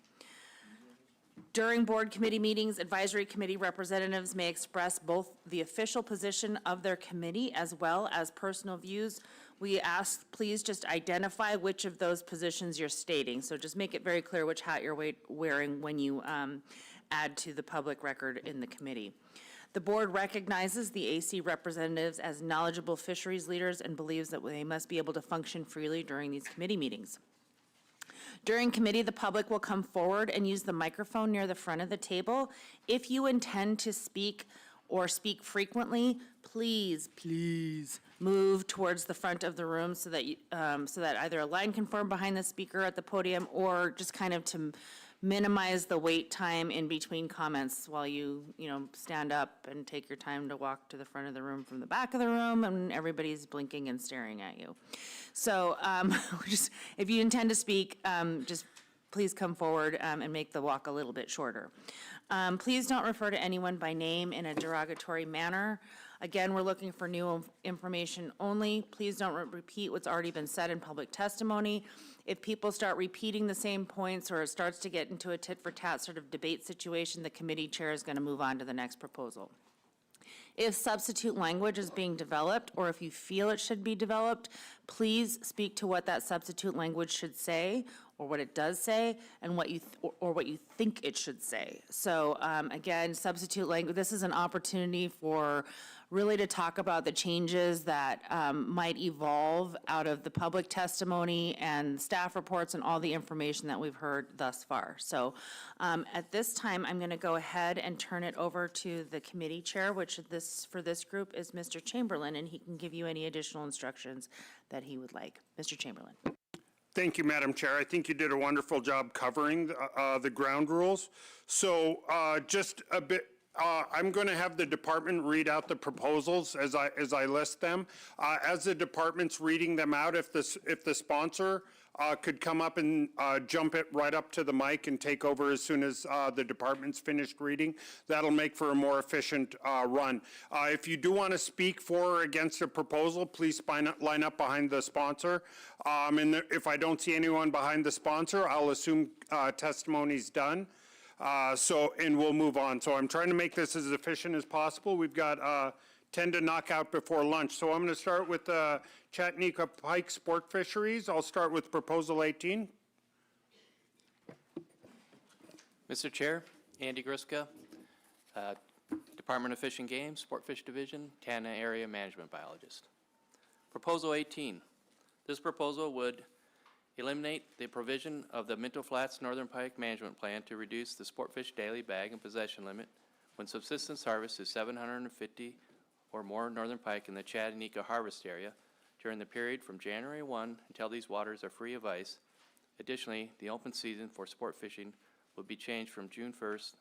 During board committee meetings, advisory committee representatives may express both the official position of their committee as well as personal views. We ask, please just identify which of those positions you're stating. So just make it very clear which hat you're wearing when you add to the public record in the committee. The board recognizes the AC representatives as knowledgeable fisheries leaders and believes that they must be able to function freely during these committee meetings. During committee, the public will come forward and use the microphone near the front of the table. If you intend to speak or speak frequently, please move towards the front of the room so that either a line can form behind the speaker at the podium or just kind of to minimize the wait time in between comments while you stand up and take your time to walk to the front of the room from the back of the room and everybody's blinking and staring at you. So if you intend to speak, just please come forward and make the walk a little bit shorter. Please don't refer to anyone by name in a derogatory manner. Again, we're looking for new information only. Please don't repeat what's already been said in public testimony. If people start repeating the same points or it starts to get into a tit-for-tat sort of debate situation, the committee chair is going to move on to the next proposal. If substitute language is being developed, or if you feel it should be developed, please speak to what that substitute language should say, or what it does say, and what you think it should say. So again, substitute language. This is an opportunity for really to talk about the changes that might evolve out of the public testimony and staff reports and all the information that we've heard thus far. So at this time, I'm going to go ahead and turn it over to the committee chair, which for this group is Mr. Chamberlain, and he can give you any additional instructions that he would like. Mr. Chamberlain. Thank you, Madam Chair. I think you did a wonderful job covering the ground rules. So just a bit, I'm going to have the department read out the proposals as I list them. As the department's reading them out, if the sponsor could come up and jump it right up to the mic and take over as soon as the department's finished reading, that'll make for a more efficient run. If you do want to speak for or against a proposal, please line up behind the sponsor. And if I don't see anyone behind the sponsor, I'll assume testimony's done. And we'll move on. So I'm trying to make this as efficient as possible. We've got 10 to knock out before lunch. So I'm going to start with Chattanooga Pike Sport Fisheries. I'll start with Proposal 18. Mr. Chair, Andy Griska, Department of Fish and Game, Sport Fish Division, Tanna Area Management Biologist. Proposal 18. This proposal would eliminate the provision of the Minto Flats Northern Pike Management Plan to reduce the sport fish daily bag and possession limit when subsistence harvest is 750 or more northern pike in the Chattanooga harvest area during the period from January 1 until these waters are free of ice. Additionally, the open season for sport fishing would be changed from June 1st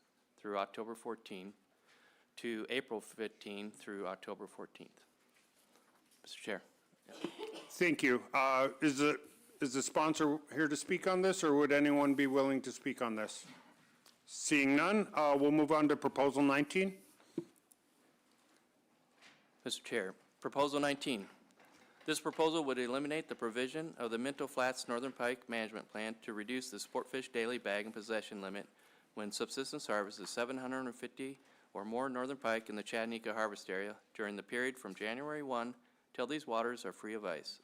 through October 14 to April 15 through October 14th. Mr. Chair. Thank you. Is the sponsor here to speak on this, or would anyone be willing to speak on this? Seeing none, we'll move on to Proposal 19. Mr. Chair, Proposal 19. This proposal would eliminate the provision of the Minto Flats Northern Pike Management Plan to reduce the sport fish daily bag and possession limit when subsistence harvest is 750 or more northern pike in the Chattanooga harvest area during the period from January 1 till these waters are free of ice.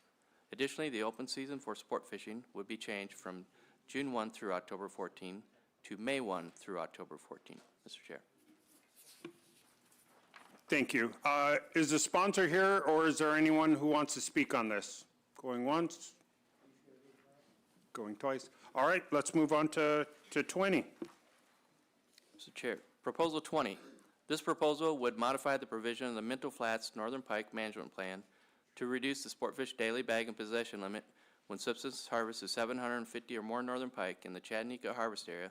Additionally, the open season for sport fishing would be changed from June 1 through October 14 to May 1 through October 14. Mr. Chair. Thank you. Is the sponsor here, or is there anyone who wants to speak on this? Going once? Going twice? All right, let's move on to 20. Mr. Chair, Proposal 20. This proposal would modify the provision of the Minto Flats Northern Pike Management Plan to reduce the sportfish daily bag and possession limit when subsistence harvest is 750 or more northern pike in the Chattanooga harvest area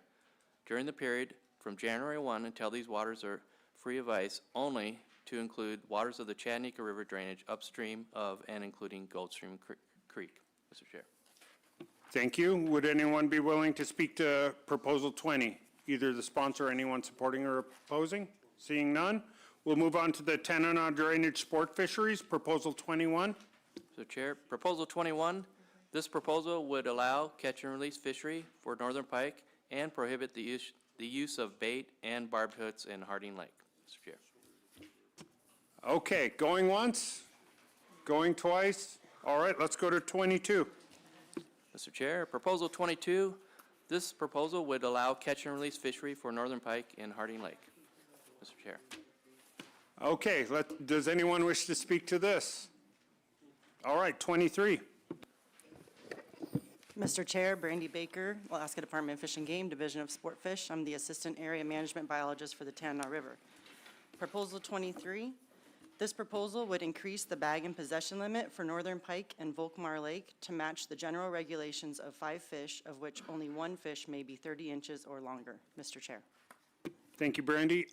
during the period from January 1 until these waters are free of ice, only to include waters of the Chattanooga River drainage upstream of and including Goldstream Creek. Mr. Chair. Thank you. Would anyone be willing to speak to Proposal 20? Either the sponsor or anyone supporting or opposing? Seeing none, we'll move on to the Tanana Drainage Sport Fisheries, Proposal 21. Mr. Chair, Proposal 21, this proposal would allow catch and release fishery for northern pike and prohibit the use of bait and barbed hooks in Harding Lake. Mr. Chair. Okay, going once, going twice. All right, let's go to 22. Mr. Chair, Proposal 22, this proposal would allow catch and release fishery for northern pike in Harding Lake. Mr. Chair. Okay, does anyone wish to speak to this? All right, 23. Mr. Chair, Brandy Baker, Alaska Department of Fish and Game, Division of Sport Fish. I'm the Assistant Area Management Biologist for the Tanana River. Proposal 23, this proposal would increase the bag and possession limit for northern pike and Volkmar Lake to match the general regulations of 5 fish, of which only 1 fish may be 30 inches or longer. Mr. Chair. Thank you, Brandy.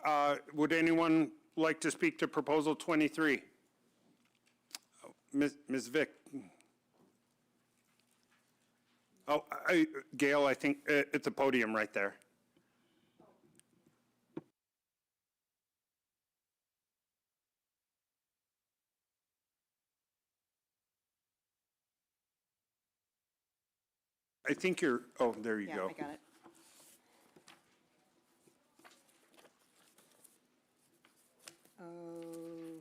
Would anyone like to speak to Proposal 23? Ms. Vick. Oh, Gail, I think at the podium right there. I think you're, oh, there you go. Yeah, I got it. Oh,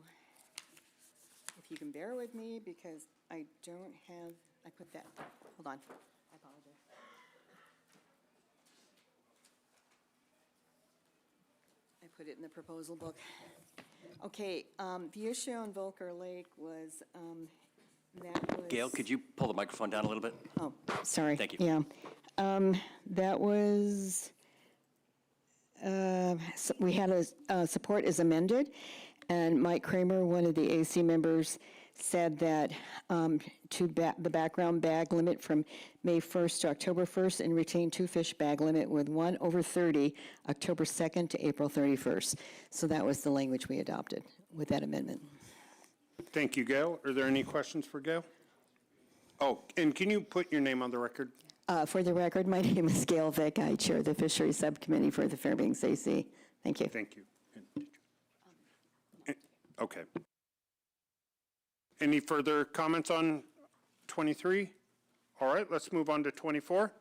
if you can bear with me, because I don't have, I put that, hold on, I apologize. I put it in the proposal book. Okay, the issue on Volker Lake was, that was. Gail, could you pull the microphone down a little bit? Oh, sorry. Thank you. Yeah. That was, we had a support is amended, and Mike Kramer, one of the AC members, said that the background bag limit from May 1st to October 1st and retain 2 fish bag limit with 1 over 30, October 2nd to April 31st. So that was the language we adopted with that amendment. Thank you, Gail. Are there any questions for Gail? Oh, and can you put your name on the record? For the record, my name is Gail Vick. I chair the Fisheries Subcommittee for the Fairbanks AC. Thank you. Thank you. Okay. Any further comments on 23? All right, let's move on to 24.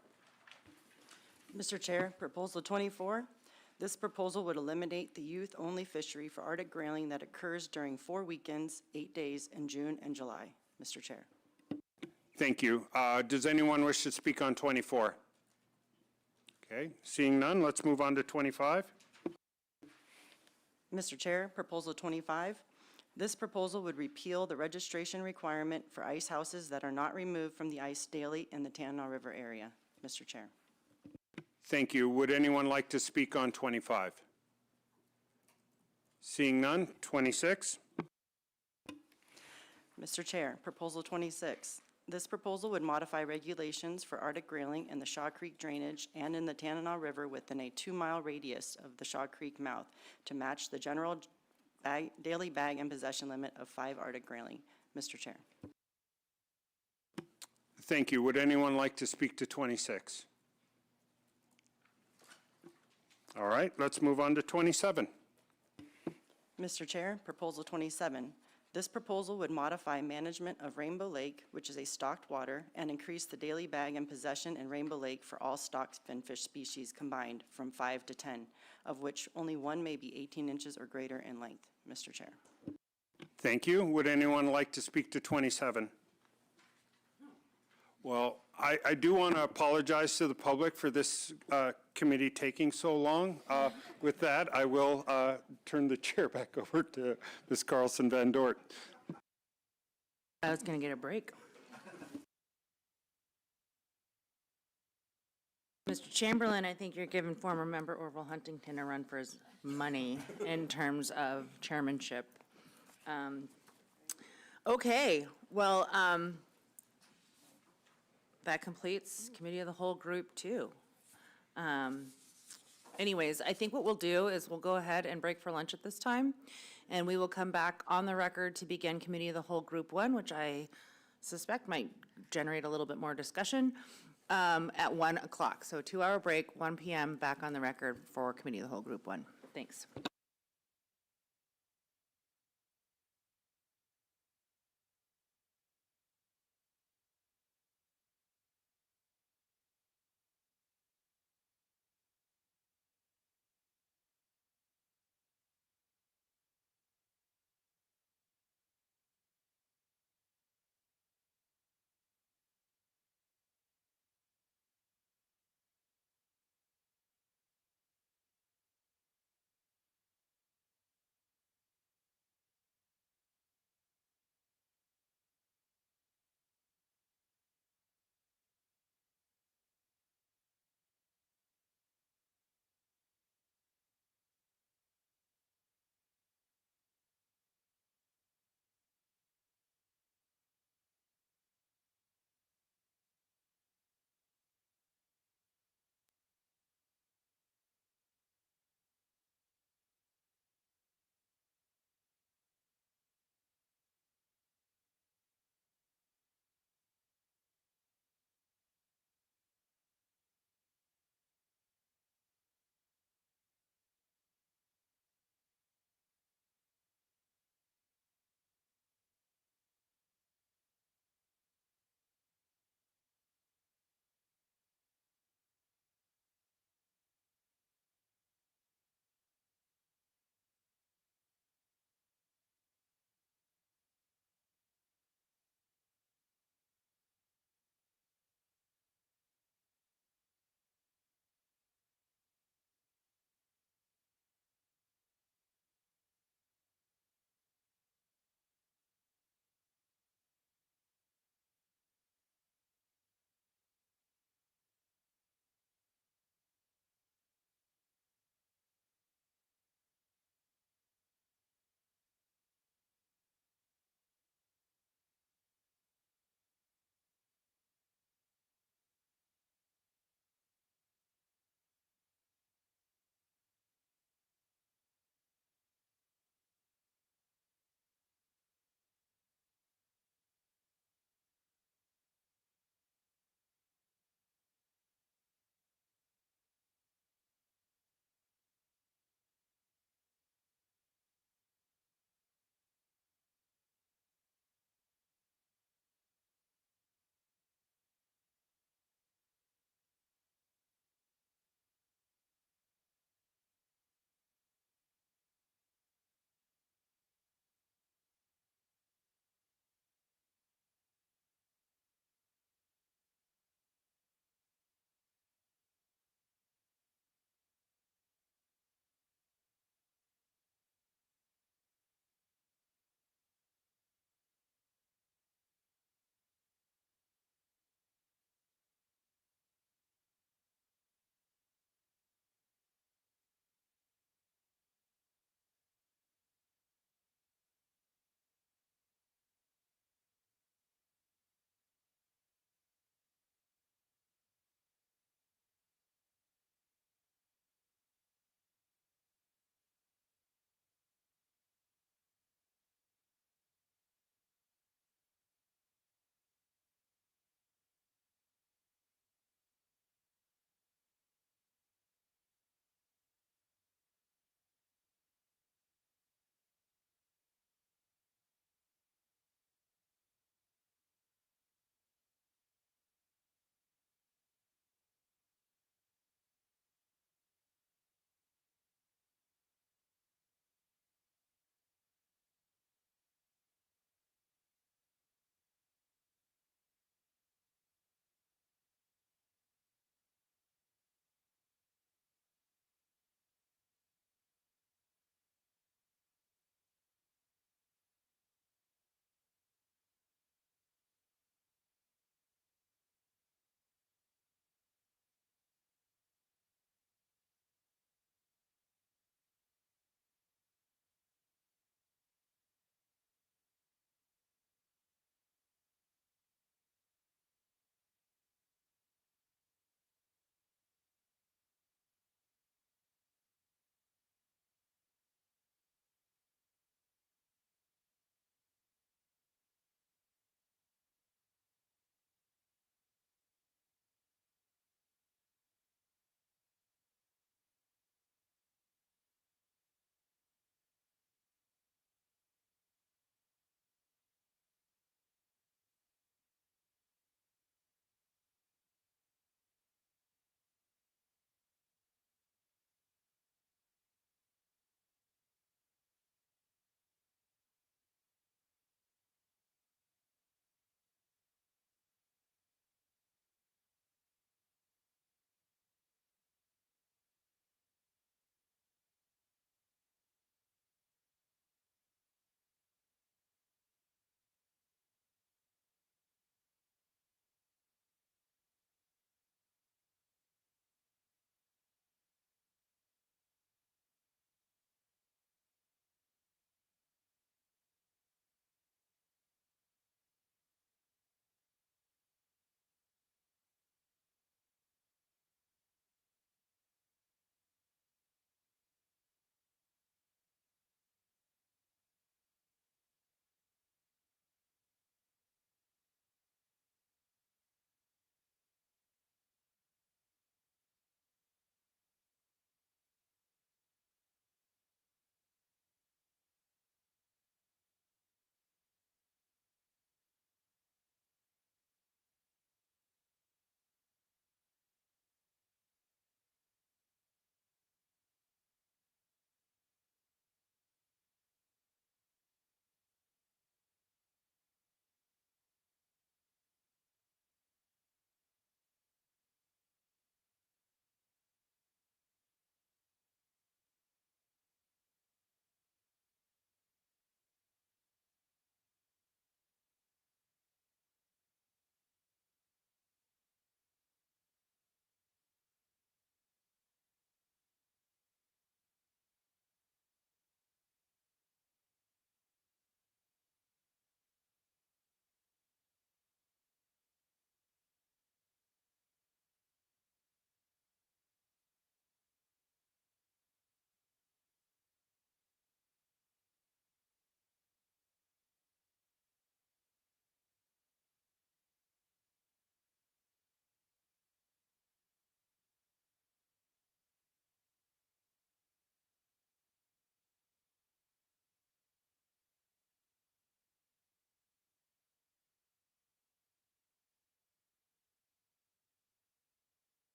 Mr. Chair, Proposal 24. This proposal would eliminate the youth-only fishery for Arctic grayling that occurs during 4 weekends, 8 days in June and July. Mr. Chair. Thank you. Does anyone wish to speak on 24? Okay, seeing none, let's move on to 25. Mr. Chair, Proposal 25. This proposal would repeal the registration requirement for ice houses that are not removed from the ice daily in the Tanana River area. Mr. Chair. Thank you. Would anyone like to speak on 25? Seeing none, 26. Mr. Chair, Proposal 26. This proposal would modify regulations for Arctic grayling in the Shaw Creek drainage and in the Tanana River within a 2-mile radius of the Shaw Creek mouth to match the general daily bag and possession limit of 5 Arctic grayling. Mr. Chair. Thank you. Would anyone like to speak to 26? All right, let's move on to 27. Mr. Chair, Proposal 27. This proposal would modify management of Rainbow Lake, which is a stocked water, and increase the daily bag and possession in Rainbow Lake for all stocked finfish species combined from 5 to 10, of which only 1 may be 18 inches or greater in length. Mr. Chair. Thank you. Would anyone like to speak to 27? Well, I do want to apologize to the public for this committee taking so long. With that, I will turn the chair back over to Ms. Carlson Van Dort. I was going to get a break. Mr. Chamberlain, I think you're giving former member Orville Huntington a run for his money in terms of chairmanship. Okay, Well, that completes Committee of the Whole Group 2. Anyways, I think what we'll do is we'll go ahead and break for lunch at this time, and we will come back on the record to begin Committee of the Whole Group 1, which I suspect might generate a little bit more discussion, at 1 o'clock. So 2-hour break, 1 p.m., back on the record for Committee of the Whole Group 1. Thanks.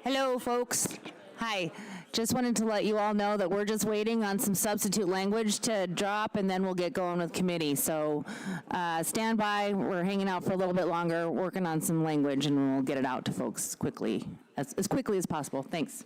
Hello, folks. Hi. Just wanted to let you all know that we're just waiting on some substitute language to drop, and then we'll get going with committee. So stand by. We're hanging out for a little bit longer, working on some language, and we'll get it out to folks quickly, as quickly as possible. Thanks.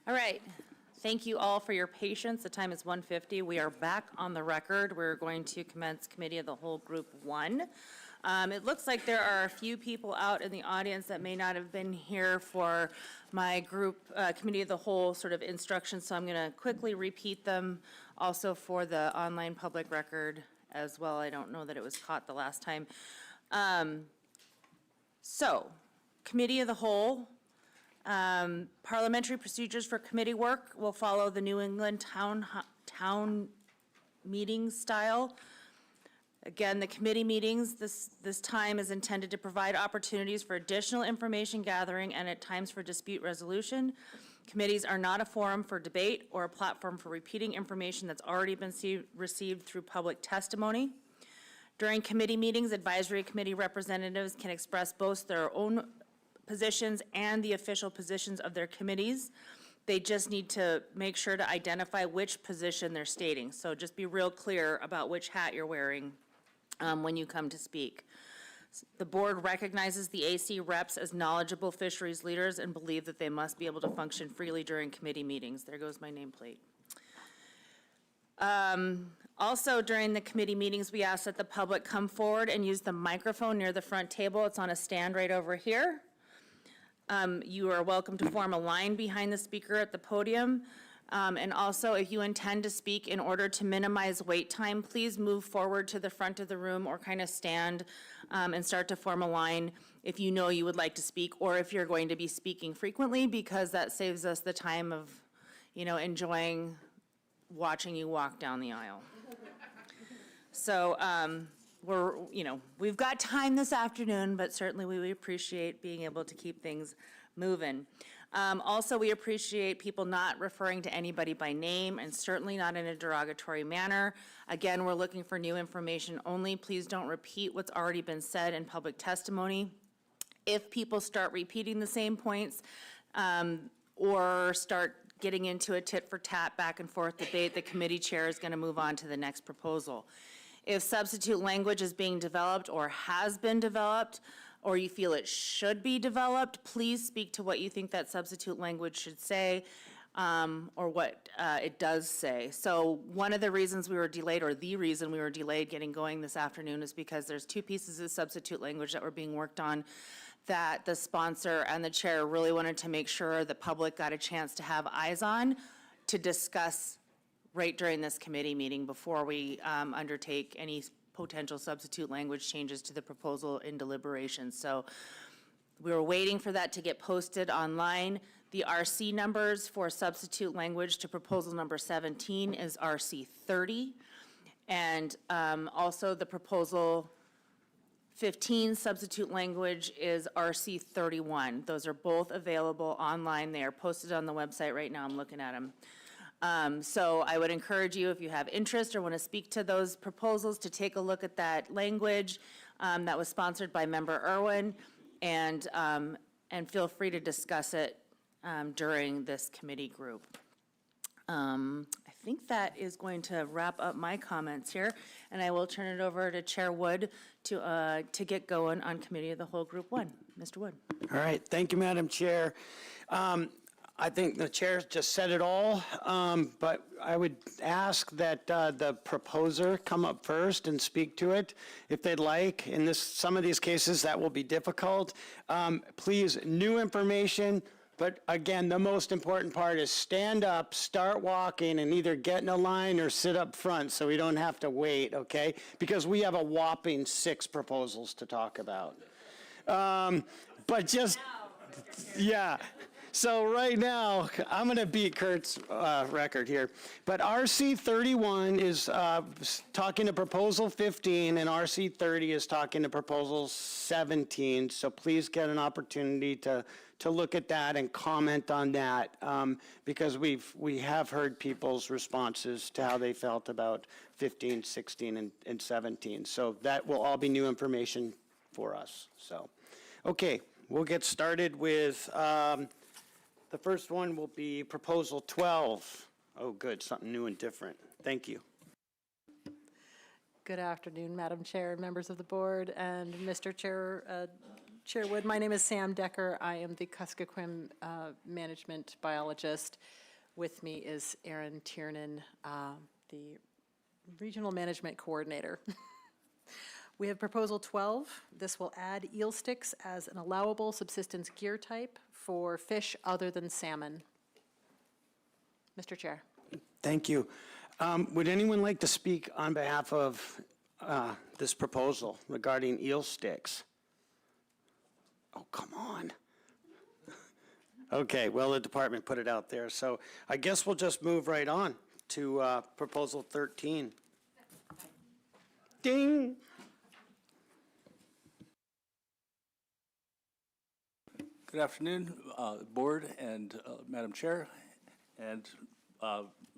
All right. Thank you all for your patience. The time is 1:50. We are back on the record. We're going to commence Committee of the Whole Group 1. It looks like there are a few people out in the audience that may not have been here for my group, Committee of the Whole sort of instructions, so I'm going to quickly repeat them also for the online public record as well. I don't know that it was caught the last time. So, Committee of the Whole. Parliamentary procedures for committee work will follow the New England town meeting style. Again, the committee meetings this time is intended to provide opportunities for additional information gathering and at times for dispute resolution. Committees are not a forum for debate or a platform for repeating information that's already been received through public testimony. During committee meetings, advisory committee representatives can express both their own positions and the official positions of their committees. They just need to make sure to identify which position they're stating. So just be real clear about which hat you're wearing when you come to speak. The board recognizes the AC reps as knowledgeable fisheries leaders and believe that they must be able to function freely during committee meetings. There goes my nameplate. Also, during the committee meetings, we ask that the public come forward and use the microphone near the front table. It's on a stand right over here. You are welcome to form a line behind the speaker at the podium. And also, if you intend to speak, in order to minimize wait time, please move forward to the front of the room or kind of stand and start to form a line if you know you would like to speak, or if you're going to be speaking frequently, because that saves us the time of, enjoying watching you walk down the aisle. So we've got time this afternoon, but certainly we appreciate being able to keep things moving. Also, we appreciate people not referring to anybody by name and certainly not in a derogatory manner. Again, we're looking for new information only. Please don't repeat what's already been said in public testimony. If people start repeating the same points or start getting into a tit-for-tat back and forth debate, the committee chair is going to move on to the next proposal. If substitute language is being developed or has been developed, or you feel it should be developed, please speak to what you think that substitute language should say, or what it does say. So one of the reasons we were delayed, or the reason we were delayed getting going this afternoon, is because there's two pieces of substitute language that were being worked on that the sponsor and the chair really wanted to make sure the public got a chance to have eyes on to discuss right during this committee meeting before we undertake any potential substitute language changes to the proposal in deliberation. So we were waiting for that to get posted online. The RC numbers for substitute language to proposal number 17 is RC 30. And also the proposal 15 substitute language is RC 31. Those are both available online. They are posted on the website right now. I'm looking at them. So I would encourage you, if you have interest or want to speak to those proposals, to take a look at that language that was sponsored by Member Irwin, and feel free to discuss it during this committee group. I think that is going to wrap up my comments here, and I will turn it over to Chair Wood to get going on Committee of the Whole Group 1. Mr. Wood. All right, thank you, Madam Chair. I think the chair just said it all, but I would ask that the proposer come up first and speak to it if they'd like. In some of these cases, that will be difficult. Please, new information, but again, the most important part is stand up, start walking, and either get in a line or sit up front so we don't have to wait, okay? Because we have a whopping 6 proposals to talk about. But just, yeah. So right now, I'm going to beat Kurt's record here. But RC 31 is talking to proposal 15, and RC 30 is talking to proposal 17. So please get an opportunity to look at that and comment on that, because we have heard people's responses to how they felt about 15, 16, and 17. So that will all be new information for us. So, okay, we'll get started with. The first one will be Proposal 12. Oh, good, something new and different. Thank you. Good afternoon, Madam Chair, members of the board, and Mr. Chair Chair Wood, my name is Sam Decker. I am the Kuskokwim management biologist. With me is Aaron Tiernan, the regional management coordinator. We have proposal 12. This will add eel sticks as an allowable subsistence gear type for fish other than salmon. Mr. Chair. Thank you. Would anyone like to speak on behalf of this proposal regarding eel sticks? Oh, come on. Okay, well, the department put it out there, so I guess we'll just move right on to proposal 13. Ding! Good afternoon, Board and Madam Chair and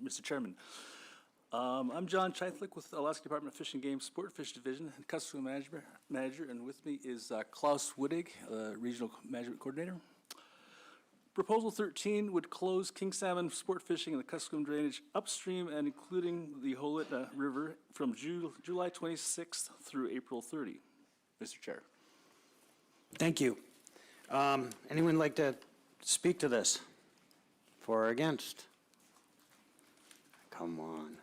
Mr. Chairman. I'm John Chythlick with Alaska Department of Fish and Game Sport Fish Division and Customer Manager, and with me is Klaus Wittig, Regional Management Coordinator. Proposal 13 would close king salmon sport fishing in the Kuskokwim drainage upstream and including the Holitna River from July 26th through April 30. Mr. Chair. Thank you. Anyone like to speak to this? For or against? Come on.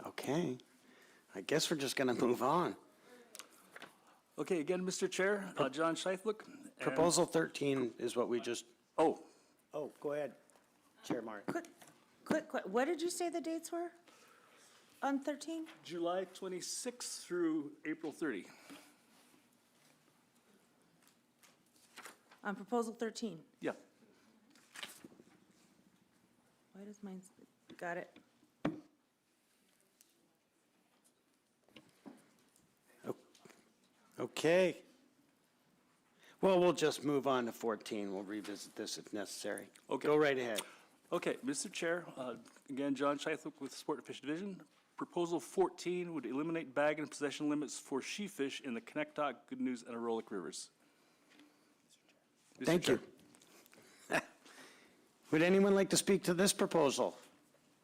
Okay. I guess we're just going to move on. Okay, again, Mr. Chair, John Scheiflick. Proposal 13 is what we just. Oh, go ahead, Chair Mark. Quick, what did you say the dates were on 13? July 26th through April 30. On proposal 13? Yeah. Why does mine, got it. Okay. Well, we'll just move on to 14. We'll revisit this if necessary. Okay. Go right ahead. Okay, Mr. Chair, again, John Scheiflick with Sport and Fish Division. Proposal 14 would eliminate bag and possession limits for sheefish in the Connecticut, Good News, and Arolik rivers. Thank you. Would anyone like to speak to this proposal?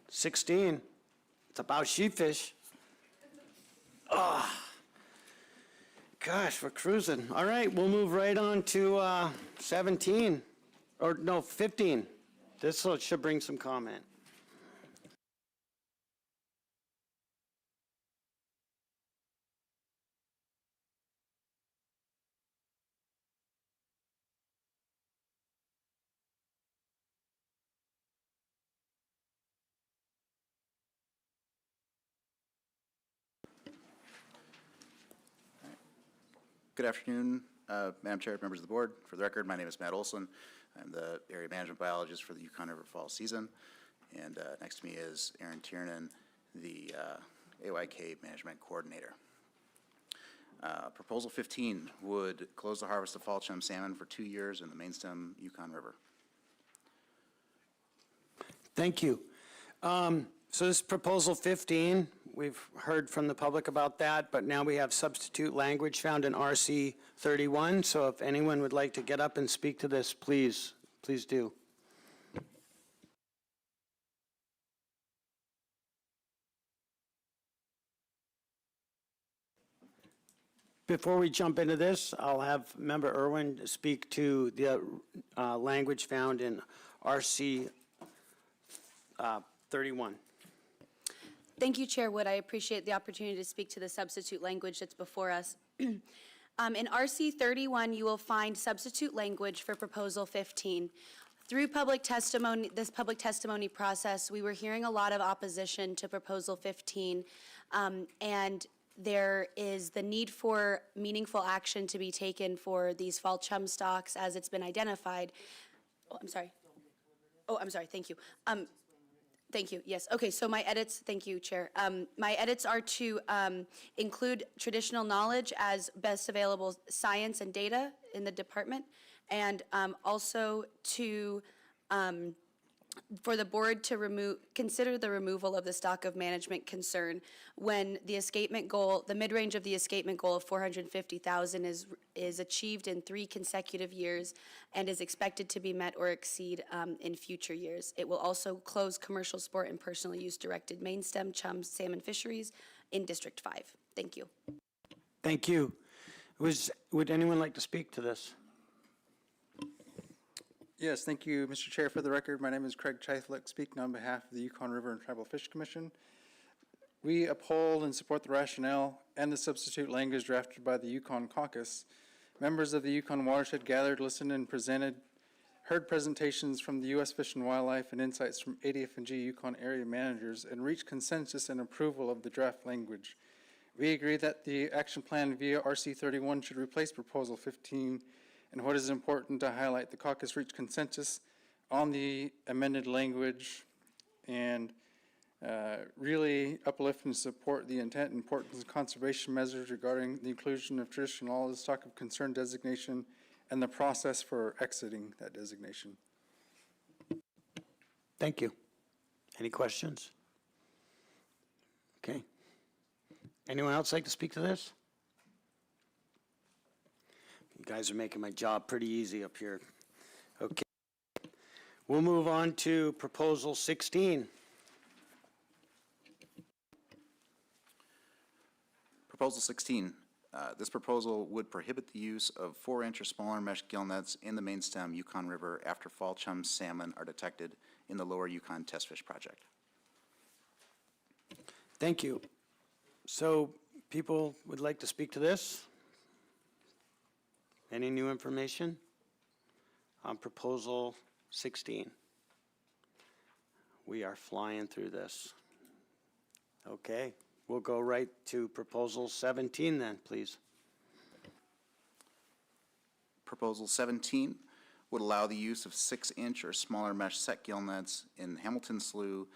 16. It's about sheepfish. Gosh, we're cruising. All right, we'll move right on to 17. Or no, 15. This should bring some comment. Good afternoon, Madam Chair, members of the board. For the record, my name is Matt Olson. I'm the area management biologist for the Yukon River fall season. And next to me is Aaron Tiernan, the AYK management coordinator. Proposal 15 would close the harvest of fall chum salmon for 2 years in the main stem Yukon River. Thank you. So this is proposal 15. We've heard from the public about that, but now we have substitute language found in RC 31. So if anyone would like to get up and speak to this, please do. Before we jump into this, I'll have Member Irwin speak to the language found in RC 31. Thank you, Chair Wood. I appreciate the opportunity to speak to the substitute language that's before us. In RC 31, you will find substitute language for Proposal 15. Through public testimony, this public testimony process, we were hearing a lot of opposition to Proposal 15, and there is the need for meaningful action to be taken for these fall chum stocks as it's been identified. Oh, I'm sorry. Thank you. Thank you, yes. Okay, so my edits, thank you, Chair. My edits are to include traditional knowledge as best available science and data in the department, and also to, for the board to consider the removal of the stock of management concern when the escapement goal, the mid-range of the escapement goal of 450,000 is achieved in 3 consecutive years and is expected to be met or exceed in future years. It will also close commercial sport and personal use directed main stem chum salmon fisheries in District 5. Thank you. Thank you. Would anyone like to speak to this? Yes, thank you, Mr. Chair. For the record, my name is Craig Chythlick, speaking on behalf of the Yukon River and Tribal Fish Commission. We uphold and support the rationale and the substitute language drafted by the Yukon Caucus. Members of the Yukon watershed gathered, listened, and heard presentations from the U.S. Fish and Wildlife and insights from ADF&G Yukon area managers, and reached consensus and approval of the draft language. We agree that the action plan via RC31 should replace Proposal 15, and what is important to highlight, the caucus reached consensus on the amended language and really uplift and support the intent and importance of conservation measures regarding the inclusion of traditional knowledge, stock of concern designation, and the process for exiting that designation. Thank you. Any questions? Okay. Anyone else like to speak to this? You guys are making my job pretty easy up here. Okay. We'll move on to Proposal 16. Proposal 16. This proposal would prohibit the use of 4-inch or smaller mesh gill nets in the main stem Yukon River after fall chum salmon are detected in the lower Yukon test fish project. Thank you. So people would like to speak to this? Any new information on Proposal 16? We are flying through this. Okay, we'll go right to Proposal 17 then, please. Proposal 17 would allow the use of 6-inch or smaller mesh set gill nets in Hamilton Slough,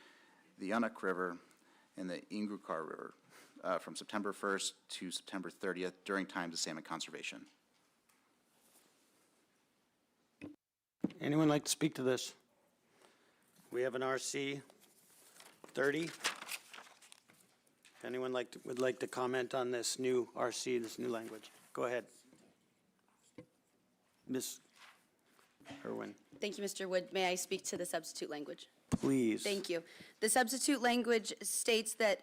the Unuk River, and the Ingrukar River from September 1st to September 30th during times of salmon conservation. Anyone like to speak to this? We have an RC 30. Anyone would like to comment on this new RC, this new language? Go ahead. Ms. Irwin. Thank you, Mr. Wood. May I speak to the substitute language? Please. Thank you. The substitute language states that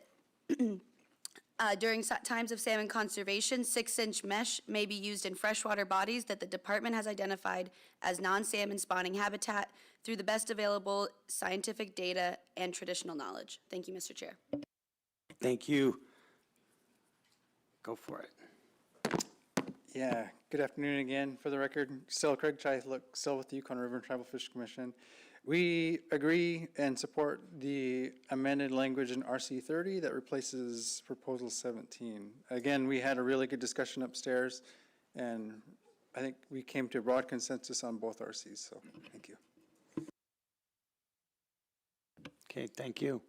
during times of salmon conservation, 6-inch mesh may be used in freshwater bodies that the department has identified as non-salmon spawning habitat through the best available scientific data and traditional knowledge. Thank you, Mr. Chair. Thank you. Go for it. Yeah, good afternoon again. For the record, still Craig Chythlick, still with the Yukon River and Tribal Fish Commission. We agree and support the amended language in RC30 that replaces Proposal 17. Again, we had a really good discussion upstairs, and I think we came to a broad consensus on both RCs, so thank you. Okay, thank you.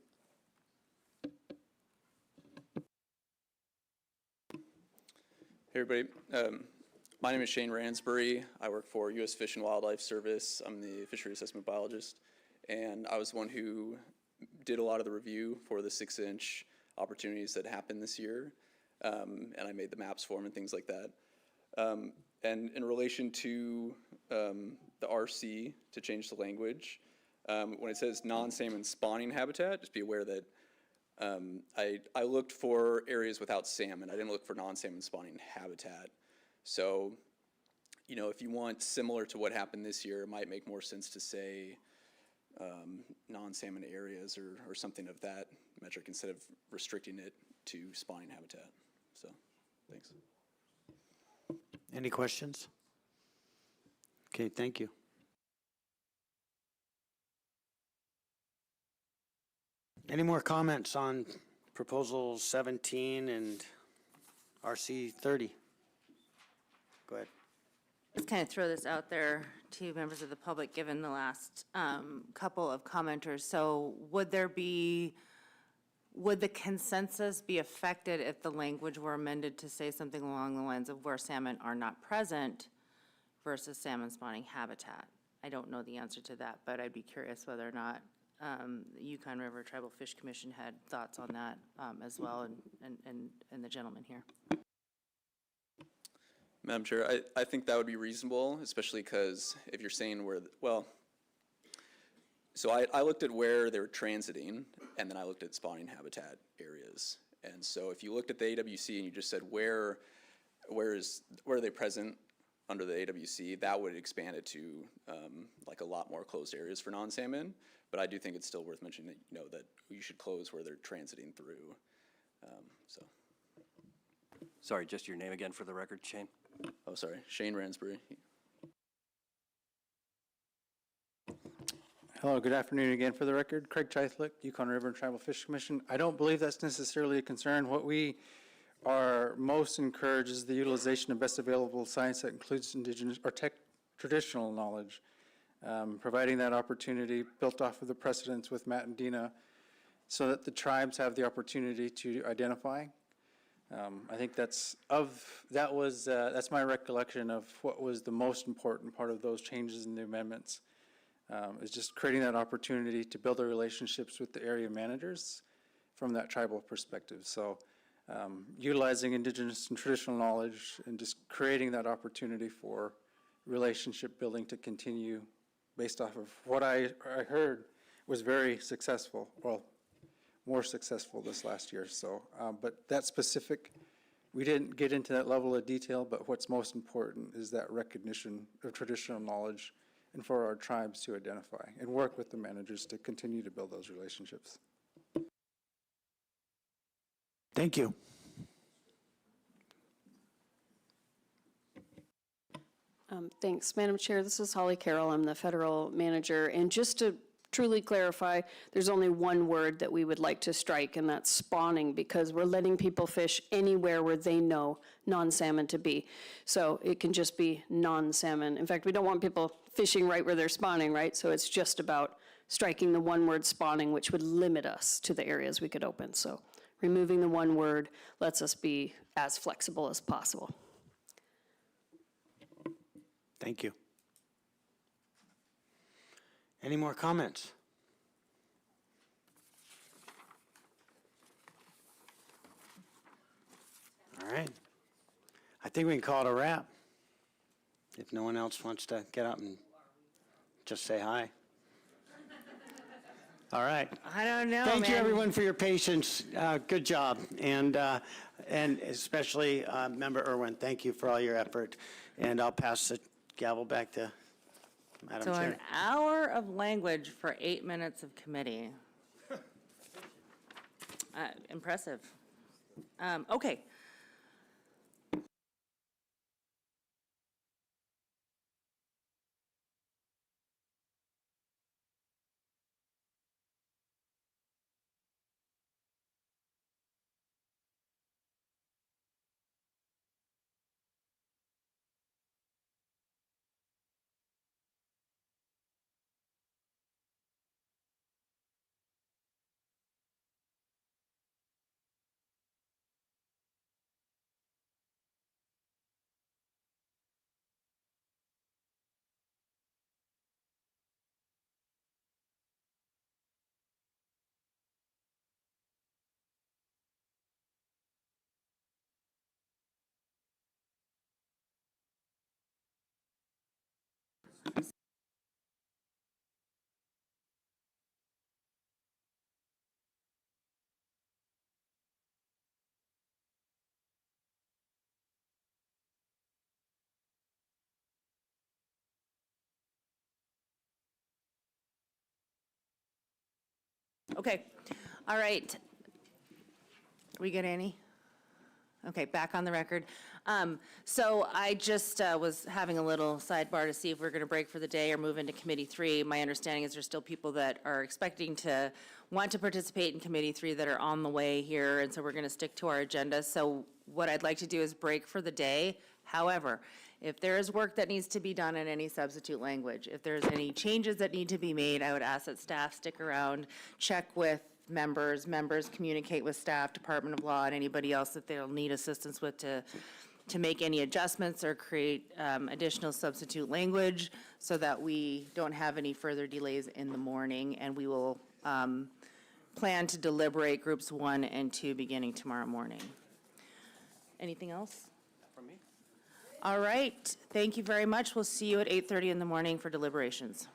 Hey everybody, my name is Shane Ransbury. I work for U.S. Fish and Wildlife Service. I'm the fishery assessment biologist, and I was the one who did a lot of the review for the 6-inch opportunities that happened this year, and I made the maps for them and things like that. And in relation to the RC, to change the language, when it says non-salmon spawning habitat, just be aware that I looked for areas without salmon. I didn't look for non-salmon spawning habitat. So, you know, if you want similar to what happened this year, it might make more sense to say non-salmon areas or something of that metric instead of restricting it to spawning habitat. So, thanks. Any questions? Okay, thank you. Any more comments on Proposal 17 and RC 30? Go ahead. Just kind of throw this out there to members of the public, given the last couple of commenters. So would the consensus be affected if the language were amended to say something along the lines of where salmon are not present versus salmon spawning habitat? I don't know the answer to that, but I'd be curious whether or not the Yukon River Tribal Fish Commission had thoughts on that as well, and the gentleman here. Madam Chair, I think that would be reasonable, especially because if you're saying where, well, so I looked at where they were transiting, and then I looked at spawning habitat areas. And so if you looked at the AWC and you just said where where are they present under the AWC, that would expand it to like a lot more closed areas for non-salmon. But I do think it's still worth mentioning that, you know, that you should close where they're transiting through. So. Sorry, just your name again for the record, Shane? Oh, sorry, Shane Ransbury. Hello, good afternoon again. For the record, Craig Chithlick, Yukon River and Tribal Fish Commission. I don't believe that's necessarily a concern. What we are most encouraged is the utilization of best available science that includes indigenous or traditional knowledge, providing that opportunity built off of the precedents with Matt and Dina so that the tribes have the opportunity to identify. I think that's my recollection of what was the most important part of those changes in the amendments, is just creating that opportunity to build the relationships with the area managers from that tribal perspective. So utilizing indigenous and traditional knowledge and just creating that opportunity for relationship building to continue based off of what I heard was very successful, well, more successful this last year. So, but that specific, we didn't get into that level of detail, but what's most important is that recognition of traditional knowledge and for our tribes to identify and work with the managers to continue to build those relationships. Thank you. Thanks, Madam Chair. This is Holly Carroll. I'm the federal manager. And just to truly clarify, there's only one word that we would like to strike, and that's spawning, because we're letting people fish anywhere where they know non-salmon to be. So it can just be non-salmon. In fact, we don't want people fishing right where they're spawning, right? So it's just about striking the one word spawning, which would limit us to the areas we could open. So removing the one word lets us be as flexible as possible. Thank you. Any more comments? All right. I think we can call it a wrap. If no one else wants to get up and just say hi. All right. I don't know, Thank you, man. everyone, for your patience. Good job. And especially Member Irwin, thank you for all your effort. And I'll pass the gavel back to Madam So Chair. an hour of language for 8 minutes of committee. Impressive. Okay. Okay. All right. We get any? Okay, back on the record. So I just was having a little sidebar to see if we're going to break for the day or move into Committee 3. My understanding is there's still people that are expecting to want to participate in Committee 3 that are on the way here, and so we're going to stick to our agenda. So what I'd like to do is break for the day. However, if there is work that needs to be done in any substitute language, if there's any changes that need to be made, I would ask that staff stick around, check with members communicate with staff, Department of Law, and anybody else that they'll need assistance with to make any adjustments or create additional substitute language so that we don't have any further delays in the morning. And we will plan to deliberate groups 1 and 2 beginning tomorrow morning. Anything else? From me? All right. Thank you very much. We'll see you at 8:30 in the morning for deliberations.